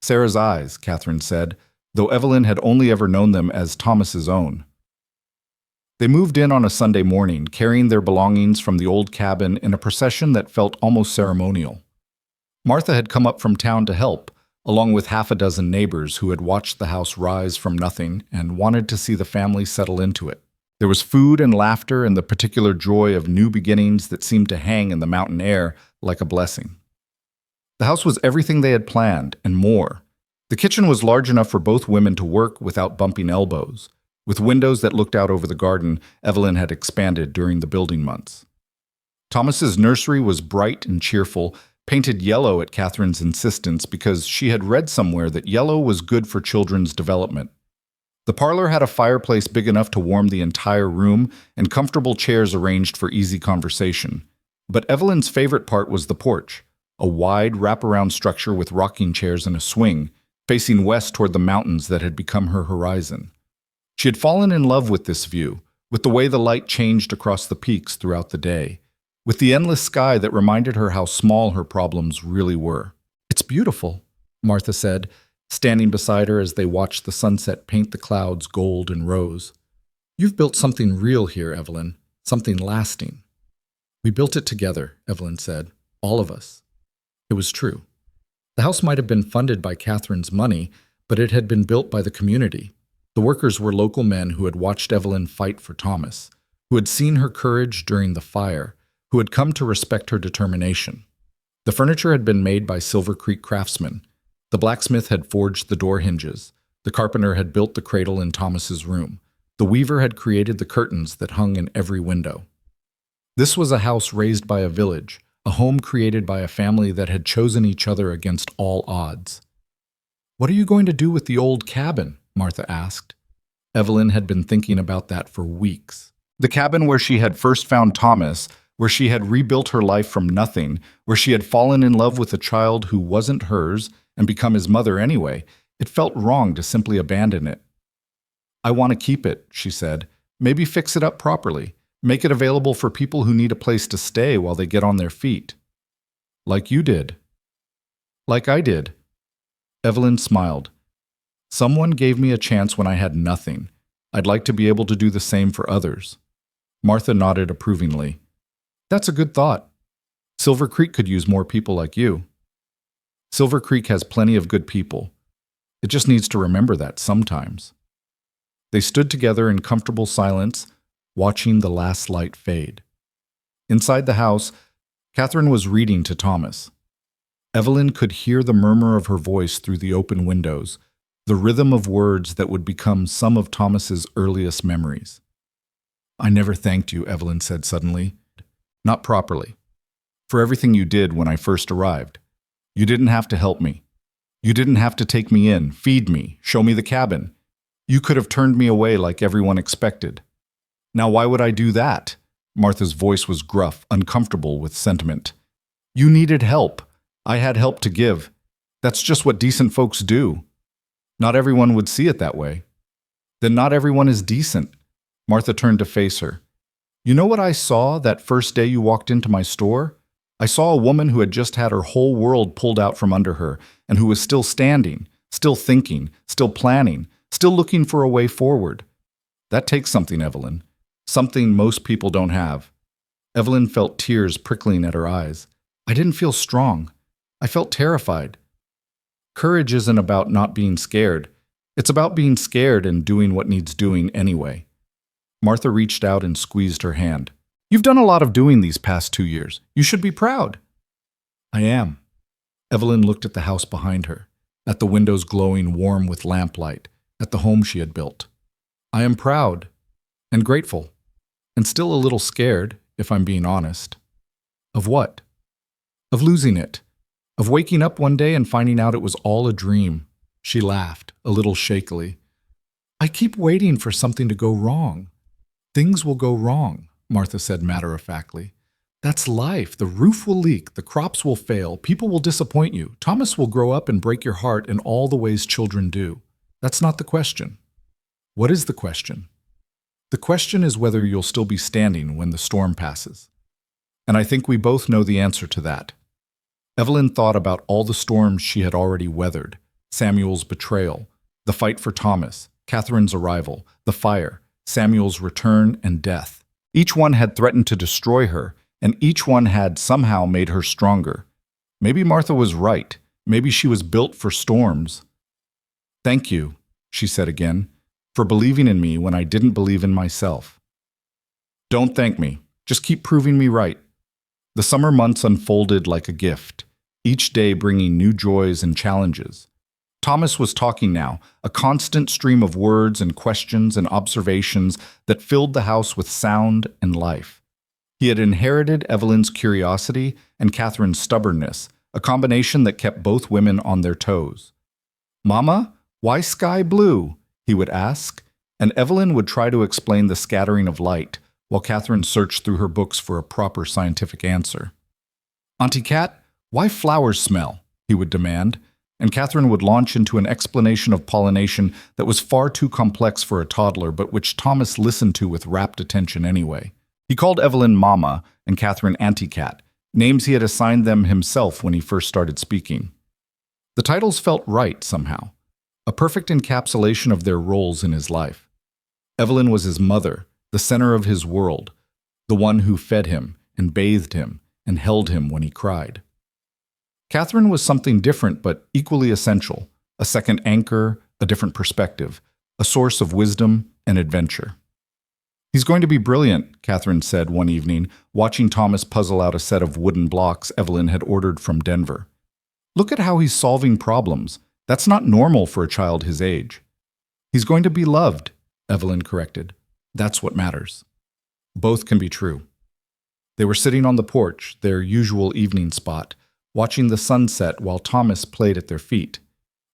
Sarah's eyes, Catherine said, though Evelyn had only ever known them as Thomas's own. They moved in on a Sunday morning, carrying their belongings from the old cabin in a procession that felt almost ceremonial. Martha had come up from town to help, along with half a dozen neighbors who had watched the house rise from nothing and wanted to see the family settle into it. There was food and laughter and the particular joy of new beginnings that seemed to hang in the mountain air like a blessing. The house was everything they had planned, and more. The kitchen was large enough for both women to work without bumping elbows, with windows that looked out over the garden Evelyn had expanded during the building months. Thomas's nursery was bright and cheerful, painted yellow at Catherine's insistence because she had read somewhere that yellow was good for children's development. The parlor had a fireplace big enough to warm the entire room and comfortable chairs arranged for easy conversation. But Evelyn's favorite part was the porch, a wide wraparound structure with rocking chairs and a swing, facing west toward the mountains that had become her horizon. She had fallen in love with this view, with the way the light changed across the peaks throughout the day, with the endless sky that reminded her how small her problems really were. "It's beautiful," Martha said, standing beside her as they watched the sunset paint the clouds gold and rose. "You've built something real here, Evelyn, something lasting." "We built it together," Evelyn said, "all of us." It was true. The house might have been funded by Catherine's money, but it had been built by the community. The workers were local men who had watched Evelyn fight for Thomas, who had seen her courage during the fire, who had come to respect her determination. The furniture had been made by Silver Creek craftsmen. The blacksmith had forged the door hinges. The carpenter had built the cradle in Thomas's room. The weaver had created the curtains that hung in every window. This was a house raised by a village, a home created by a family that had chosen each other against all odds. "What are you going to do with the old cabin?" Martha asked. Evelyn had been thinking about that for weeks. The cabin where she had first found Thomas, where she had rebuilt her life from nothing, where she had fallen in love with a child who wasn't hers and become his mother anyway, it felt wrong to simply abandon it. "I want to keep it," she said. "Maybe fix it up properly. Make it available for people who need a place to stay while they get on their feet." "Like you did." "Like I did." Evelyn smiled. "Someone gave me a chance when I had nothing. I'd like to be able to do the same for others." Martha nodded approvingly. "That's a good thought. Silver Creek could use more people like you." "Silver Creek has plenty of good people. It just needs to remember that sometimes." They stood together in comfortable silence, watching the last light fade. Inside the house, Catherine was reading to Thomas. Evelyn could hear the murmur of her voice through the open windows, the rhythm of words that would become some of Thomas's earliest memories. "I never thanked you," Evelyn said suddenly. "Not properly. For everything you did when I first arrived. You didn't have to help me. You didn't have to take me in, feed me, show me the cabin. You could have turned me away like everyone expected. Now why would I do that?" Martha's voice was gruff, uncomfortable with sentiment. "You needed help. I had help to give. That's just what decent folks do." "Not everyone would see it that way." "Then not everyone is decent." Martha turned to face her. "You know what I saw that first day you walked into my store? I saw a woman who had just had her whole world pulled out from under her and who was still standing, still thinking, still planning, still looking for a way forward. That takes something, Evelyn. Something most people don't have." Evelyn felt tears prickling at her eyes. "I didn't feel strong. I felt terrified." Courage isn't about not being scared. It's about being scared and doing what needs doing anyway. Martha reached out and squeezed her hand. "You've done a lot of doing these past 2 years. You should be proud." I am. Evelyn looked at the house behind her, at the windows glowing warm with lamplight, at the home she had built. I am proud and grateful, and still a little scared, if I'm being honest. Of what? Of losing it. Of waking up one day and finding out it was all a dream. She laughed, a little shakily. I keep waiting for something to go wrong. Things will go wrong, Martha said matter-of-factly. That's life. The roof will leak, the crops will fail, people will disappoint you. Thomas will grow up and break your heart in all the ways children do. That's not the question. What is the question? The question is whether you'll still be standing when the storm passes. And I think we both know the answer to that. Evelyn thought about all the storms she had already weathered: Samuel's betrayal, the fight for Thomas, Catherine's arrival, the fire, Samuel's return, and death. Each one had threatened to destroy her, and each one had somehow made her stronger. Maybe Martha was right. Maybe she was built for storms. Thank you, she said again, for believing in me when I didn't believe in myself. Don't thank me. Just keep proving me right. The summer months unfolded like a gift, each day bringing new joys and challenges. Thomas was talking now, a constant stream of words and questions and observations that filled the house with sound and life. He had inherited Evelyn's curiosity and Catherine's stubbornness, a combination that kept both women on their toes. "Mama, why sky blue?" he would ask, and Evelyn would try to explain the scattering of light, while Catherine searched through her books for a proper scientific answer. "Auntie Cat, why flowers smell?" he would demand, and Catherine would launch into an explanation of pollination that was far too complex for a toddler, but which Thomas listened to with rapt attention anyway. He called Evelyn Mama and Catherine Auntie Cat, names he had assigned them himself when he first started speaking. The titles felt right somehow, a perfect encapsulation of their roles in his life. Evelyn was his mother, the center of his world, the one who fed him and bathed him and held him when he cried. Catherine was something different but equally essential, a second anchor, a different perspective, a source of wisdom and adventure. "He's going to be brilliant," Catherine said one evening, watching Thomas puzzle out a set of wooden blocks Evelyn had ordered from Denver. "Look at how he's solving problems. That's not normal for a child his age." "He's going to be loved," Evelyn corrected. "That's what matters." Both can be true. They were sitting on the porch, their usual evening spot, watching the sunset while Thomas played at their feet.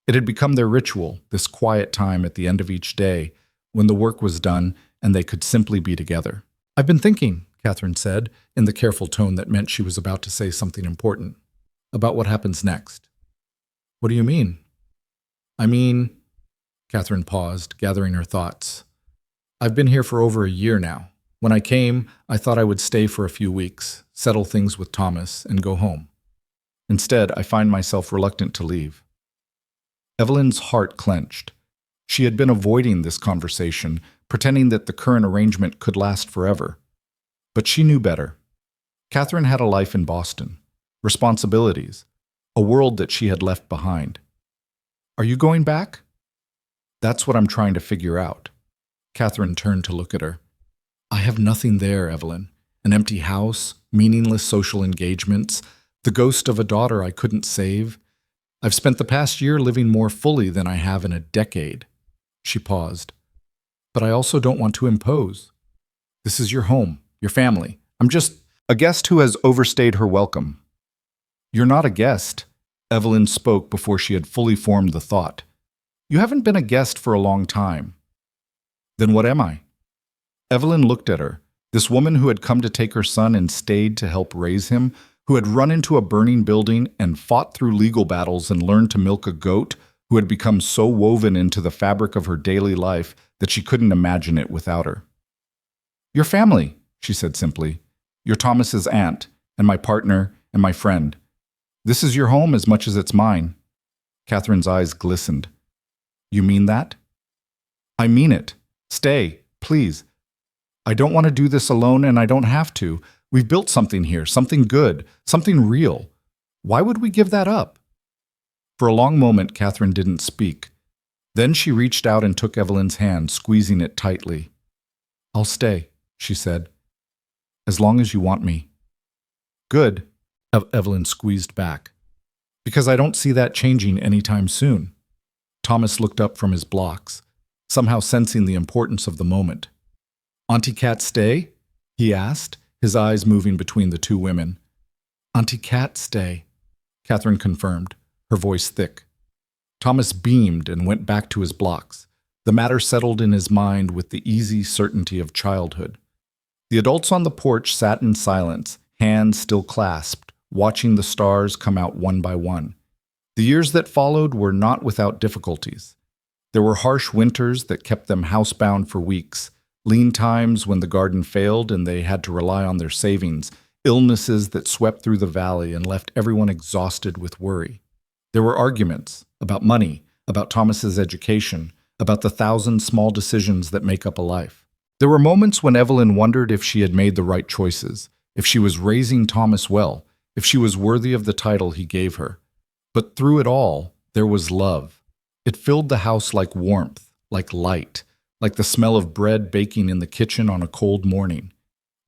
It had become their ritual, this quiet time at the end of each day, when the work was done and they could simply be together. "I've been thinking," Catherine said, in the careful tone that meant she was about to say something important, "about what happens next." "What do you mean?" "I mean," Catherine paused, gathering her thoughts. "I've been here for over a year now. When I came, I thought I would stay for a few weeks, settle things with Thomas, and go home. Instead, I find myself reluctant to leave." Evelyn's heart clenched. She had been avoiding this conversation, pretending that the current arrangement could last forever. But she knew better. Catherine had a life in Boston, responsibilities, a world that she had left behind. "Are you going back?" "That's what I'm trying to figure out." Catherine turned to look at her. "I have nothing there, Evelyn. An empty house, meaningless social engagements, the ghost of a daughter I couldn't save. I've spent the past year living more fully than I have in a decade." She paused. "But I also don't want to impose. This is your home, your family. I'm just a guest who has overstayed her welcome." "You're not a guest," Evelyn spoke before she had fully formed the thought. "You haven't been a guest for a long time." "Then what am I?" Evelyn looked at her, this woman who had come to take her son and stayed to help raise him, who had run into a burning building and fought through legal battles and learned to milk a goat, who had become so woven into the fabric of her daily life that she couldn't imagine it without her. "Your family," she said simply. "You're Thomas's aunt, and my partner, and my friend. This is your home as much as it's mine." Catherine's eyes glistened. "You mean that?" "I mean it. Stay, please. I don't want to do this alone, and I don't have to. We've built something here, something good, something real. Why would we give that up?" For a long moment, Catherine didn't speak. Then she reached out and took Evelyn's hand, squeezing it tightly. "I'll stay," she said, "as long as you want me." "Good." Evelyn squeezed back. Because I don't see that changing anytime soon. Thomas looked up from his blocks, somehow sensing the importance of the moment. Auntie Cat stay? He asked, his eyes moving between the two women. Auntie Cat stay, Catherine confirmed, her voice thick. Thomas beamed and went back to his blocks. The matter settled in his mind with the easy certainty of childhood. The adults on the porch sat in silence, hands still clasped, watching the stars come out one by one. The years that followed were not without difficulties. There were harsh winters that kept them housebound for weeks, lean times when the garden failed and they had to rely on their savings, illnesses that swept through the valley and left everyone exhausted with worry. There were arguments about money, about Thomas's education, about the 1,000 small decisions that make up a life. There were moments when Evelyn wondered if she had made the right choices, if she was raising Thomas well, if she was worthy of the title he gave her. But through it all, there was love. It filled the house like warmth, like light, like the smell of bread baking in the kitchen on a cold morning.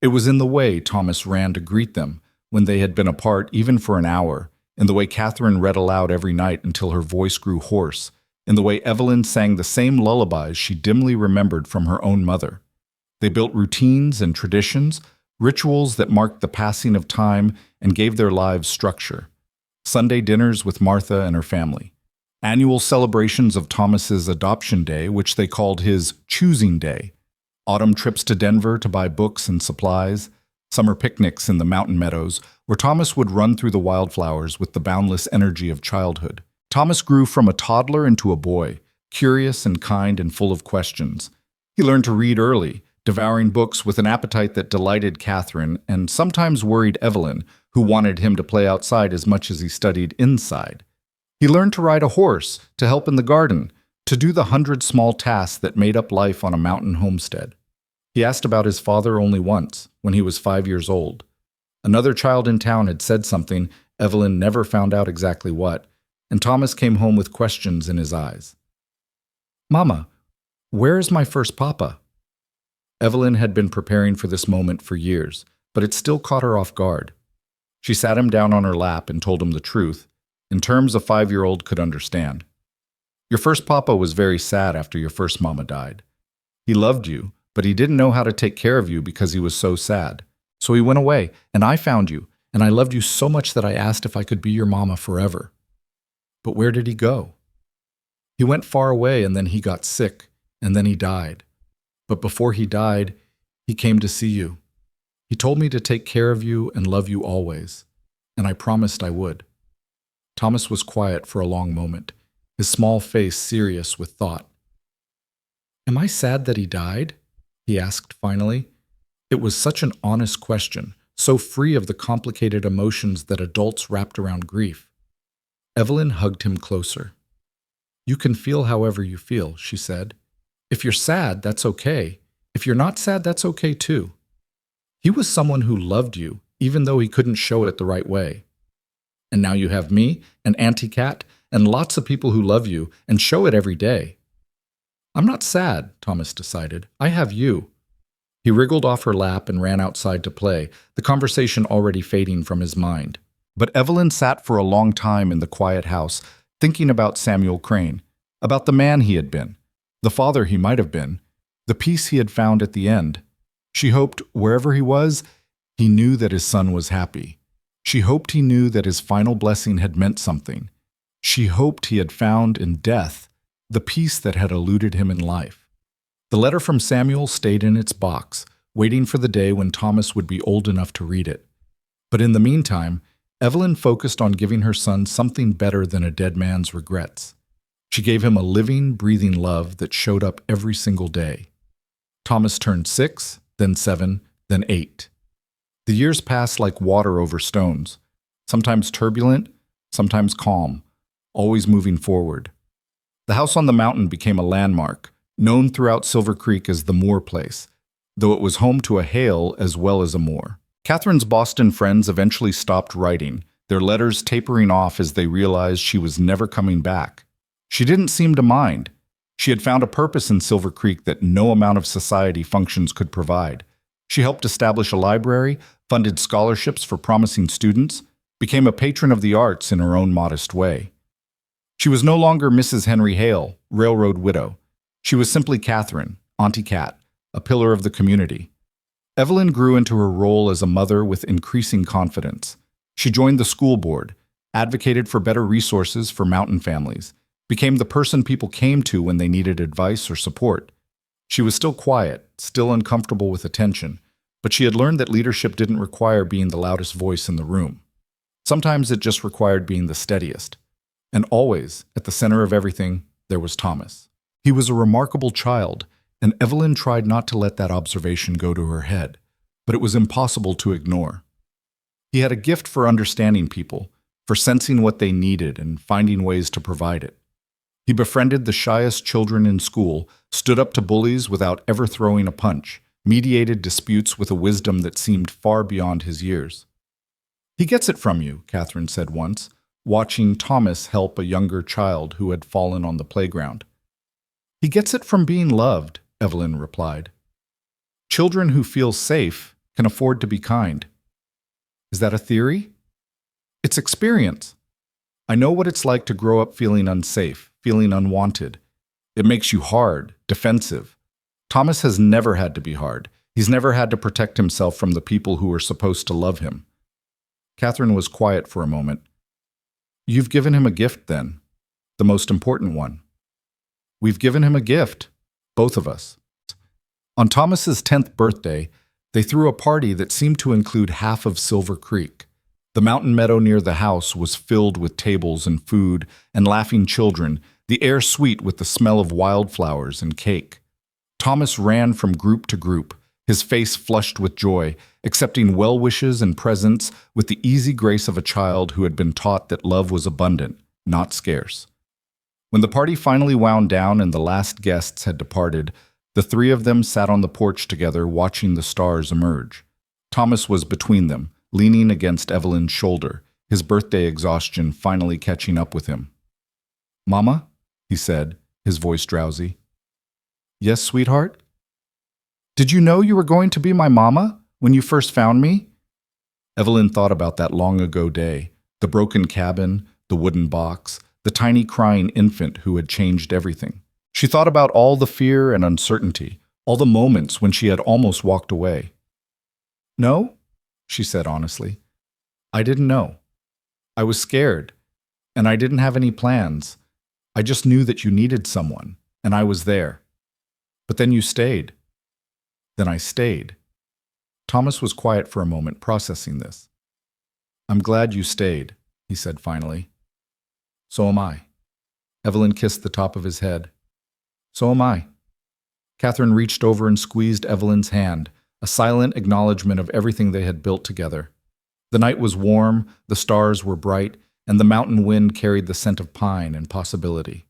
It was in the way Thomas ran to greet them when they had been apart even for an hour, in the way Catherine read aloud every night until her voice grew hoarse, in the way Evelyn sang the same lullabies she dimly remembered from her own mother. They built routines and traditions, rituals that marked the passing of time and gave their lives structure. Sunday dinners with Martha and her family. Annual celebrations of Thomas's adoption day, which they called his choosing day. Autumn trips to Denver to buy books and supplies. Summer picnics in the mountain meadows, where Thomas would run through the wildflowers with the boundless energy of childhood. Thomas grew from a toddler into a boy, curious and kind and full of questions. He learned to read early, devouring books with an appetite that delighted Catherine and sometimes worried Evelyn, who wanted him to play outside as much as he studied inside. He learned to ride a horse, to help in the garden, to do the 100 small tasks that made up life on a mountain homestead. He asked about his father only once, when he was 5 years old. Another child in town had said something, Evelyn never found out exactly what, and Thomas came home with questions in his eyes. Mama, where is my first papa? Evelyn had been preparing for this moment for years, but it still caught her off guard. She sat him down on her lap and told him the truth, in terms a 5-year-old could understand. Your first papa was very sad after your first mama died. He loved you, but he didn't know how to take care of you because he was so sad. So he went away, and I found you, and I loved you so much that I asked if I could be your mama forever. But where did he go? He went far away, and then he got sick, and then he died. But before he died, he came to see you. He told me to take care of you and love you always, and I promised I would. Thomas was quiet for a long moment, his small face serious with thought. Am I sad that he died? He asked finally. It was such an honest question, so free of the complicated emotions that adults wrapped around grief. Evelyn hugged him closer. You can feel however you feel, she said. If you're sad, that's okay. If you're not sad, that's okay too. He was someone who loved you, even though he couldn't show it the right way. And now you have me, and Auntie Cat, and lots of people who love you and show it every day. I'm not sad, Thomas decided. I have you. He wriggled off her lap and ran outside to play, the conversation already fading from his mind. But Evelyn sat for a long time in the quiet house, thinking about Samuel Crane, about the man he had been, the father he might have been, the peace he had found at the end. She hoped, wherever he was, he knew that his son was happy. She hoped he knew that his final blessing had meant something. She hoped he had found in death the peace that had eluded him in life. The letter from Samuel stayed in its box, waiting for the day when Thomas would be old enough to read it. But in the meantime, Evelyn focused on giving her son something better than a dead man's regrets. She gave him a living, breathing love that showed up every single day. Thomas turned 6, then 7, then 8. The years passed like water over stones, sometimes turbulent, sometimes calm, always moving forward. The house on the mountain became a landmark, known throughout Silver Creek as the Moore Place, though it was home to a Hale as well as a Moore. Catherine's Boston friends eventually stopped writing, their letters tapering off as they realized she was never coming back. She didn't seem to mind. She had found a purpose in Silver Creek that no amount of society functions could provide. She helped establish a library, funded scholarships for promising students, became a patron of the arts in her own modest way. She was no longer Mrs. Henry Hale, railroad widow. She was simply Catherine, Auntie Cat, a pillar of the community. Evelyn grew into her role as a mother with increasing confidence. She joined the school board, advocated for better resources for mountain families, became the person people came to when they needed advice or support. She was still quiet, still uncomfortable with attention, but she had learned that leadership didn't require being the loudest voice in the room. Sometimes it just required being the steadiest. And always, at the center of everything, there was Thomas. He was a remarkable child, and Evelyn tried not to let that observation go to her head, but it was impossible to ignore. He had a gift for understanding people, for sensing what they needed and finding ways to provide it. He befriended the shyest children in school, stood up to bullies without ever throwing a punch, mediated disputes with a wisdom that seemed far beyond his years. "He gets it from you," Catherine said once, watching Thomas help a younger child who had fallen on the playground. "He gets it from being loved," Evelyn replied. "Children who feel safe can afford to be kind." "Is that a theory?" "It's experience. I know what it's like to grow up feeling unsafe, feeling unwanted. It makes you hard, defensive. Thomas has never had to be hard. He's never had to protect himself from the people who were supposed to love him." Catherine was quiet for a moment. "You've given him a gift, then. The most important one." "We've given him a gift, both of us." On Thomas's 10th birthday, they threw a party that seemed to include half of Silver Creek. The mountain meadow near the house was filled with tables and food and laughing children, the air sweet with the smell of wildflowers and cake. Thomas ran from group to group, his face flushed with joy, accepting well wishes and presents with the easy grace of a child who had been taught that love was abundant, not scarce. When the party finally wound down and the last guests had departed, the three of them sat on the porch together watching the stars emerge. Thomas was between them, leaning against Evelyn's shoulder, his birthday exhaustion finally catching up with him. "Mama?" he said, his voice drowsy. "Yes, sweetheart?" "Did you know you were going to be my mama when you first found me?" Evelyn thought about that long ago day, the broken cabin, the wooden box, the tiny crying infant who had changed everything. She thought about all the fear and uncertainty, all the moments when she had almost walked away. "No," she said honestly. "I didn't know. I was scared, and I didn't have any plans. I just knew that you needed someone, and I was there. But then you stayed. Then I stayed." Thomas was quiet for a moment, processing this. "I'm glad you stayed," he said finally. "So am I." Evelyn kissed the top of his head. "So am I." Catherine reached over and squeezed Evelyn's hand, a silent acknowledgement of everything they had built together. The night was warm, the stars were bright, and the mountain wind carried the scent of pine and possibility.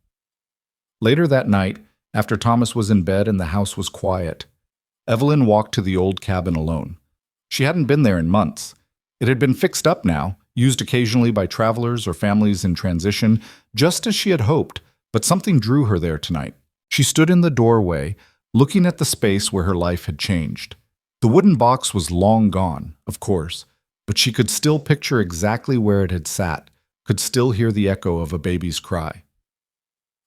Later that night, after Thomas was in bed and the house was quiet, Evelyn walked to the old cabin alone. She hadn't been there in months. It had been fixed up now, used occasionally by travelers or families in transition, just as she had hoped, but something drew her there tonight. She stood in the doorway, looking at the space where her life had changed. The wooden box was long gone, of course, but she could still picture exactly where it had sat, could still hear the echo of a baby's cry.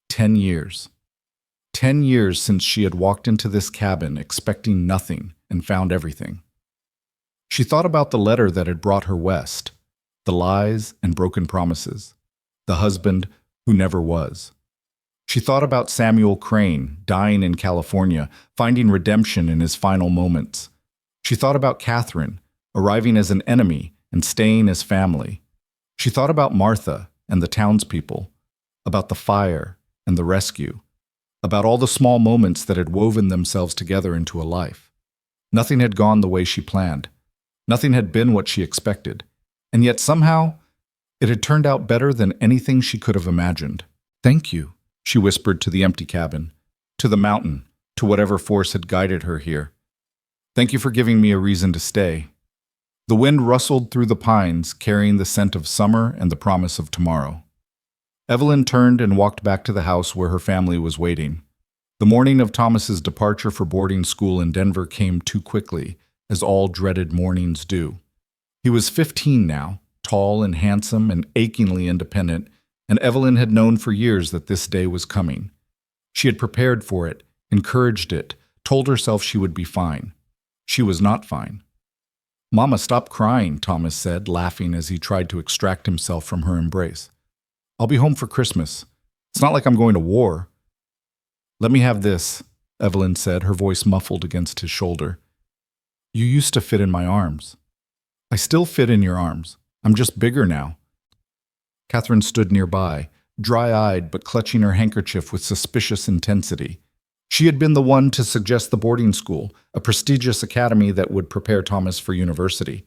10 years. 10 years since she had walked into this cabin expecting nothing and found everything. She thought about the letter that had brought her west, the lies and broken promises, the husband who never was. She thought about Samuel Crane, dying in California, finding redemption in his final moments. She thought about Catherine, arriving as an enemy and staying as family. She thought about Martha and the townspeople, about the fire and the rescue, about all the small moments that had woven themselves together into a life. Nothing had gone the way she planned. Nothing had been what she expected. And yet somehow, it had turned out better than anything she could have imagined. "Thank you," she whispered to the empty cabin, to the mountain, to whatever force had guided her here. "Thank you for giving me a reason to stay." The wind rustled through the pines, carrying the scent of summer and the promise of tomorrow. Evelyn turned and walked back to the house where her family was waiting. The morning of Thomas's departure for boarding school in Denver came too quickly, as all dreaded mornings do. He was 15 now, tall and handsome and achingly independent, and Evelyn had known for years that this day was coming. She had prepared for it, encouraged it, told herself she would be fine. She was not fine. "Mama, stop crying," Thomas said, laughing as he tried to extract himself from her embrace. "I'll be home for Christmas. It's not like I'm going to war." "Let me have this," Evelyn said, her voice muffled against his shoulder. "You used to fit in my arms." "I still fit in your arms. I'm just bigger now." Catherine stood nearby, dry-eyed but clutching her handkerchief with suspicious intensity. She had been the one to suggest the boarding school, a prestigious academy that would prepare Thomas for university.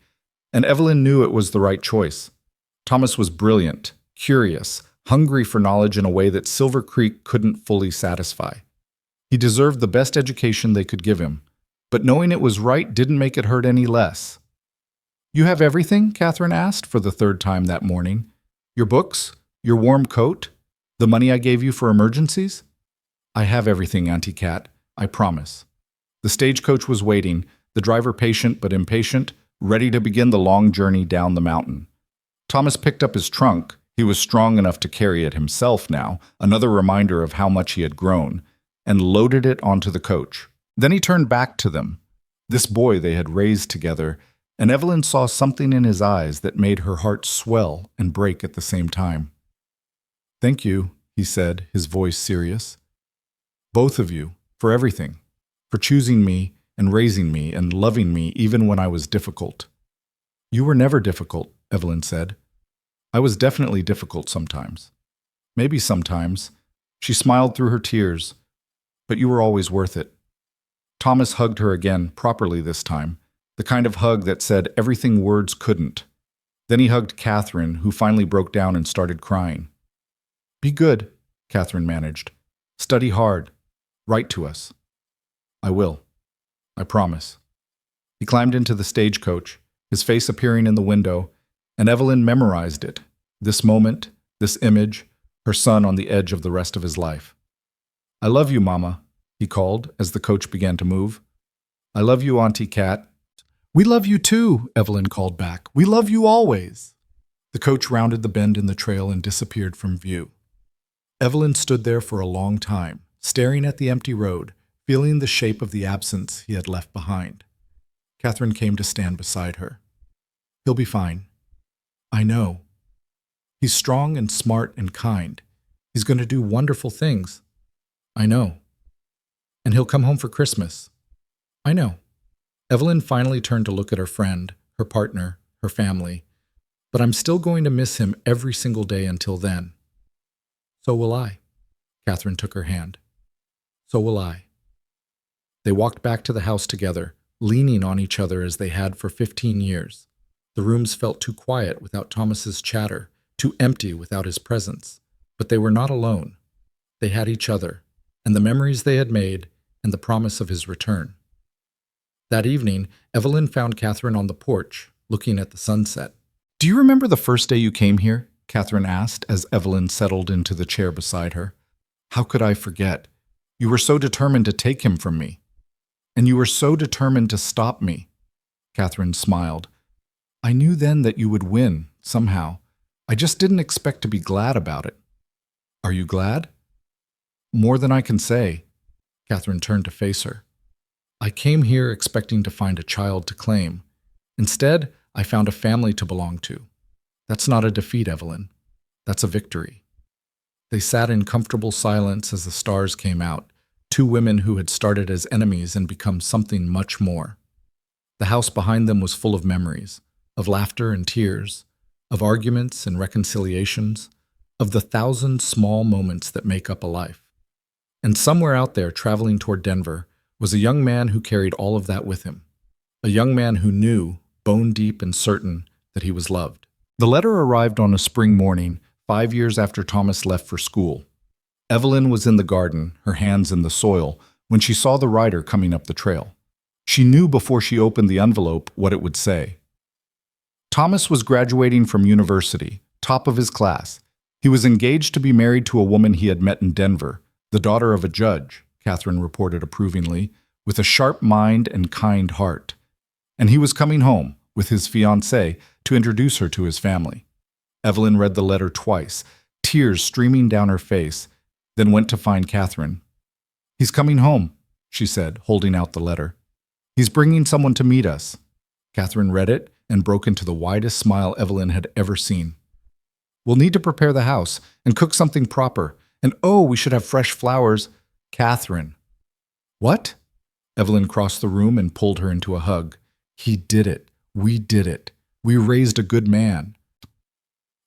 And Evelyn knew it was the right choice. Thomas was brilliant, curious, hungry for knowledge in a way that Silver Creek couldn't fully satisfy. He deserved the best education they could give him, but knowing it was right didn't make it hurt any less. "You have everything?" Catherine asked for the third time that morning. "Your books? Your warm coat? The money I gave you for emergencies?" "I have everything, Auntie Cat. I promise." The stagecoach was waiting, the driver patient but impatient, ready to begin the long journey down the mountain. Thomas picked up his trunk. He was strong enough to carry it himself now, another reminder of how much he had grown, and loaded it onto the coach. Then he turned back to them, this boy they had raised together, and Evelyn saw something in his eyes that made her heart swell and break at the same time. "Thank you," he said, his voice serious. "Both of you, for everything, for choosing me and raising me and loving me even when I was difficult." "You were never difficult," Evelyn said. "I was definitely difficult sometimes. Maybe sometimes." She smiled through her tears. "But you were always worth it." Thomas hugged her again, properly this time, the kind of hug that said everything words couldn't. Then he hugged Catherine, who finally broke down and started crying. "Be good," Catherine managed. "Study hard. Write to us." "I will. I promise." He climbed into the stagecoach, his face appearing in the window, and Evelyn memorized it, this moment, this image, her son on the edge of the rest of his life. "I love you, Mama," he called as the coach began to move. "I love you, Auntie Cat." "We love you too," Evelyn called back. "We love you always." The coach rounded the bend in the trail and disappeared from view. Evelyn stood there for a long time, staring at the empty road, feeling the shape of the absence he had left behind. Catherine came to stand beside her. "He'll be fine." "I know. He's strong and smart and kind. He's going to do wonderful things." "I know. And he'll come home for Christmas." "I know." Evelyn finally turned to look at her friend, her partner, her family. "But I'm still going to miss him every single day until then." "So will I." Catherine took her hand. "So will I." They walked back to the house together, leaning on each other as they had for 15 years. The rooms felt too quiet without Thomas's chatter, too empty without his presence. But they were not alone. They had each other, and the memories they had made, and the promise of his return. That evening, Evelyn found Catherine on the porch, looking at the sunset. "Do you remember the first day you came here?" Catherine asked as Evelyn settled into the chair beside her. "How could I forget? You were so determined to take him from me. And you were so determined to stop me." Catherine smiled. "I knew then that you would win, somehow. I just didn't expect to be glad about it." "Are you glad?" "More than I can say." Catherine turned to face her. "I came here expecting to find a child to claim. Instead, I found a family to belong to. That's not a defeat, Evelyn. That's a victory." They sat in comfortable silence as the stars came out, two women who had started as enemies and become something much more. The house behind them was full of memories, of laughter and tears, of arguments and reconciliations, of the 1,000 small moments that make up a life. And somewhere out there, traveling toward Denver, was a young man who carried all of that with him. A young man who knew, bone deep and certain, that he was loved. The letter arrived on a spring morning, 5 years after Thomas left for school. Evelyn was in the garden, her hands in the soil, when she saw the writer coming up the trail. She knew before she opened the envelope what it would say. Thomas was graduating from university, top of his class. He was engaged to be married to a woman he had met in Denver, the daughter of a judge, Catherine reported approvingly, with a sharp mind and kind heart. And he was coming home, with his fiancée, to introduce her to his family. Evelyn read the letter twice, tears streaming down her face, then went to find Catherine. "He's coming home," she said, holding out the letter. "He's bringing someone to meet us." Catherine read it and broke into the widest smile Evelyn had ever seen. "We'll need to prepare the house and cook something proper. And oh, we should have fresh flowers." "Catherine." "What?" Evelyn crossed the room and pulled her into a hug. "He did it. We did it. We raised a good man."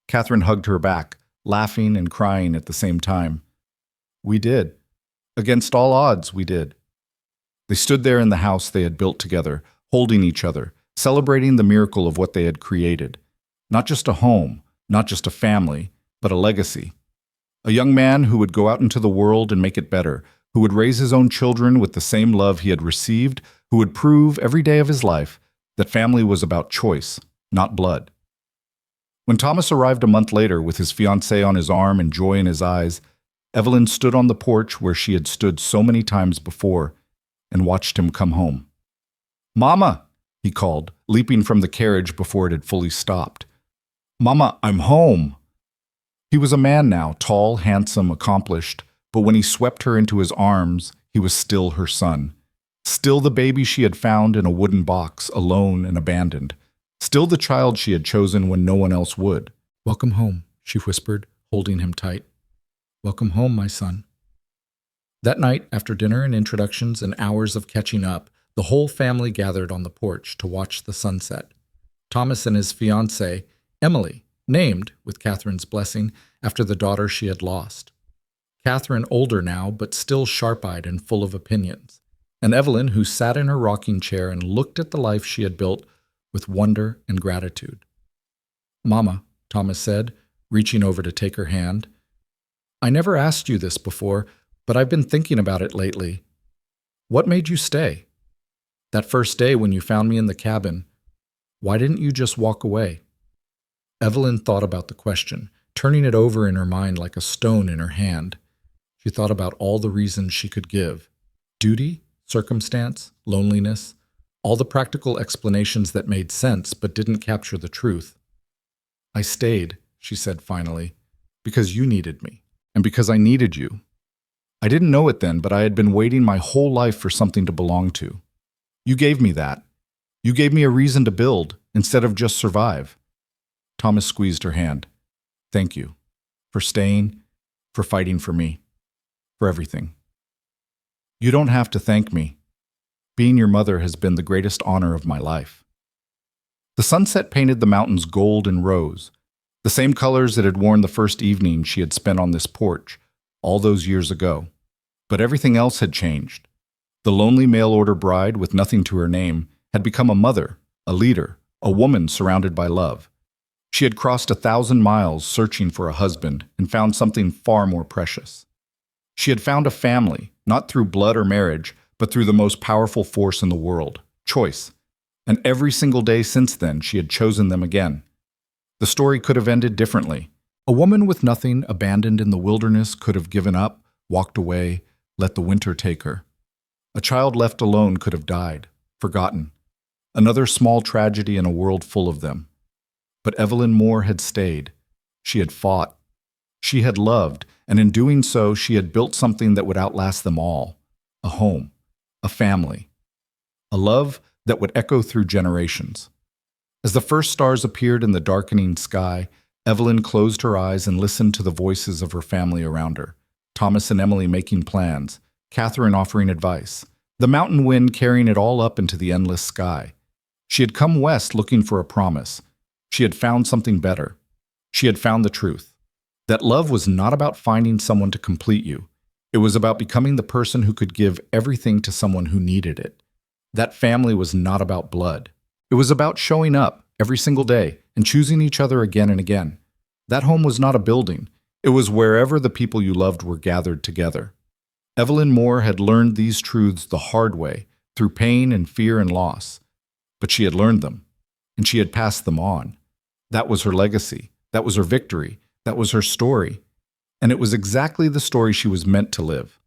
Catherine hugged her back, laughing and crying at the same time. "We did. Against all odds, we did." They stood there in the house they had built together, holding each other, celebrating the miracle of what they had created. Not just a home, not just a family, but a legacy. A young man who would go out into the world and make it better, who would raise his own children with the same love he had received, who would prove every day of his life that family was about choice, not blood. When Thomas arrived a month later with his fiancée on his arm and joy in his eyes, Evelyn stood on the porch where she had stood so many times before and watched him come home. "Mama!" he called, leaping from the carriage before it had fully stopped. "Mama, I'm home!" He was a man now, tall, handsome, accomplished, but when he swept her into his arms, he was still her son. Still the baby she had found in a wooden box, alone and abandoned. Still the child she had chosen when no one else would. "Welcome home," she whispered, holding him tight. "Welcome home, my son." That night, after dinner and introductions and hours of catching up, the whole family gathered on the porch to watch the sunset. Thomas and his fiancée, Emily, named, with Catherine's blessing, after the daughter she had lost. Catherine older now, but still sharp-eyed and full of opinions. And Evelyn, who sat in her rocking chair and looked at the life she had built with wonder and gratitude. "Mama," Thomas said, reaching over to take her hand, "I never asked you this before, but I've been thinking about it lately. What made you stay? That first day when you found me in the cabin, why didn't you just walk away?" Evelyn thought about the question, turning it over in her mind like a stone in her hand. She thought about all the reasons she could give. Duty, circumstance, loneliness, all the practical explanations that made sense but didn't capture the truth. "I stayed," she said finally, "because you needed me, and because I needed you. I didn't know it then, but I had been waiting my whole life for something to belong to. You gave me that. You gave me a reason to build, instead of just survive." Thomas squeezed her hand. "Thank you. For staying, for fighting for me, for everything." "You don't have to thank me. Being your mother has been the greatest honor of my life." The sunset painted the mountains gold and rose, the same colors it had worn the first evening she had spent on this porch, all those years ago. But everything else had changed. The lonely mail-order bride with nothing to her name had become a mother, a leader, a woman surrounded by love. She had crossed 1,000 miles searching for a husband and found something far more precious. She had found a family, not through blood or marriage, but through the most powerful force in the world, choice. And every single day since then, she had chosen them again. The story could have ended differently. A woman with nothing, abandoned in the wilderness, could have given up, walked away, let the winter take her. A child left alone could have died, forgotten. Another small tragedy in a world full of them. But Evelyn Moore had stayed. She had fought. She had loved, and in doing so, she had built something that would outlast them all. A home. A family. A love that would echo through generations. As the first stars appeared in the darkening sky, Evelyn closed her eyes and listened to the voices of her family around her. Thomas and Emily making plans, Catherine offering advice, the mountain wind carrying it all up into the endless sky. She had come west looking for a promise. She had found something better. She had found the truth. That love was not about finding someone to complete you. It was about becoming the person who could give everything to someone who needed it. That family was not about blood. It was about showing up every single day and choosing each other again and again. That home was not a building. It was wherever the people you loved were gathered together. Evelyn Moore had learned these truths the hard way, through pain and fear and loss. But she had learned them, and she had passed them on. That was her legacy. That was her victory. That was her story. And it was exactly the story she was meant to live.